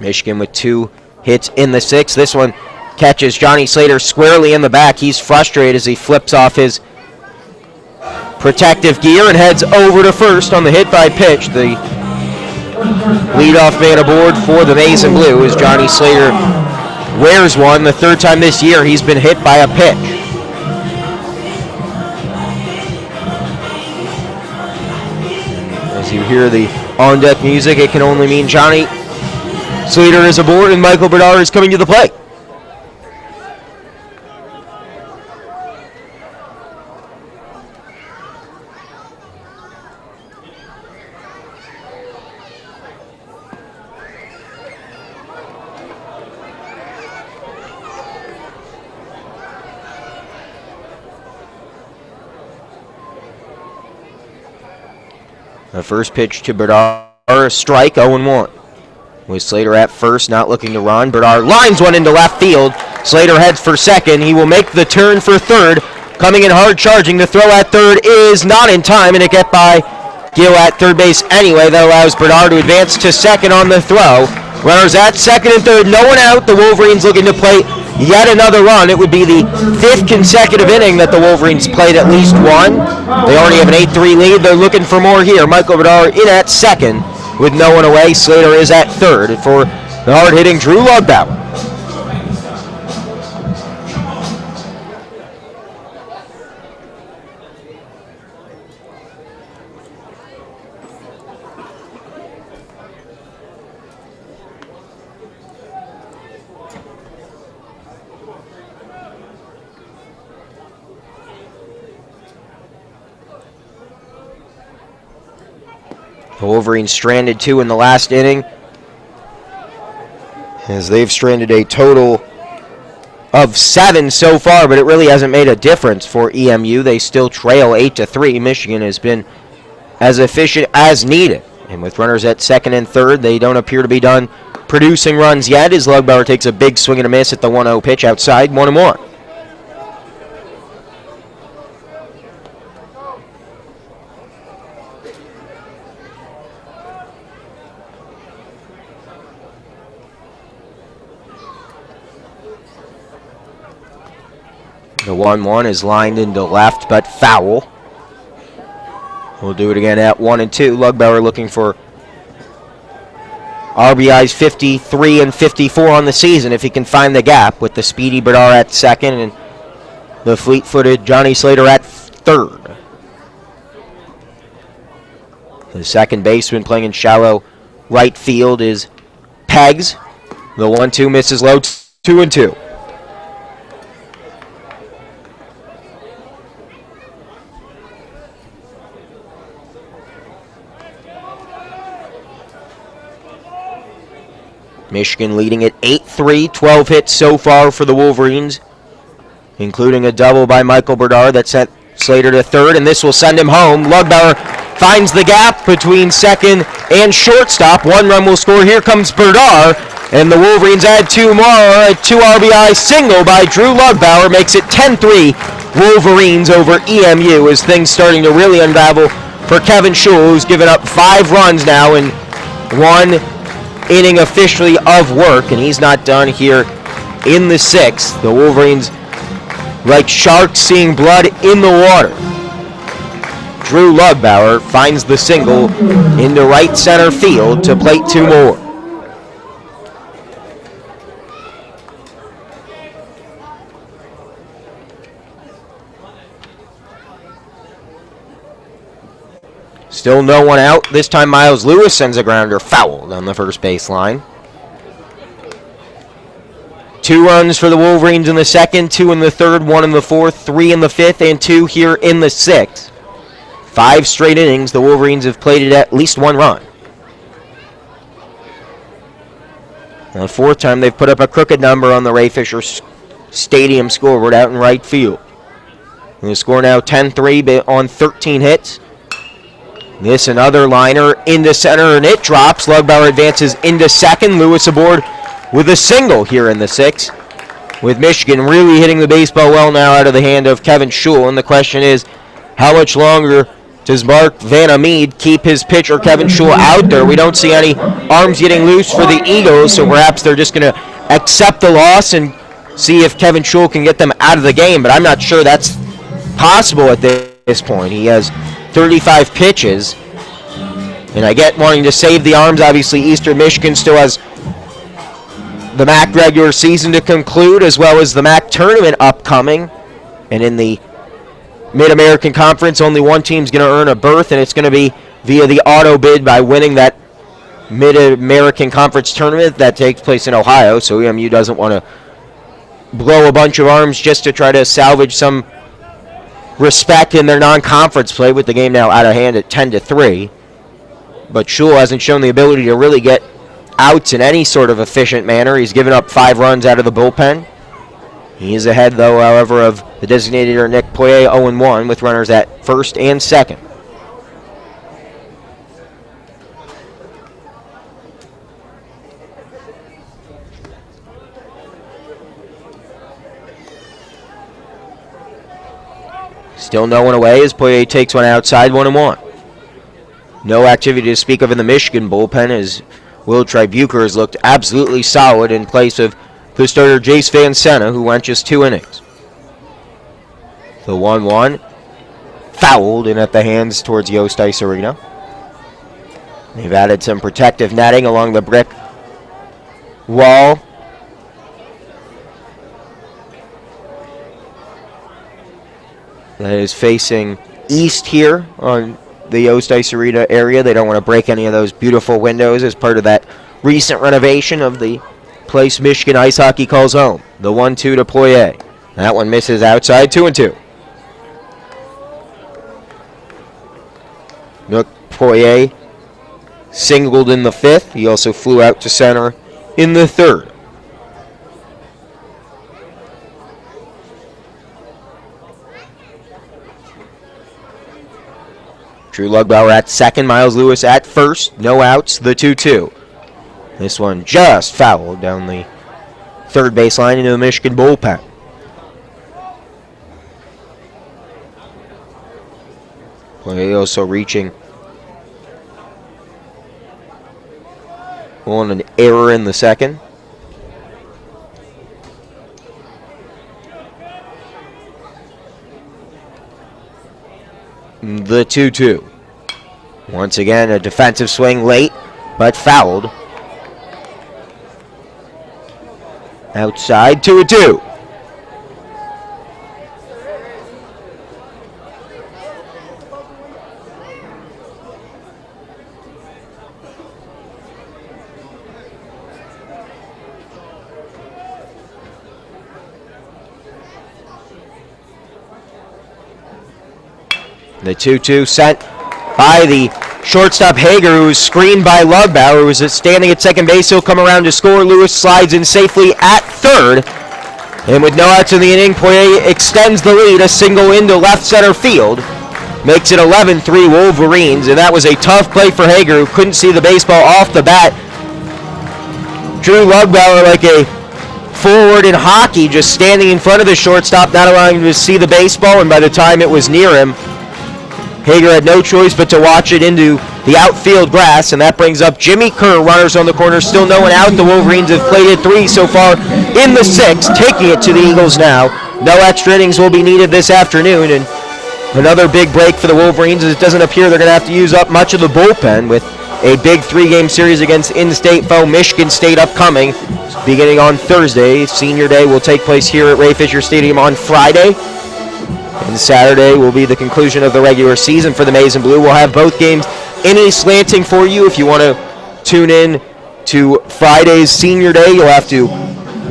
Michigan with 2 hits in the 6th. This one catches Johnny Slater squarely in the back. He's frustrated as he flips off his protective gear and heads over to first on the hit by pitch. The leadoff man aboard for the Maize and Blue as Johnny Slater wears one. The 3rd time this year he's been hit by a pitch. As you hear the on-deck music, it can only mean Johnny Slater is aboard and Michael Berdar is coming to the plate. The first pitch to Berdar, a strike, 0-1. With Slater at first, not looking to run. Berdar lines one into left field. Slater heads for second. He will make the turn for third. Coming in hard charging. The throw at third is not in time, and it gets by Gill at third base anyway. That allows Berdar to advance to second on the throw. Runners at second and third. No one out. The Wolverines looking to play yet another run. It would be the 5th consecutive inning that the Wolverines played at least one. They already have an 8-3 lead. They're looking for more here. Michael Berdar in at second. With no one away, Slater is at third for the hard-hitting Drew Lugbauer. The Wolverines stranded 2 in the last inning, as they've stranded a total of 7 so far, but it really hasn't made a difference for EMU. They still trail 8-3. Michigan has been as efficient as needed. And with runners at second and third, they don't appear to be done producing runs yet, as Lugbauer takes a big swing and a miss at the 1-0 pitch outside, 1-1. The 1-1 is lined into left, but foul. We'll do it again at 1-2. Lugbauer looking for RBIs 53 and 54 on the season if he can find the gap, with the speedy Berdar at second and the fleet-footed Johnny Slater at third. The second baseman playing in shallow right field is Pegs. The 1-2 misses low, 2-2. Michigan leading at 8-3, 12 hits so far for the Wolverines, including a double by Michael Berdar that sent Slater to third, and this will send him home. Lugbauer finds the gap between second and shortstop. 1 run will score. Here comes Berdar, and the Wolverines add 2 more. A 2 RBI single by Drew Lugbauer makes it 10-3 Wolverines over EMU, as things starting to really unravel for Kevin Schul, who's given up 5 runs now in 1 inning officially of work, and he's not done here in the 6th. The Wolverines, like sharks seeing blood in the water. Drew Lugbauer finds the single into right center field to plate 2 more. Still no one out. This time Miles Lewis sends a grounder foul down the first baseline. 2 runs for the Wolverines in the second, 2 in the third, 1 in the fourth, 3 in the fifth, and 2 here in the sixth. 5 straight innings, the Wolverines have played it at least 1 run. And the fourth time they've put up a crooked number on the Ray Fisher Stadium scoreboard out in right field. And the score now 10-3 on 13 hits. This another liner into center, and it drops. Lugbauer advances into second. Lewis aboard with a single here in the sixth. With Michigan really hitting the baseball well now out of the hand of Kevin Schul. And the question is, how much longer does Mark Vandermeed keep his pitcher Kevin Schul out there? We don't see any arms getting loose for the Eagles, so perhaps they're just going to accept the loss and see if Kevin Schul can get them out of the game. But I'm not sure that's possible at this point. He has 35 pitches, and I get wanting to save the arms. Obviously, Eastern Michigan still has the MAC regular season to conclude, as well as the MAC tournament upcoming. And in the Mid-American Conference, only one team's going to earn a berth, and it's going to be via the auto bid by winning that Mid-American Conference tournament that takes place in Ohio. So EMU doesn't want to blow a bunch of arms just to try to salvage some respect in their non-conference play, with the game now out of hand at 10-3. But Schul hasn't shown the ability to really get outs in any sort of efficient manner. He's given up 5 runs out of the bullpen. He is ahead, though, however, of the designated hitter Nick Poirier, 0-1, with runners at first and second. Still no one away as Poirier takes one outside, 1-1. No activity to speak of in the Michigan bullpen as Will Tribuker has looked absolutely solid in place of the starter Jace Van Sena, who went just 2 innings. The 1-1 fouled in at the hands towards Yost Ice Arena. They've added some protective netting along the brick wall. That is facing east here on the Yost Ice Arena area. They don't want to break any of those beautiful windows as part of that recent renovation of the place Michigan ice hockey calls home. The 1-2 to Poirier. That one misses outside, 2-2. Nook Poirier singled in the fifth. He also flew out to center in the third. Drew Lugbauer at second, Miles Lewis at first. No outs, the 2-2. This one just fouled down the third baseline into the Michigan bullpen. Poirier also reaching on an error in the second. The 2-2. Once again, a defensive swing late, but fouled. Outside, 2-2. The 2-2 sent by the shortstop Hager, who was screened by Lugbauer, who was standing at second base. He'll come around to score. Lewis slides in safely at third. And with no outs in the inning, Poirier extends the lead, a single into left center field. Makes it 11-3 Wolverines, and that was a tough play for Hager, who couldn't see the baseball off the bat. Drew Lugbauer like a forward in hockey, just standing in front of the shortstop, not allowing him to see the baseball, and by the time it was near him, Hager had no choice but to watch it into the outfield grass, and that brings up Jimmy Kerr. Runners on the corner, still no one out. The Wolverines have played it 3 so far in the 6th, taking it to the Eagles now. No extra innings will be needed this afternoon, and another big break for the Wolverines, as it doesn't appear they're going to have to use up much of the bullpen with a big 3-game series against in-state foe Michigan State upcoming, beginning on Thursday. Senior Day will take place here at Ray Fisher Stadium on Friday. And Saturday will be the conclusion of the regular season for the Maize and Blue. We'll have both games in a slanting for you. If you want to tune in to Friday's Senior Day, you'll have to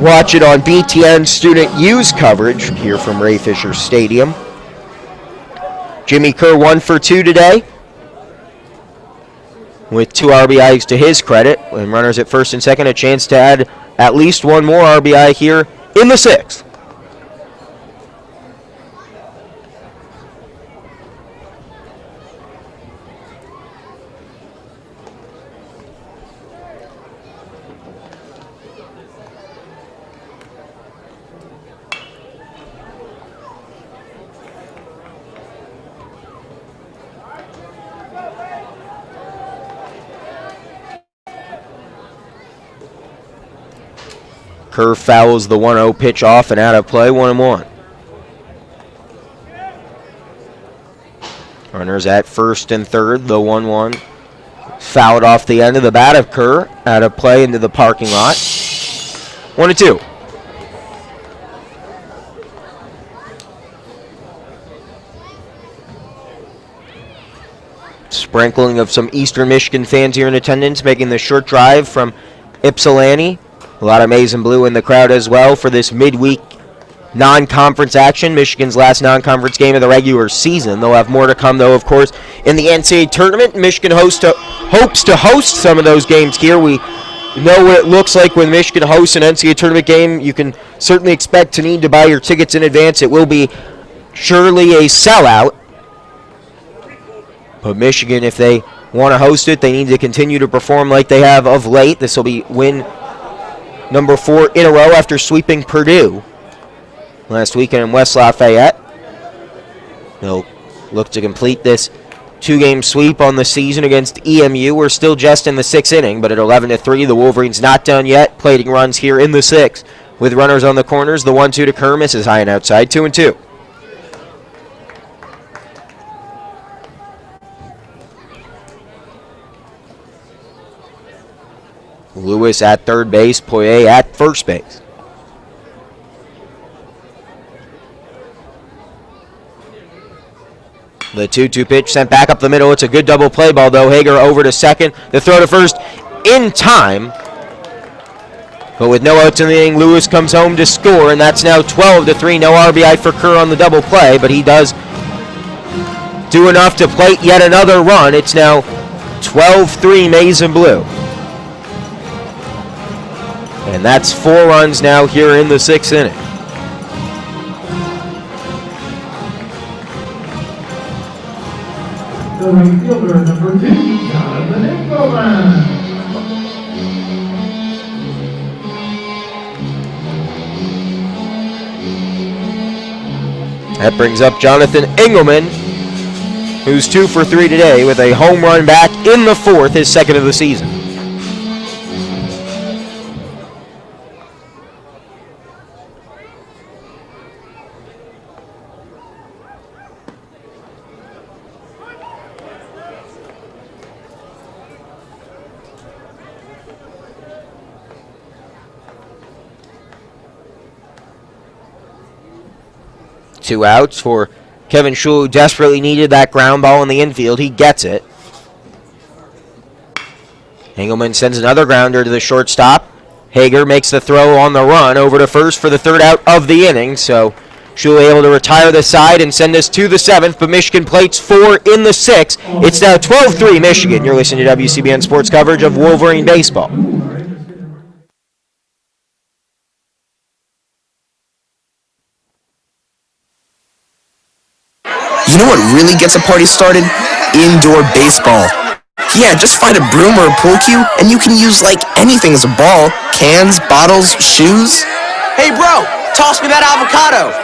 watch it on BTN Student Use coverage here from Ray Fisher Stadium. Jimmy Kerr 1 for 2 today with 2 RBIs to his credit. And runners at first and second, a chance to add at least one more RBI here in the 6th. Kerr fouls the 1-0 pitch off and out of play, 1-1. Runners at first and third, the 1-1. Fouled off the end of the bat of Kerr, out of play into the parking lot. 1-2. Sprinkling of some Eastern Michigan fans here in attendance, making the short drive from Ypsilanti. A lot of Maize and Blue in the crowd as well for this midweek non-conference action. Michigan's last non-conference game of the regular season. They'll have more to come, though, of course, in the NCAA tournament. Michigan hopes to host some of those games here. We know what it looks like when Michigan hosts an NCAA tournament game. You can certainly expect to need to buy your tickets in advance. It will be surely a sellout. But Michigan, if they want to host it, they need to continue to perform like they have of late. This will be win number 4 in a row after sweeping Purdue last weekend in West Lafayette. They'll look to complete this 2-game sweep on the season against EMU. We're still just in the 6th inning, but at 11-3, the Wolverines not done yet. Plating runs here in the 6th with runners on the corners. The 1-2 to Kerr misses high and outside, 2-2. Lewis at third base, Poirier at first base. The 2-2 pitch sent back up the middle. It's a good double play ball, though. Hager over to second. The throw to first in time. But with no outs in the inning, Lewis comes home to score, and that's now 12-3. No RBI for Kerr on the double play, but he does do enough to plate yet another run. It's now 12-3 Maize and Blue. And that's 4 runs now here in the 6th inning. The right fielder, number 2, Jonathan Engelmann. That brings up Jonathan Engelmann, who's 2 for 3 today with a home run back in the 4th, his 2nd of the season. Two outs for Kevin Schul, who desperately needed that ground ball in the infield. He gets it. Engelmann sends another grounder to the shortstop. Hager makes the throw on the run over to first for the 3rd out of the inning. So Schul able to retire the side and send us to the 7th, but Michigan plates 4 in the 6th. It's now 12-3 Michigan. You're listening to WCBN Sports coverage of Wolverine baseball. You know what really gets a party started? Indoor baseball. Yeah, just find a broom or a pool cue, and you can use like anything as a ball. Cans, bottles, shoes. Hey bro, toss me that avocado.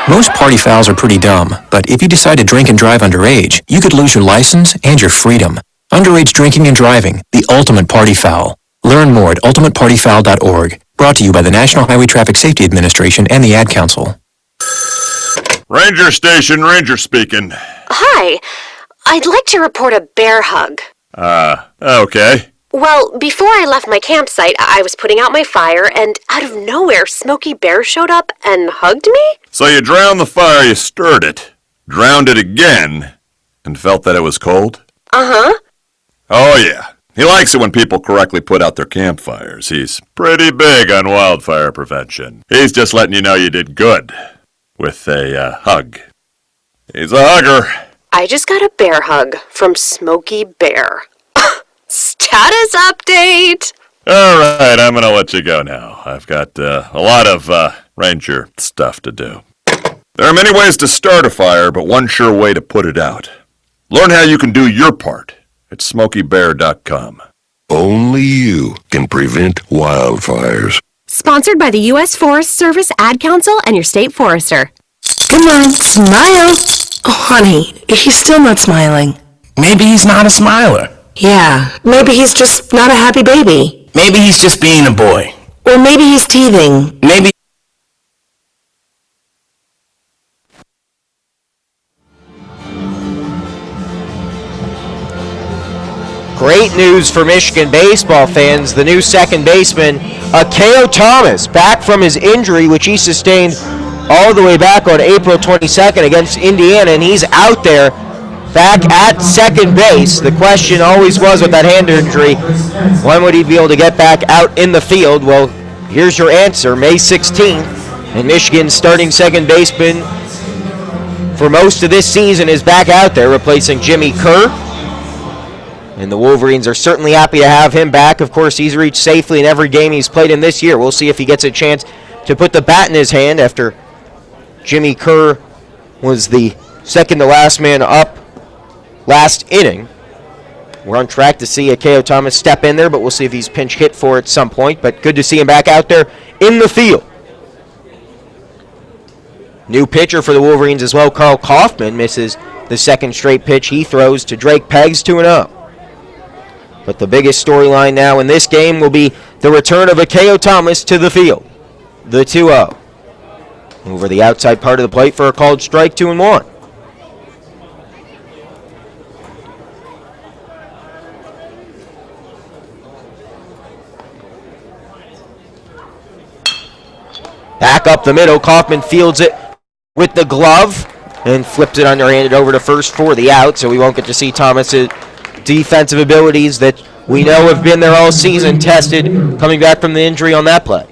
Most party fouls are pretty dumb, but if you decide to drink and drive underage, you could lose your license and your freedom. Underage drinking and driving, the ultimate party foul. Learn more at ultimatepartyfoul.org. Brought to you by the National Highway Traffic Safety Administration and the Ad Council. Ranger Station, Ranger speaking. Hi. I'd like to report a bear hug. Okay. Well, before I left my campsite, I was putting out my fire, and out of nowhere, Smokey Bear showed up and hugged me? So you drowned the fire, you stirred it, drowned it again, and felt that it was cold? Uh-huh. Oh, yeah. He likes it when people correctly put out their campfires. He's pretty big on wildfire prevention. He's just letting you know you did good with a hug. He's a hugger. I just got a bear hug from Smokey Bear. Status update! All right, I'm going to let you go now. I've got a lot of ranger stuff to do. There are many ways to start a fire, but one sure way to put it out. Learn how you can do your part at SmokeyBear.com. Only you can prevent wildfires. Sponsored by the U.S. Forest Service Ad Council and your state forester. Come on, smile. Oh, honey, he's still not smiling. Maybe he's not a smiler. Yeah, maybe he's just not a happy baby. Maybe he's just being a boy. Or maybe he's teething. Maybe. Great news for Michigan baseball fans. The new second baseman, Akeo Thomas, back from his injury, which he sustained all the way back on April 22nd against Indiana, and he's out there back at second base. The question always was with that hand injury, when would he be able to get back out in the field? Well, here's your answer, May 16th, and Michigan's starting second baseman for most of this season is back out there, replacing Jimmy Kerr. And the Wolverines are certainly happy to have him back. Of course, he's reached safely in every game he's played in this year. We'll see if he gets a chance to put the bat in his hand after Jimmy Kerr was the second to last man up last inning. We're on track to see Akeo Thomas step in there, but we'll see if he's pinch hit for at some point. But good to see him back out there in the field. New pitcher for the Wolverines as well, Carl Kaufman, misses the second straight pitch he throws to Drake Peggs, 2-0. But the biggest storyline now in this game will be the return of Akeo Thomas to the field. The 2-0. Over the outside part of the plate for a called strike, 2-1. Back up the middle, Kaufman fields it with the glove and flips it underhanded over to first for the out, so we won't get to see Thomas's defensive abilities that we know have been there all season tested coming back from the injury on that play.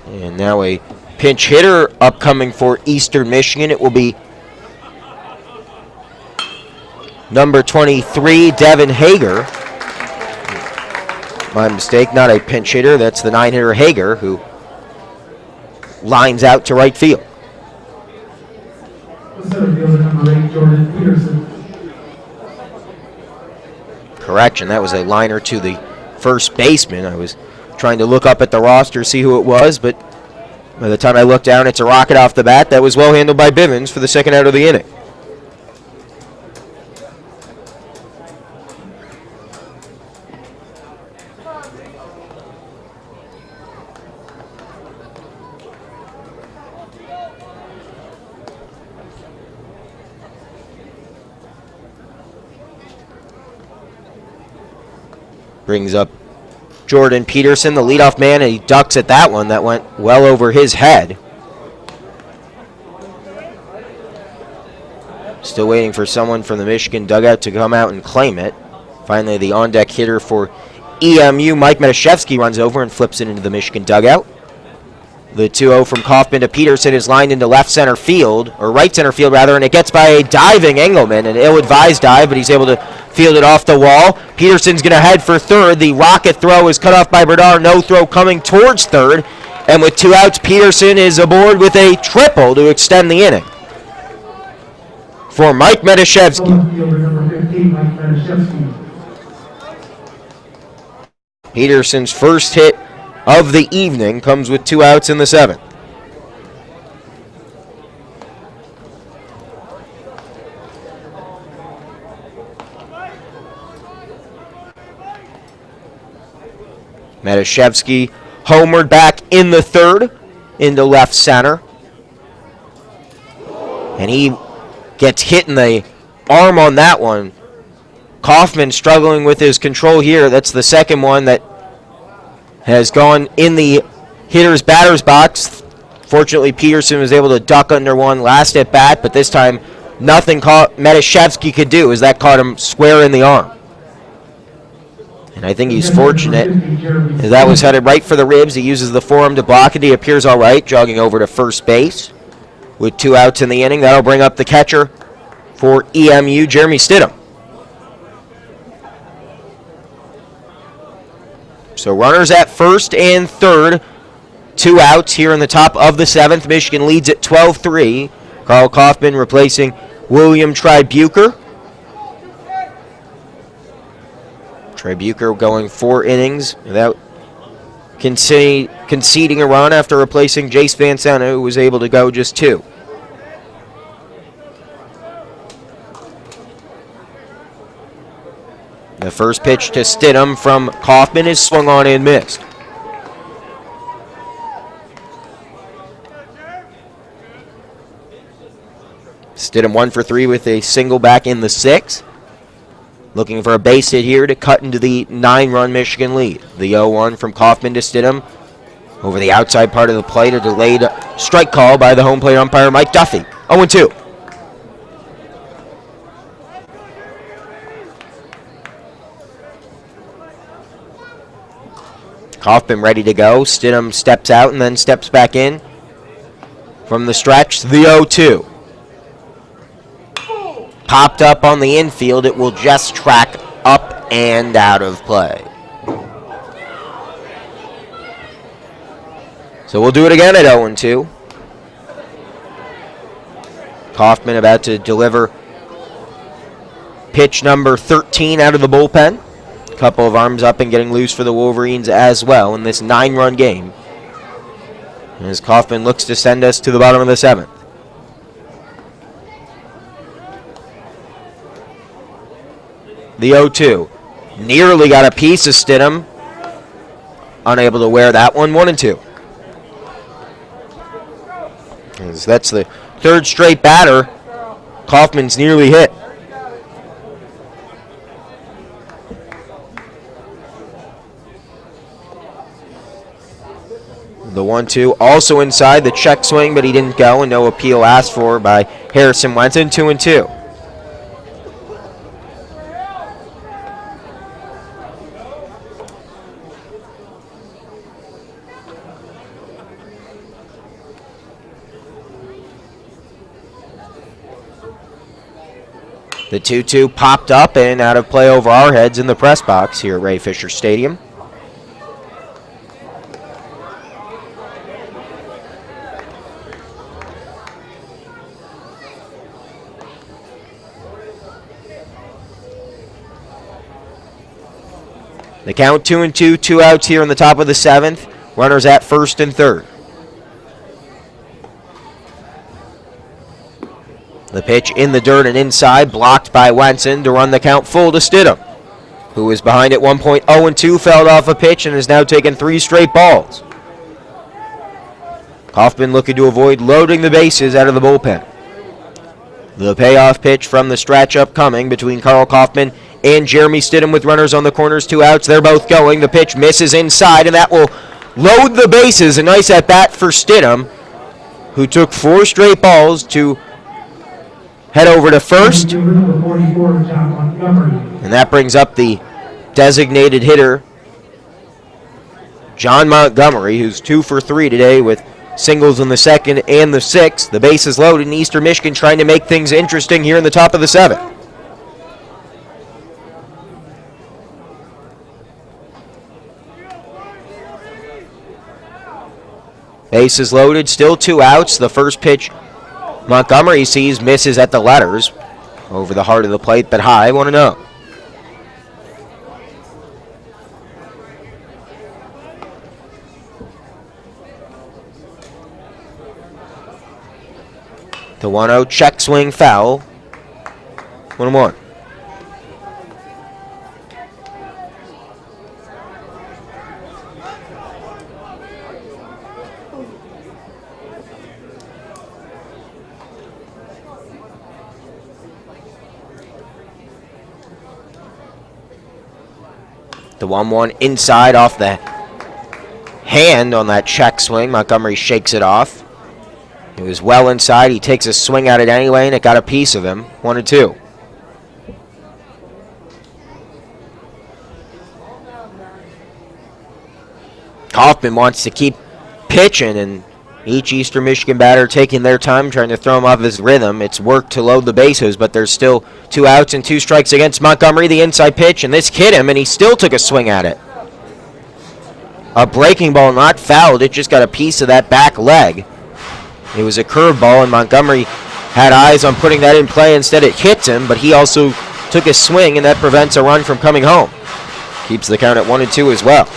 And now a pinch hitter upcoming for Eastern Michigan. It will be number 23, Devin Hager. My mistake, not a pinch hitter. That's the 9-hitter Hager, who lines out to right field. Correction, that was a liner to the first baseman. I was trying to look up at the roster, see who it was, but by the time I looked down, it's a rocket off the bat. That was well handled by Bivens for the second out of the inning. Brings up Jordan Peterson, the leadoff man, and he ducks at that one. That went well over his head. Still waiting for someone from the Michigan dugout to come out and claim it. Finally, the on-deck hitter for EMU, Mike Metashevsky, runs over and flips it into the Michigan dugout. The 2-0 from Kaufman to Peterson is lined into left center field, or right center field rather, and it gets by a diving Engelmann, an ill-advised dive, but he's able to field it off the wall. Peterson's going to head for third. The rocket throw is cut off by Bernard. No throw coming towards third. And with 2 outs, Peterson is aboard with a triple to extend the inning. For Mike Metashevsky. Peterson's first hit of the evening comes with 2 outs in the 7th. Metashevsky homeward back in the third into left center. And he gets hit in the arm on that one. Kaufman struggling with his control here. That's the second one that has gone in the hitter's batter's box. Fortunately, Peterson was able to duck under one last at bat, but this time nothing Metashevsky could do as that caught him square in the arm. And I think he's fortunate as that was headed right for the ribs. He uses the forearm to block it. He appears all right, jogging over to first base with 2 outs in the inning. That'll bring up the catcher for EMU, Jeremy Stidham. So runners at first and third. 2 outs here in the top of the 7th. Michigan leads at 12-3. Karl Kaufman replacing William Tribuker. Tribuker going 4 innings without conceding a run after replacing Jace Van Sena, who was able to go just 2. The first pitch to Stidham from Kaufman is swung on and missed. Stidham 1 for 3 with a single back in the 6th. Looking for a base hit here to cut into the 9-run Michigan lead. The 0-1 from Kaufman to Stidham. Over the outside part of the plate, a delayed strike call by the home plate umpire Mike Duffy. 0-2. Kaufman ready to go. Stidham steps out and then steps back in. From the stretch, the 0-2. Popped up on the infield. It will just track up and out of play. So we'll do it again at 0-2. Kaufman about to deliver pitch number 13 out of the bullpen. A couple of arms up and getting loose for the Wolverines as well in this 9-run game. As Kaufman looks to send us to the bottom of the 7th. The 0-2. Nearly got a piece of Stidham. Unable to wear that one. 1-2. As that's the 3rd straight batter Kaufman's nearly hit. The 1-2 also inside the check swing, but he didn't go, and no appeal asked for by Harrison Wenson. 2-2. The 2-2 popped up and out of play over our heads in the press box here at Ray Fisher Stadium. The count 2-2, 2 outs here in the top of the 7th. Runners at first and third. The pitch in the dirt and inside, blocked by Wenson to run the count full to Stidham, who was behind at 1 point. 0-2, fouled off a pitch and has now taken 3 straight balls. Kaufman looking to avoid loading the bases out of the bullpen. The payoff pitch from the stretch upcoming between Karl Kaufman and Jeremy Stidham with runners on the corners, 2 outs. They're both going. The pitch misses inside, and that will load the bases. A nice at-bat for Stidham, who took 4 straight balls to head over to first. And that brings up the designated hitter, John Montgomery, who's 2 for 3 today with singles in the 2nd and the 6th. The base is loaded, and Eastern Michigan trying to make things interesting here in the top of the 7th. Base is loaded, still 2 outs. The first pitch Montgomery sees, misses at the letters. Over the heart of the plate, but high. 1-0. The 1-0 check swing foul. 1-1. The 1-1 inside off the hand on that check swing. Montgomery shakes it off. He was well inside. He takes a swing at it anyway, and it got a piece of him. 1-2. Kaufman wants to keep pitching, and each Eastern Michigan batter taking their time trying to throw him off his rhythm. It's worked to load the bases, but there's still 2 outs and 2 strikes against Montgomery. The inside pitch, and this hit him, and he still took a swing at it. A breaking ball, not fouled. It just got a piece of that back leg. It was a curveball, and Montgomery had eyes on putting that in play. Instead, it hits him, but he also took a swing, and that prevents a run from coming home. Keeps the count at 1-2 as well.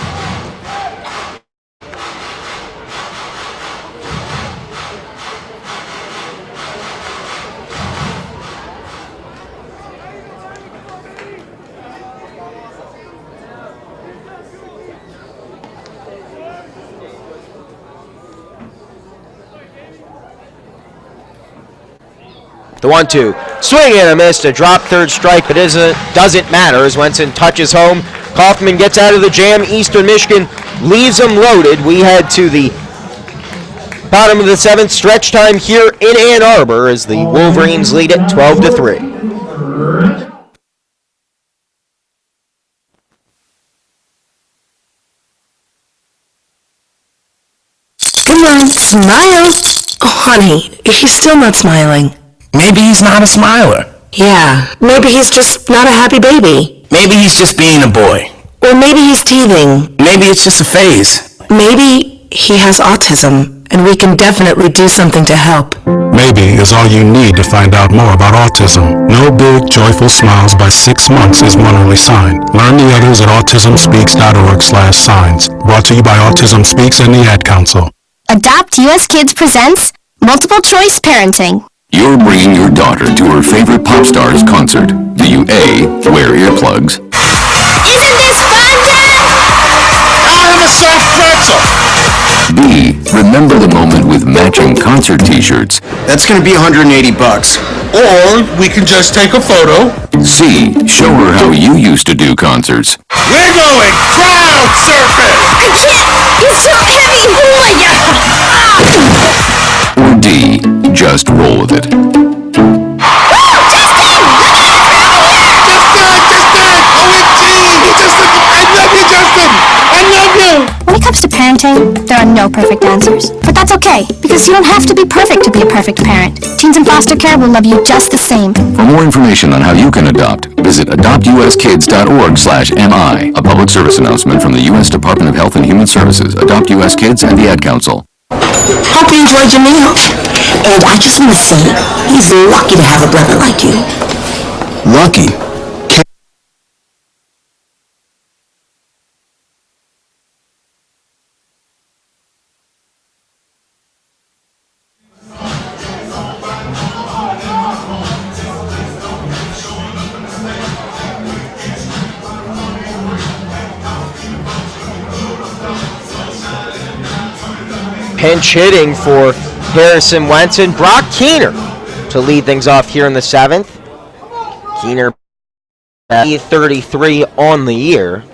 The 1-2. Swing and a miss to drop third strike, but doesn't matter as Wenson touches home. Kaufman gets out of the jam. Eastern Michigan leaves them loaded. We head to the bottom of the 7th. Stretch time here in Ann Arbor as the Wolverines lead it 12-3. Come on, smile. Oh, honey, he's still not smiling. Maybe he's not a smiler. Yeah, maybe he's just not a happy baby. Maybe he's just being a boy. Or maybe he's teething. Maybe it's just a phase. Maybe he has autism, and we can definitely do something to help. Maybe is all you need to find out more about autism. No big, joyful smiles by 6 months is one early sign. Learn the others at autismspeaks.org/signs. Brought to you by Autism Speaks and the Ad Council. Adopt US Kids presents Multiple Choice Parenting. You're bringing your daughter to her favorite pop star's concert. Do you A, wear earplugs? Isn't this fun, Dad? I'm a soft pretzel. B, remember the moment with matching concert t-shirts? That's gonna be $180. Or we can just take a photo. C, show her how you used to do concerts. We're going crowd surfing. I can't! It's so heavy! Oh my God! Or D, just roll with it. When it comes to parenting, there are no perfect answers. But that's okay, because you don't have to be perfect to be a perfect parent. Teens in foster care will love you just the same. For more information on how you can adopt, visit adoptuskids.org/MI, a public service announcement from the U.S. Department of Health and Human Services, Adopt U.S. Kids, and the Ad Council. Hope you enjoyed your meal. And I just want to say, he's lucky to have a brother like you. Lucky. Pinch hitting for Harrison Wenson. Brock Keener to lead things off here in the 7th. Keener at 33 on the year.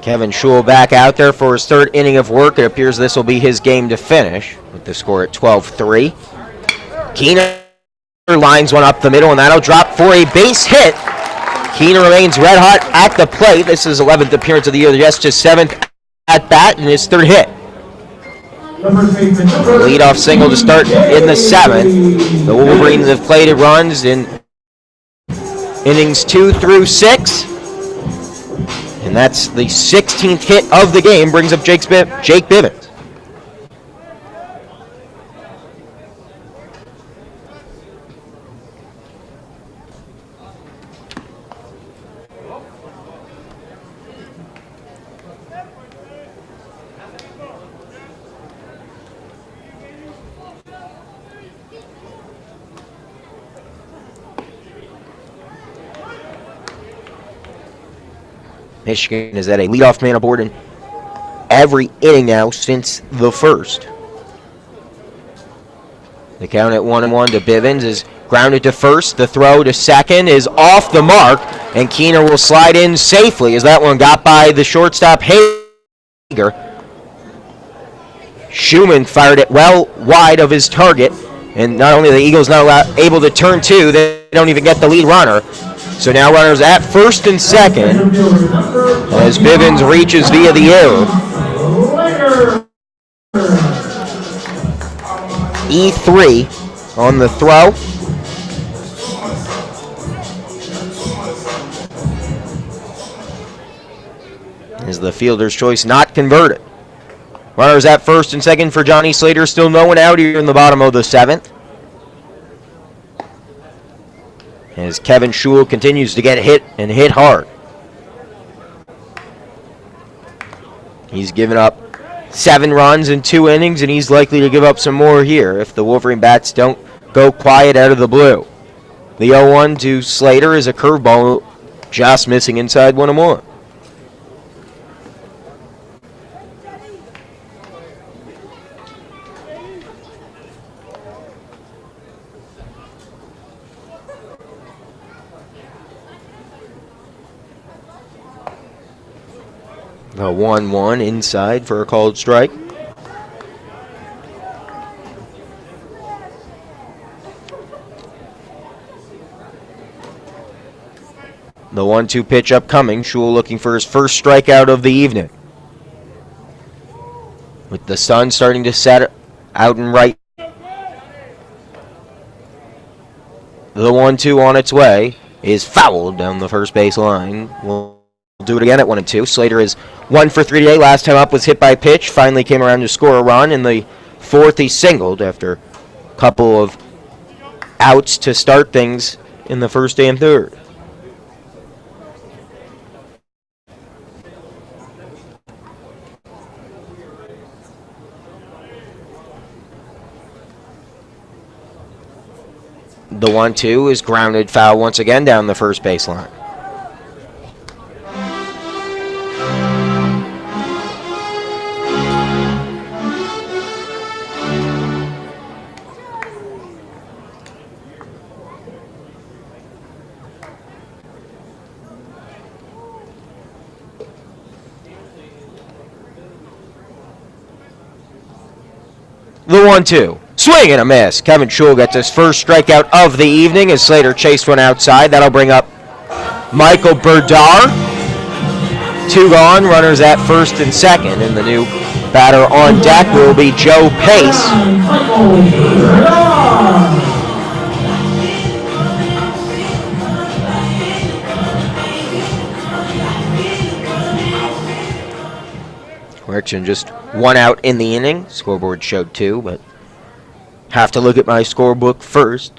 Kevin Schul back out there for his 3rd inning of work. It appears this will be his game to finish with the score at 12-3. Keener lines one up the middle, and that'll drop for a base hit. Keener remains red hot at the plate. This is 11th appearance of the year. Yes, just 7th at bat and his 3rd hit. Leadoff single to start in the 7th. The Wolverines have plated runs in innings 2 through 6. And that's the 16th hit of the game. Brings up Jake Bivens. Michigan has had a leadoff man aboard in every inning now since the 1st. The count at 1-1 to Bivens is Grounded to first. The throw to second is off the mark, and Keener will slide in safely as that one got by the shortstop Hager. Schumann fired it well wide of his target, and not only are the Eagles not able to turn two, they don't even get the lead runner. So now runners at first and second as Bivens reaches via the error. E3 on the throw. Is the fielder's choice not converted. Runners at first and second for Johnny Slater. Still no one out here in the bottom of the seventh. As Kevin Schul continues to get hit and hit hard. He's given up 7 runs in 2 innings, and he's likely to give up some more here if the Wolverine bats don't go quiet out of the blue. The 0-1 to Slater is a curveball just missing inside 1-1. The 1-1 inside for a called strike. The 1-2 pitch upcoming. Schul looking for his first strikeout of the evening. With the sun starting to set out and right. The 1-2 on its way is fouled down the first base line. We'll do it again at 1-2. Slater is 1 for 3 today. Last time up was hit by a pitch. Finally came around to score a run. In the fourth, he singled after a couple of outs to start things in the first and third. The 1-2 is grounded foul once again down the first baseline. The 1-2. Swing and a miss. Kevin Schul gets his first strikeout of the evening as Slater chased one outside. That'll bring up Michael Berdar. 2 gone. Runners at first and second. And the new batter on deck will be Joe Pace. Correction, just 1 out in the inning. Scoreboard showed 2, but have to look at my scorebook first.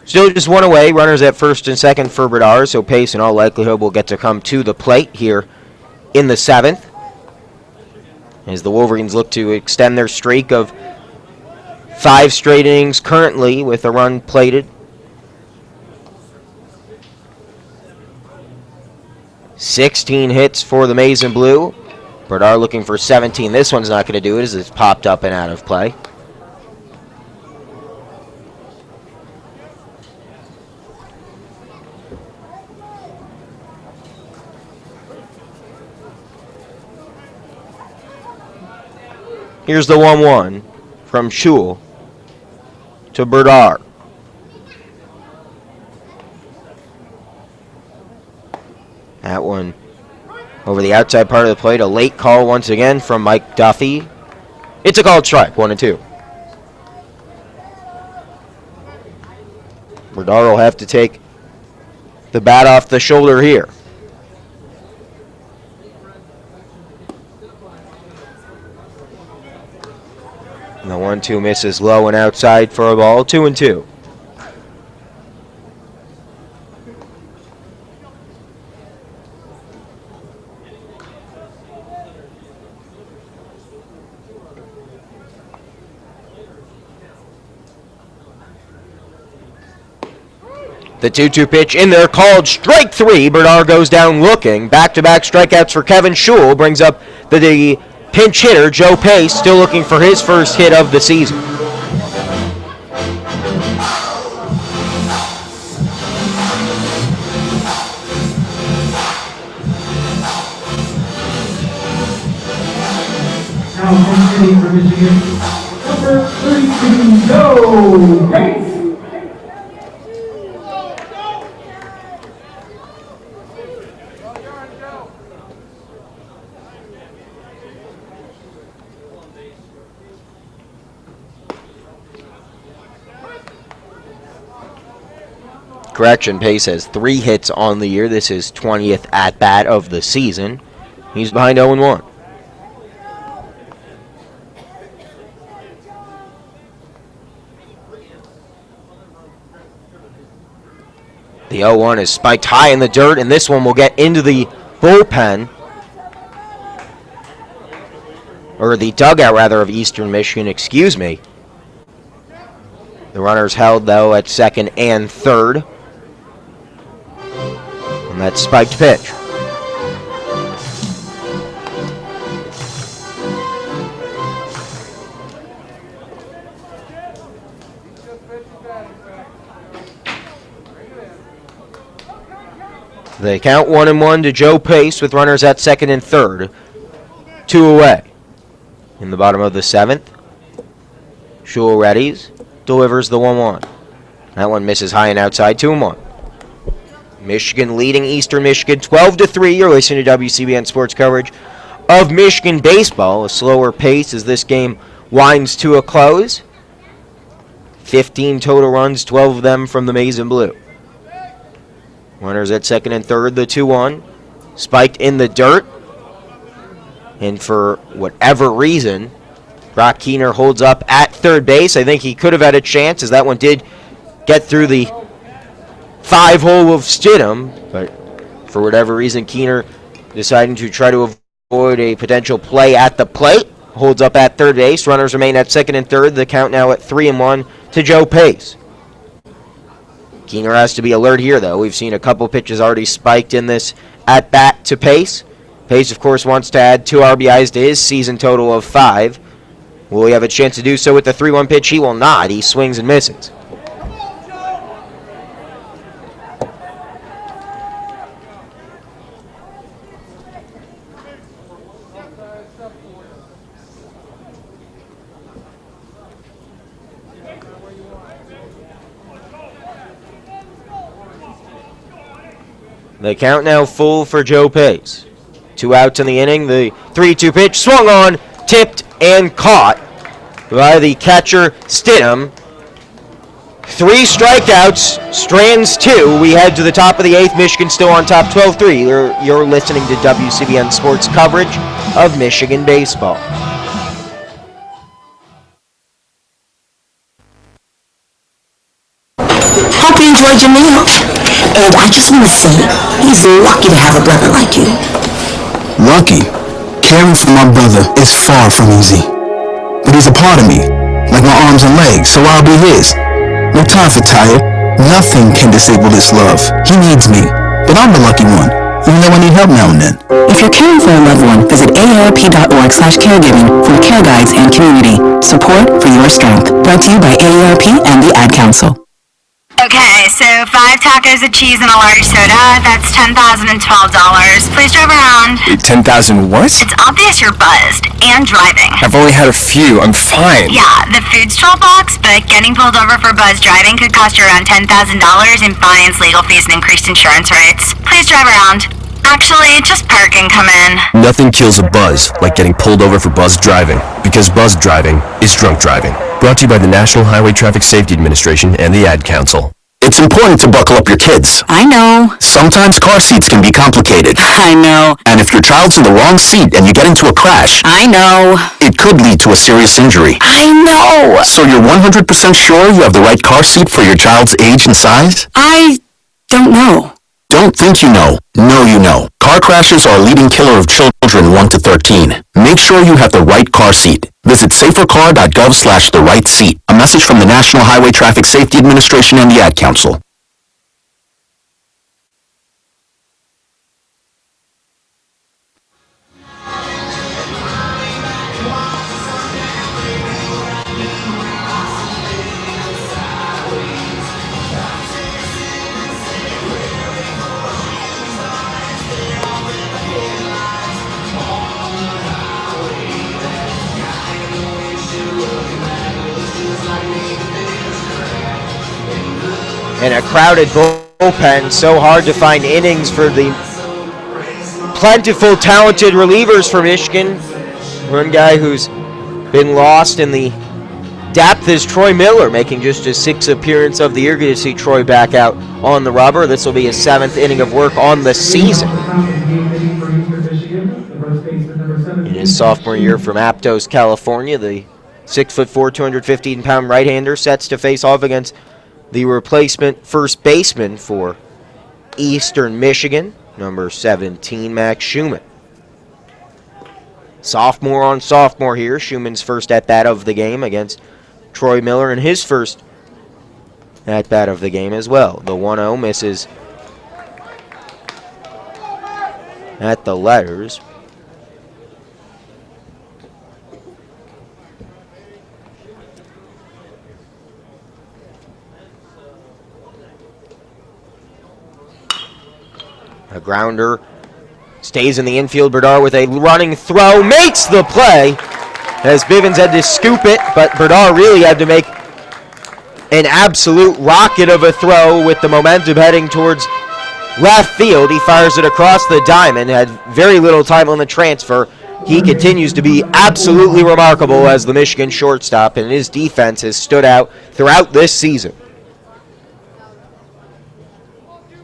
Still just 1 away. Runners at first and second for Berdar, so Pace in all likelihood will get to come to the plate here in the 7th. As the Wolverines look to extend their streak of 5 straight innings currently with a run plated. 16 hits for the Maize and Blue. Berdar looking for 17. This one's not going to do it as it's popped up and out of play. Here's the 1-1 from Schul to Berdar. That one over the outside part of the plate. A late call once again from Mike Duffy. It's a called strike, 1-2. Berdar will have to take the bat off the shoulder here. And the 1-2 misses low and outside for a ball, 2-2. The 2-2 pitch in there called strike 3. Berdar goes down looking. Back-to-back strikeouts for Kevin Schul brings up the pinch hitter, Joe Pace, still looking for his first hit of the season. Now hitting for Michigan, number 32, Joe Pace. Correction, Pace has 3 hits on the year. This is 20th at-bat of the season. He's behind 0-1. The 0-1 is spiked high in the dirt, and this one will get into the bullpen, or the dugout, rather, of Eastern Michigan, excuse me. The runner's held, though, at second and third. And that spiked pitch. They count 1-1 to Joe Pace with runners at second and third. 2 away. In the bottom of the 7th, Shul readies, delivers the 1-1. That one misses high and outside, 2-1. Michigan leading Eastern Michigan 12-3. You're listening to WCBN Sports coverage of Michigan baseball. A slower pace as this game winds to a close. 15 total runs, 12 of them from the Maize and Blue. Runners at second and third, the 2-1. Spiked in the dirt. And for whatever reason, Brock Keener holds up at third base. I think he could have had a chance, as that one did get through the 5-hole of Stidham. But for whatever reason, Keener deciding to try to avoid a potential play at the plate. Holds up at third base. Runners remain at second and third. The count now at 3-1 to Joe Pace. Keener has to be alert here, though. We've seen a couple pitches already spiked in this at-bat to Pace. Pace, of course, wants to add 2 RBIs to his season total of 5. Will he have a chance to do so with the 3-1 pitch? He will not. He swings and misses. The count now full for Joe Pace. 2 outs in the inning. The 3-2 pitch swung on, tipped, and caught by the catcher Stidham. 3 strikeouts, Strands 2. We head to the top of the 8th. Michigan still on top, 12-3. You're listening to WCBN Sports coverage of Michigan baseball. Hope you enjoyed your meal. And I just want to say, he's lucky to have a brother like you. Lucky? Caring for my brother is far from easy. But he's a part of me, like my arms and legs, so I'll be his. No time for tired. Nothing can disable this love. He needs me, but I'm the lucky one, even though I need help now and then. If you're caring for a loved one, visit aarp.org/caregiving for care guides and community support for your strength. Brought to you by AARP and the Ad Council. Okay, so 5 tacos of cheese and a large soda, that's $10,012. Please drive around. 10,000 what? It's obvious you're buzzed and driving. I've only had a few. I'm fine. Yeah, the food stroll box, but getting pulled over for buzz driving could cost you around $10,000 in fines, legal fees, and increased insurance rates. Please drive around. Actually, just park and come in. Nothing kills a buzz like getting pulled over for buzz driving, because buzz driving is drunk driving. Brought to you by the National Highway Traffic Safety Administration and the Ad Council. It's important to buckle up your kids. I know. Sometimes car seats can be complicated. I know. And if your child's in the wrong seat and you get into a crash, I know. it could lead to a serious injury. I know. So you're 100% sure you have the right car seat for your child's age and size? I don't know. Don't think you know. Know you know. Car crashes are a leading killer of children 1 to 13. Make sure you have the right car seat. Visit safercar.gov/the-right seat. A message from the National Highway Traffic Safety Administration and the Ad Council. in a crowded bullpen. So hard to find innings for the plentiful, talented relievers for Michigan. One guy who's been lost in the depth is Troy Miller, making just his 6th appearance of the year. Good to see Troy back out on the rubber. This will be his 7th inning of work on the season. In his sophomore year from Aptos, California, the 6'4", 215-pound right-hander sets to face off against the replacement first baseman for Eastern Michigan, number 17, Max Schumann. Sophomore on sophomore here. Schumann's first at-bat of the game against Troy Miller, and his first at-bat of the game as well. The 1-0 misses at the letters. A grounder stays in the infield. Berdar with a running throw makes the play as Bivens had to scoop it, but Berdar really had to make an absolute rocket of a throw with the momentum heading towards left field. He fires it across the diamond, had very little time on the transfer. He continues to be absolutely remarkable as the Michigan shortstop, and his defense has stood out throughout this season.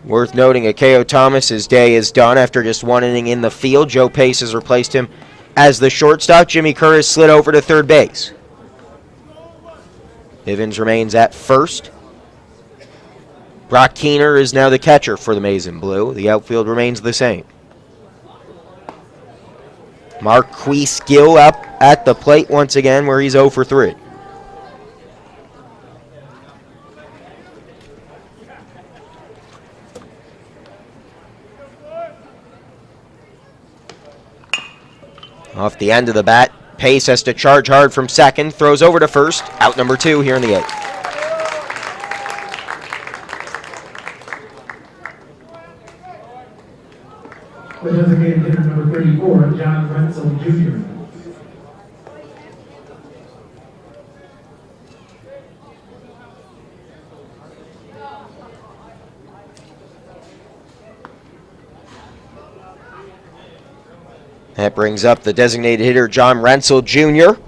Worth noting, Akeo Thomas's day is done after just 1 inning in the field. Joe Pace has replaced him as the shortstop. Jimmy Kerr has slid over to third base. Bivens remains at first. Brock Keener is now the catcher for the Maize and Blue. The outfield remains the same. Marquise Gill up at the plate once again, where he's 0 for 3. Off the end of the bat, Pace has to charge hard from second, throws over to first, out number 2 here in the 8th. The designated hitter number 34, John Renzel Jr. That brings up the designated hitter, John Renzel Jr.,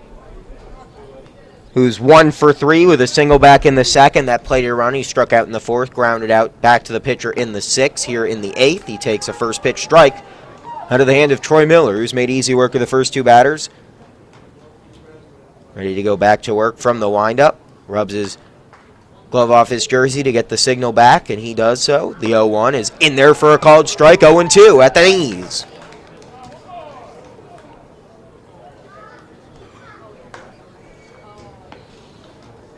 who's 1 for 3 with a single back in the 2nd. That played a run. He struck out in the 4th, grounded out back to the pitcher in the 6th. Here in the 8th, he takes a first pitch strike out of the hand of Troy Miller, who's made easy work of the first 2 batters. Ready to go back to work from the windup. Rubs his glove off his jersey to get the signal back, and he does so. The 0-1 is in there for a called strike, 0-2 at the knees.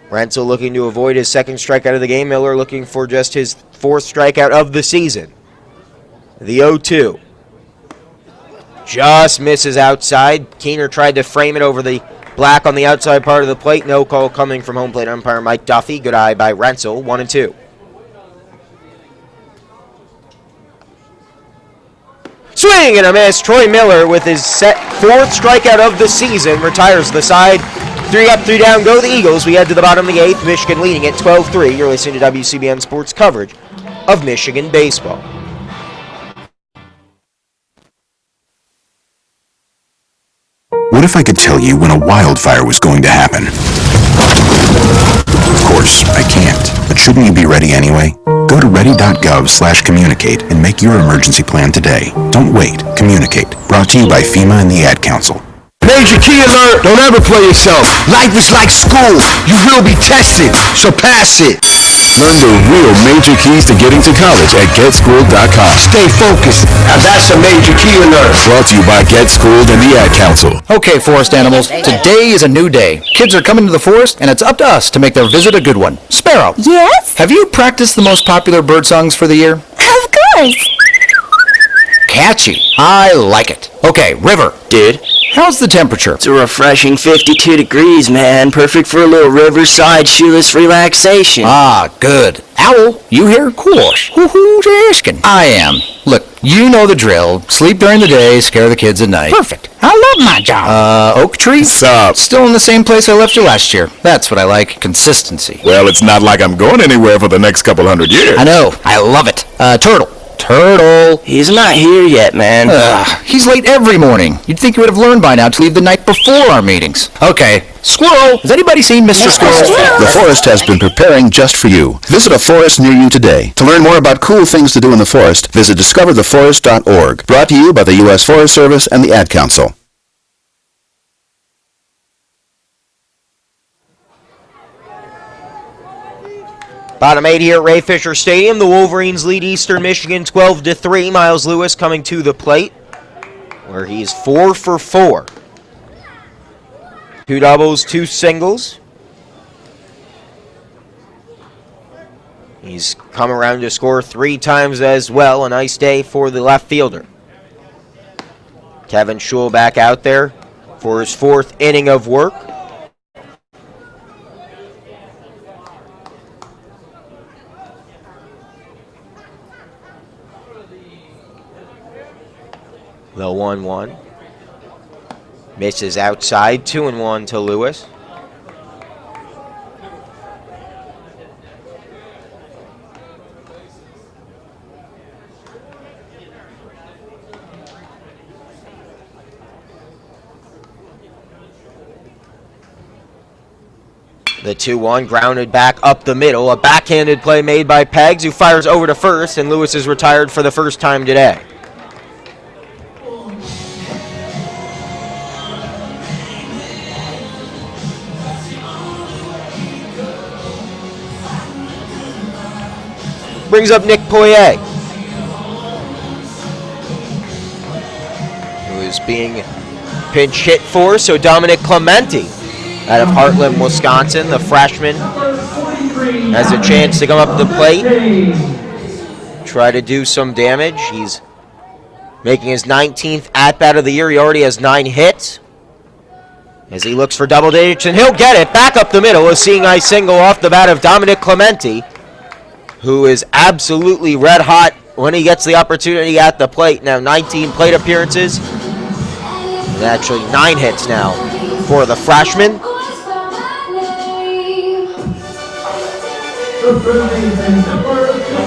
Renzel looking to avoid his 2nd strikeout of the game. Miller looking for just his 4th strikeout of the season. The 0-2. Just misses outside. Keener tried to frame it over the black on the outside part of the plate. No call coming from home plate umpire Mike Duffy. Good eye by Renzel. 1-2. Swing and a miss. Troy Miller with his 4th strikeout of the season retires the side. 3 up, 3 down, go the Eagles. We head to the bottom of the 8th. Michigan leading at 12-3. You're listening to WCBN Sports coverage of Michigan baseball. What if I could tell you when a wildfire was going to happen? Of course, I can't. But shouldn't you be ready anyway? Go to ready.gov/communicate and make your emergency plan today. Don't wait. Communicate. Brought to you by FEMA and the Ad Council. Major key alert! Don't ever play yourself. Life is like school. You will be tested, so pass it. Learn the real major keys to getting to college at GetSchooled.com. Stay focused. Now that's a major key alert. Brought to you by GetSchooled and the Ad Council. Okay, forest animals. Today is a new day. Kids are coming to the forest, and it's up to us to make their visit a good one. Sparrow. Yes? Have you practiced the most popular bird songs for the year? Of course. Catchy. I like it. Okay, River. Dude, How's the temperature? It's a refreshing 52 degrees, man. Perfect for a little riverside shoeless relaxation. Ah, good. Owl, you here? Course. Who's asking? I am. Look, you know the drill. Sleep during the day, scare the kids at night. Perfect. I love my job. Oak Tree? Sup? Still in the same place I left you last year. That's what I like. Consistency. Well, it's not like I'm going anywhere for the next couple hundred years. I know. I love it. Turtle. Turtle. He's not here yet, man. He's late every morning. You'd think you would have learned by now to leave the night before our meetings. Okay. Squirrel. Has anybody seen Mr. Squirrel? The forest has been preparing just for you. Visit a forest near you today. To learn more about cool things to do in the forest, visit discovertheforest.org. Brought to you by the U.S. Forest Service and the Ad Council. Bottom 8 here at Ray Fisher Stadium. The Wolverines lead Eastern Michigan 12-3. Miles Lewis coming to the plate, where he's 4 for 4. 2 doubles, 2 singles. He's come around to score 3 times as well. A nice day for the left fielder. Kevin Schul back out there for his 4th inning of work. The 1-1. Misses outside, 2-1 to Lewis. The 2-1 grounded back up the middle. A backhanded play made by Peggs, who fires over to first, and Lewis is retired for the first time today. Brings up Nick Poirier, who is being pinch hit for. So Dominic Clementi out of Heartland, Wisconsin, the freshman, has a chance to come up to the plate, try to do some damage. He's making his 19th at-bat of the year. He already has 9 hits. As he looks for double digits, and he'll get it. Back up the middle, a seeing eye single off the bat of Dominic Clementi, who is absolutely red hot when he gets the opportunity at the plate. Now 19 plate appearances, and actually 9 hits now for the freshman.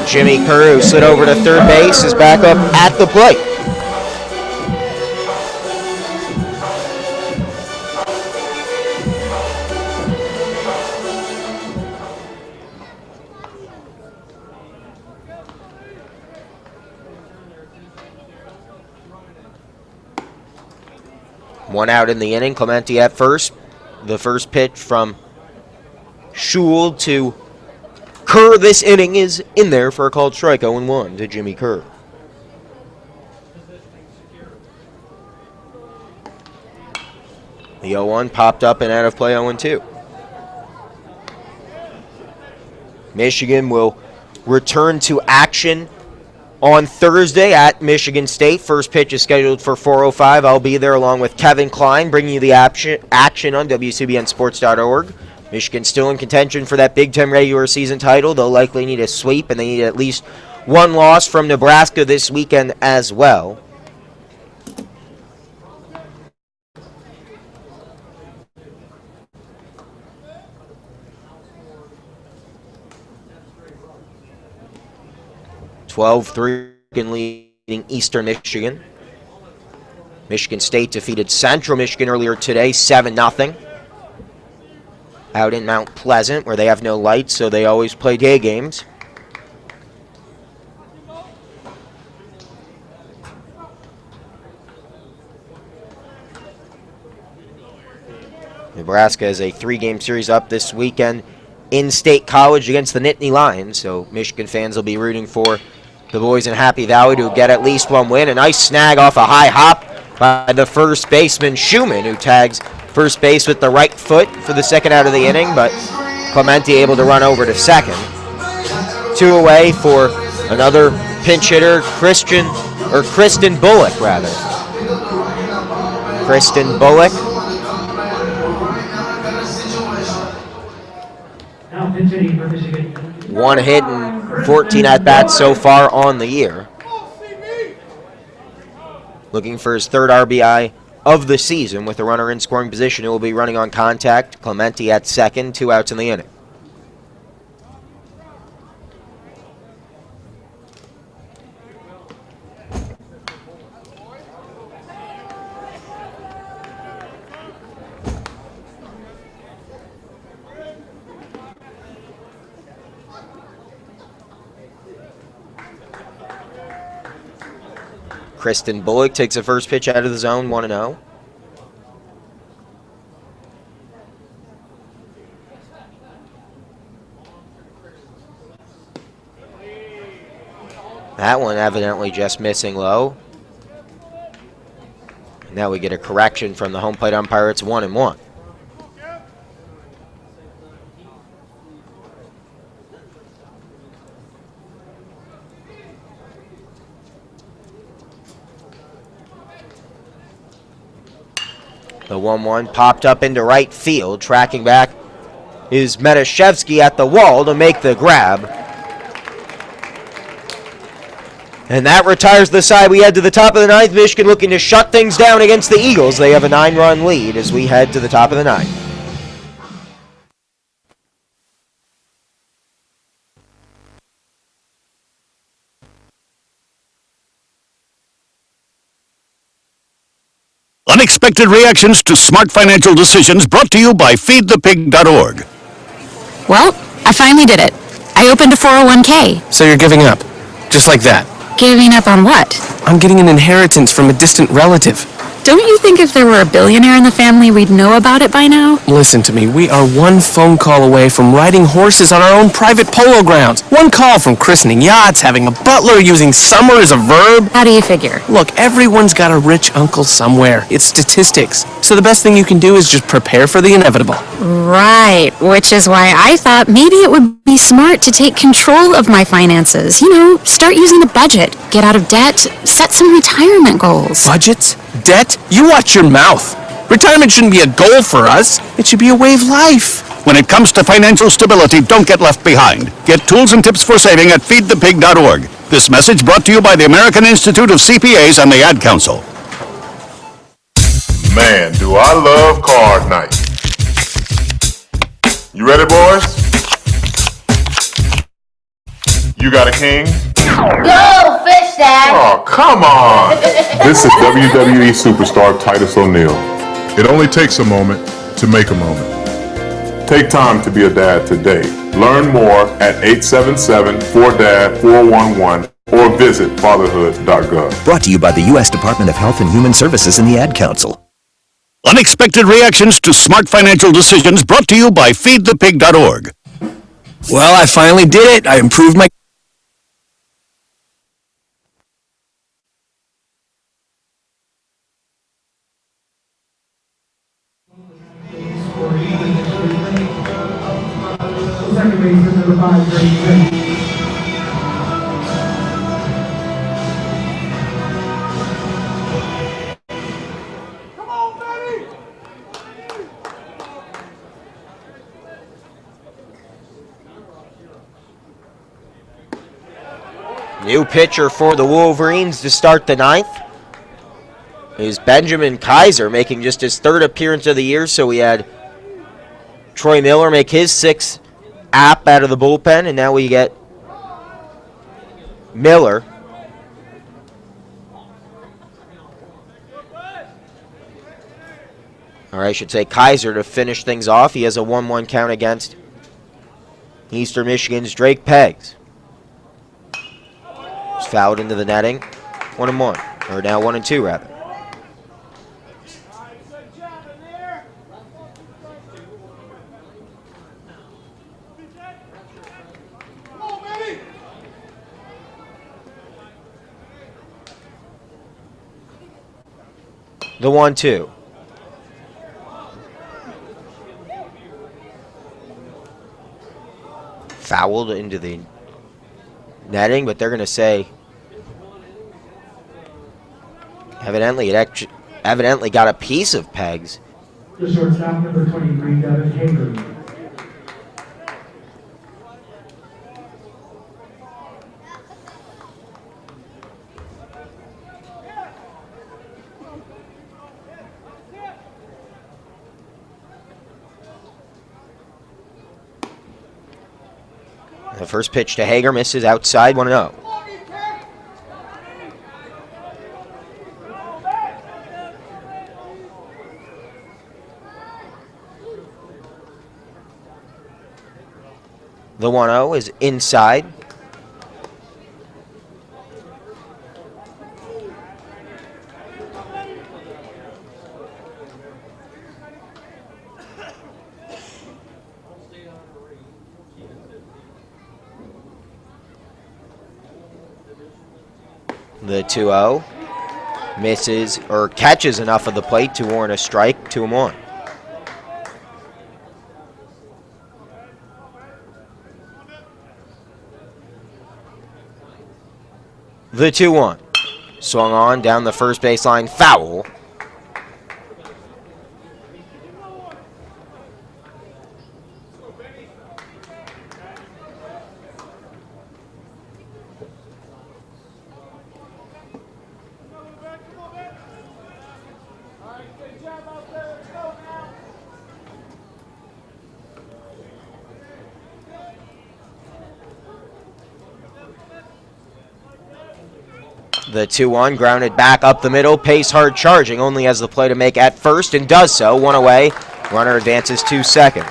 Jimmy Kerr, who slid over to third base, is back up at the plate. One out in the inning. Clementi at first. The first pitch from Schul to Kerr this inning is in there for a called strike. 0-1 to Jimmy Kerr. The 0-1 popped up and out of play. 0-2. Michigan will return to action on Thursday at Michigan State. First pitch is scheduled for 4:05. I'll be there along with Kevin Klein, bringing you the action on WCBNsports.org. Michigan still in contention for that Big Ten regular season title. They'll likely need a sweep, and they need at least one loss from Nebraska this weekend as well. Leading Eastern Michigan. Michigan State defeated Central Michigan earlier today, 7-0. Out in Mount Pleasant, where they have no lights, so they always play day games. Nebraska has a 3-game series up this weekend in State College against the Nittany Lions, so Michigan fans will be rooting for the boys in Happy Valley to get at least one win. A nice snag off a high hop by the first baseman, Schumann, who tags first base with the right foot for the second out of the inning, but Clementi able to run over to second. 2 away for another pinch hitter, Kristen Bullock, rather. Kristen Bullock. Now pitch hitting for Michigan. 1 hit and 14 at-bats so far on the year. Looking for his 3rd RBI of the season with a runner in scoring position who will be running on contact. Clemente at 2nd, 2 outs in the inning. Kristen Bullock takes the first pitch out of the zone, 1-0. That one evidently just missing low. Now we get a correction from the home plate umpire. It's 1-1. The 1-1 popped up into right field. Tracking back is Metashevsky at the wall to make the grab. And that retires the side. We head to the top of the 9th. Michigan looking to shut things down against the Eagles. They have a 9-run lead as we head to the top of the 9th. Unexpected reactions to smart financial decisions brought to you by feedthepig.org. Well, I finally did it. I opened a 401k. So you're giving up? Just like that? Giving up on what? I'm getting an inheritance from a distant relative. Don't you think if there were a billionaire in the family, we'd know about it by now? Listen to me, we are one phone call away from riding horses on our own private polo grounds. One call from christening yachts, having a butler, using summer as a verb. How do you figure? Look, everyone's got a rich uncle somewhere. It's statistics. So the best thing you can do is just prepare for the inevitable. Right, which is why I thought maybe it would be smart to take control of my finances. You know, start using a budget, get out of debt, set some retirement goals. Budgets? Debt? You watch your mouth. Retirement shouldn't be a goal for us. It should be a way of life. When it comes to financial stability, don't get left behind. Get tools and tips for saving at feedthepig.org. This message brought to you by the American Institute of CPAs and the Ad Council. Man, do I love card night. You ready, boys? You got a king? Go, fish dad! Oh, come on! This is WWE superstar Titus O'Neil. It only takes a moment to make a moment. Take time to be a dad today. Learn more at 877-4DAD-411 or visit fatherhood.gov. Brought to you by the U.S. Department of Health and Human Services and the Ad Council. Unexpected reactions to smart financial decisions brought to you by feedthepig.org. Well, I finally did it. I improved my... Second baseman number 5, Grady Smith. New pitcher for the Wolverines to start the 9th is Benjamin Kaiser, making just his 3rd appearance of the year. So we had Troy Miller make his 6th app out of the bullpen, and now we get Miller. Or I should say Kaiser to finish things off. He has a 1-1 count against Eastern Michigan's Drake Peggs. It's fouled into the netting. 1-1. Or now 1-2 rather. The 1-2. Fouled into the netting, but they're going to say evidently it evidently got a piece of Pegs. The shortstop, number 23, Devin Hager. The first pitch to Hager misses outside, 1-0. The 1-0 is inside. The 2-0 misses or catches enough of the plate to warrant a strike, 2-1. The 2-1 swung on down the first baseline, foul. The 2-1 grounded back up the middle, pace hard charging, only has the play to make at first and does so. One away, runner advances to second.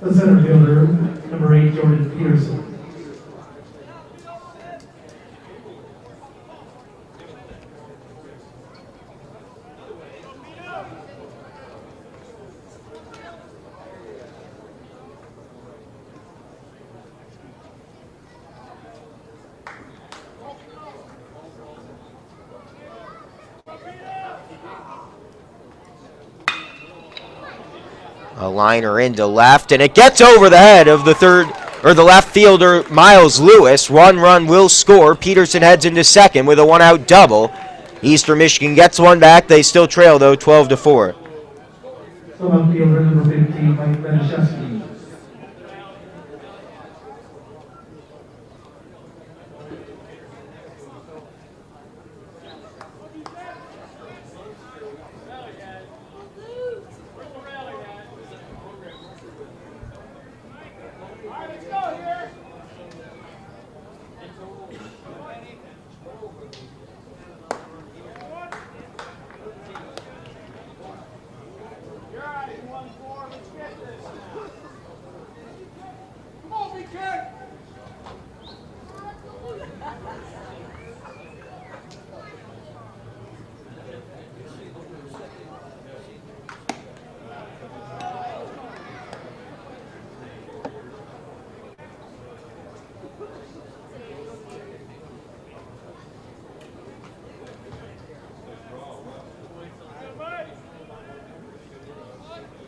The center fielder, number 8, Jordan Peterson. A liner into left, and it gets over the head of the left fielder, Miles Lewis. One run will score. Peterson heads into second with a one-out double. Eastern Michigan gets one back. They still trail, though, 12-4. The left fielder, number 15, Mike Benishevsky.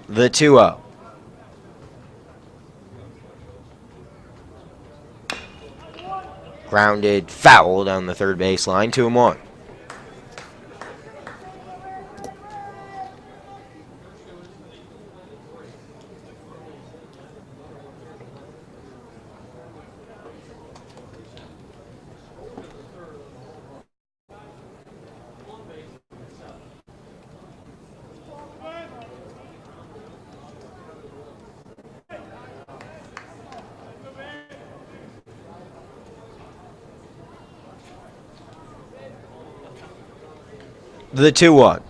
The 2-0. Grounded foul down the third baseline, 2-1. The 2-1.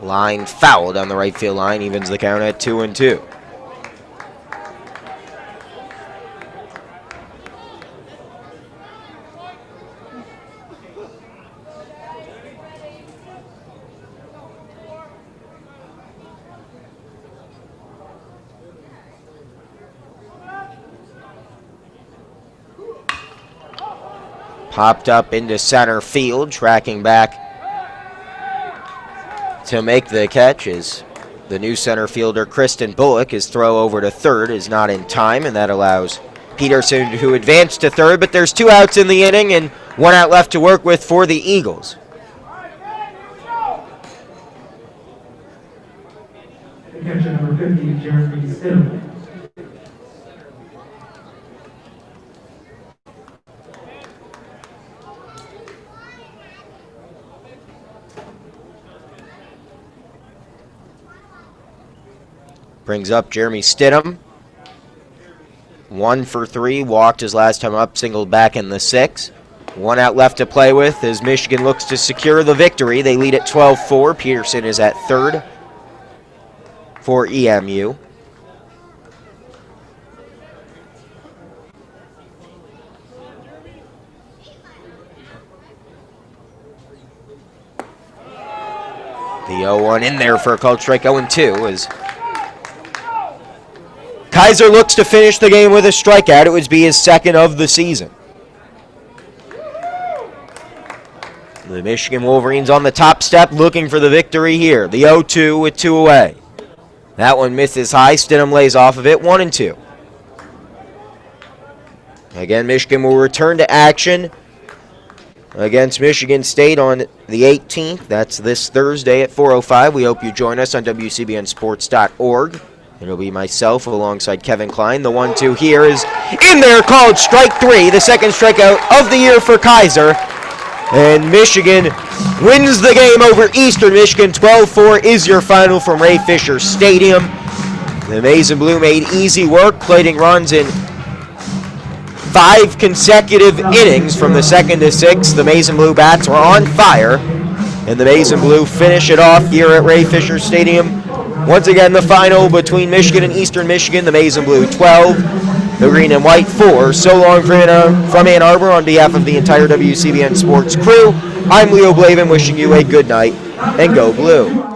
Line foul down the right field line, evens the count at 2-2. Popped up into center field, tracking back to make the catch is the new center fielder, Kristen Bullock. His throw over to third is not in time, and that allows Peterson, who advanced to third, but there's 2 outs in the inning and 1 out left to work with for the Eagles. The catcher number 50, Jeremy Stidham. Brings up Jeremy Stidham. 1 for 3, walked his last time up, singled back in the 6th. 1 out left to play with as Michigan looks to secure the victory. They lead at 12-4. Peterson is at third for EMU. The 0-1 in there for a called strike. 0-2 as Kaiser looks to finish the game with a strikeout. It would be his 2nd of the season. The Michigan Wolverines on the top step looking for the victory here. The 0-2 with 2 away. That one misses high. Stidham lays off of it. 1-2. Again, Michigan will return to action against Michigan State on the 18th. That's this Thursday at 4:05. We hope you join us on WCBNsports.org. It'll be myself alongside Kevin Klein. The 1-2 here is in there, called strike 3, the 2nd strikeout of the year for Kaiser. And Michigan wins the game over Eastern Michigan. 12-4 is your final from Ray Fisher Stadium. The Maize and Blue made easy work, plating runs in 5 consecutive innings from the 2nd to 6th. The Maize and Blue bats were on fire, and the Maize and Blue finish it off here at Ray Fisher Stadium. Once again, the final between Michigan and Eastern Michigan. The Maize and Blue 12, the Green and White 4. So long from Ann Arbor on behalf of the entire WCBN Sports crew. I'm Leo Blavin wishing you a good night, and go Blue.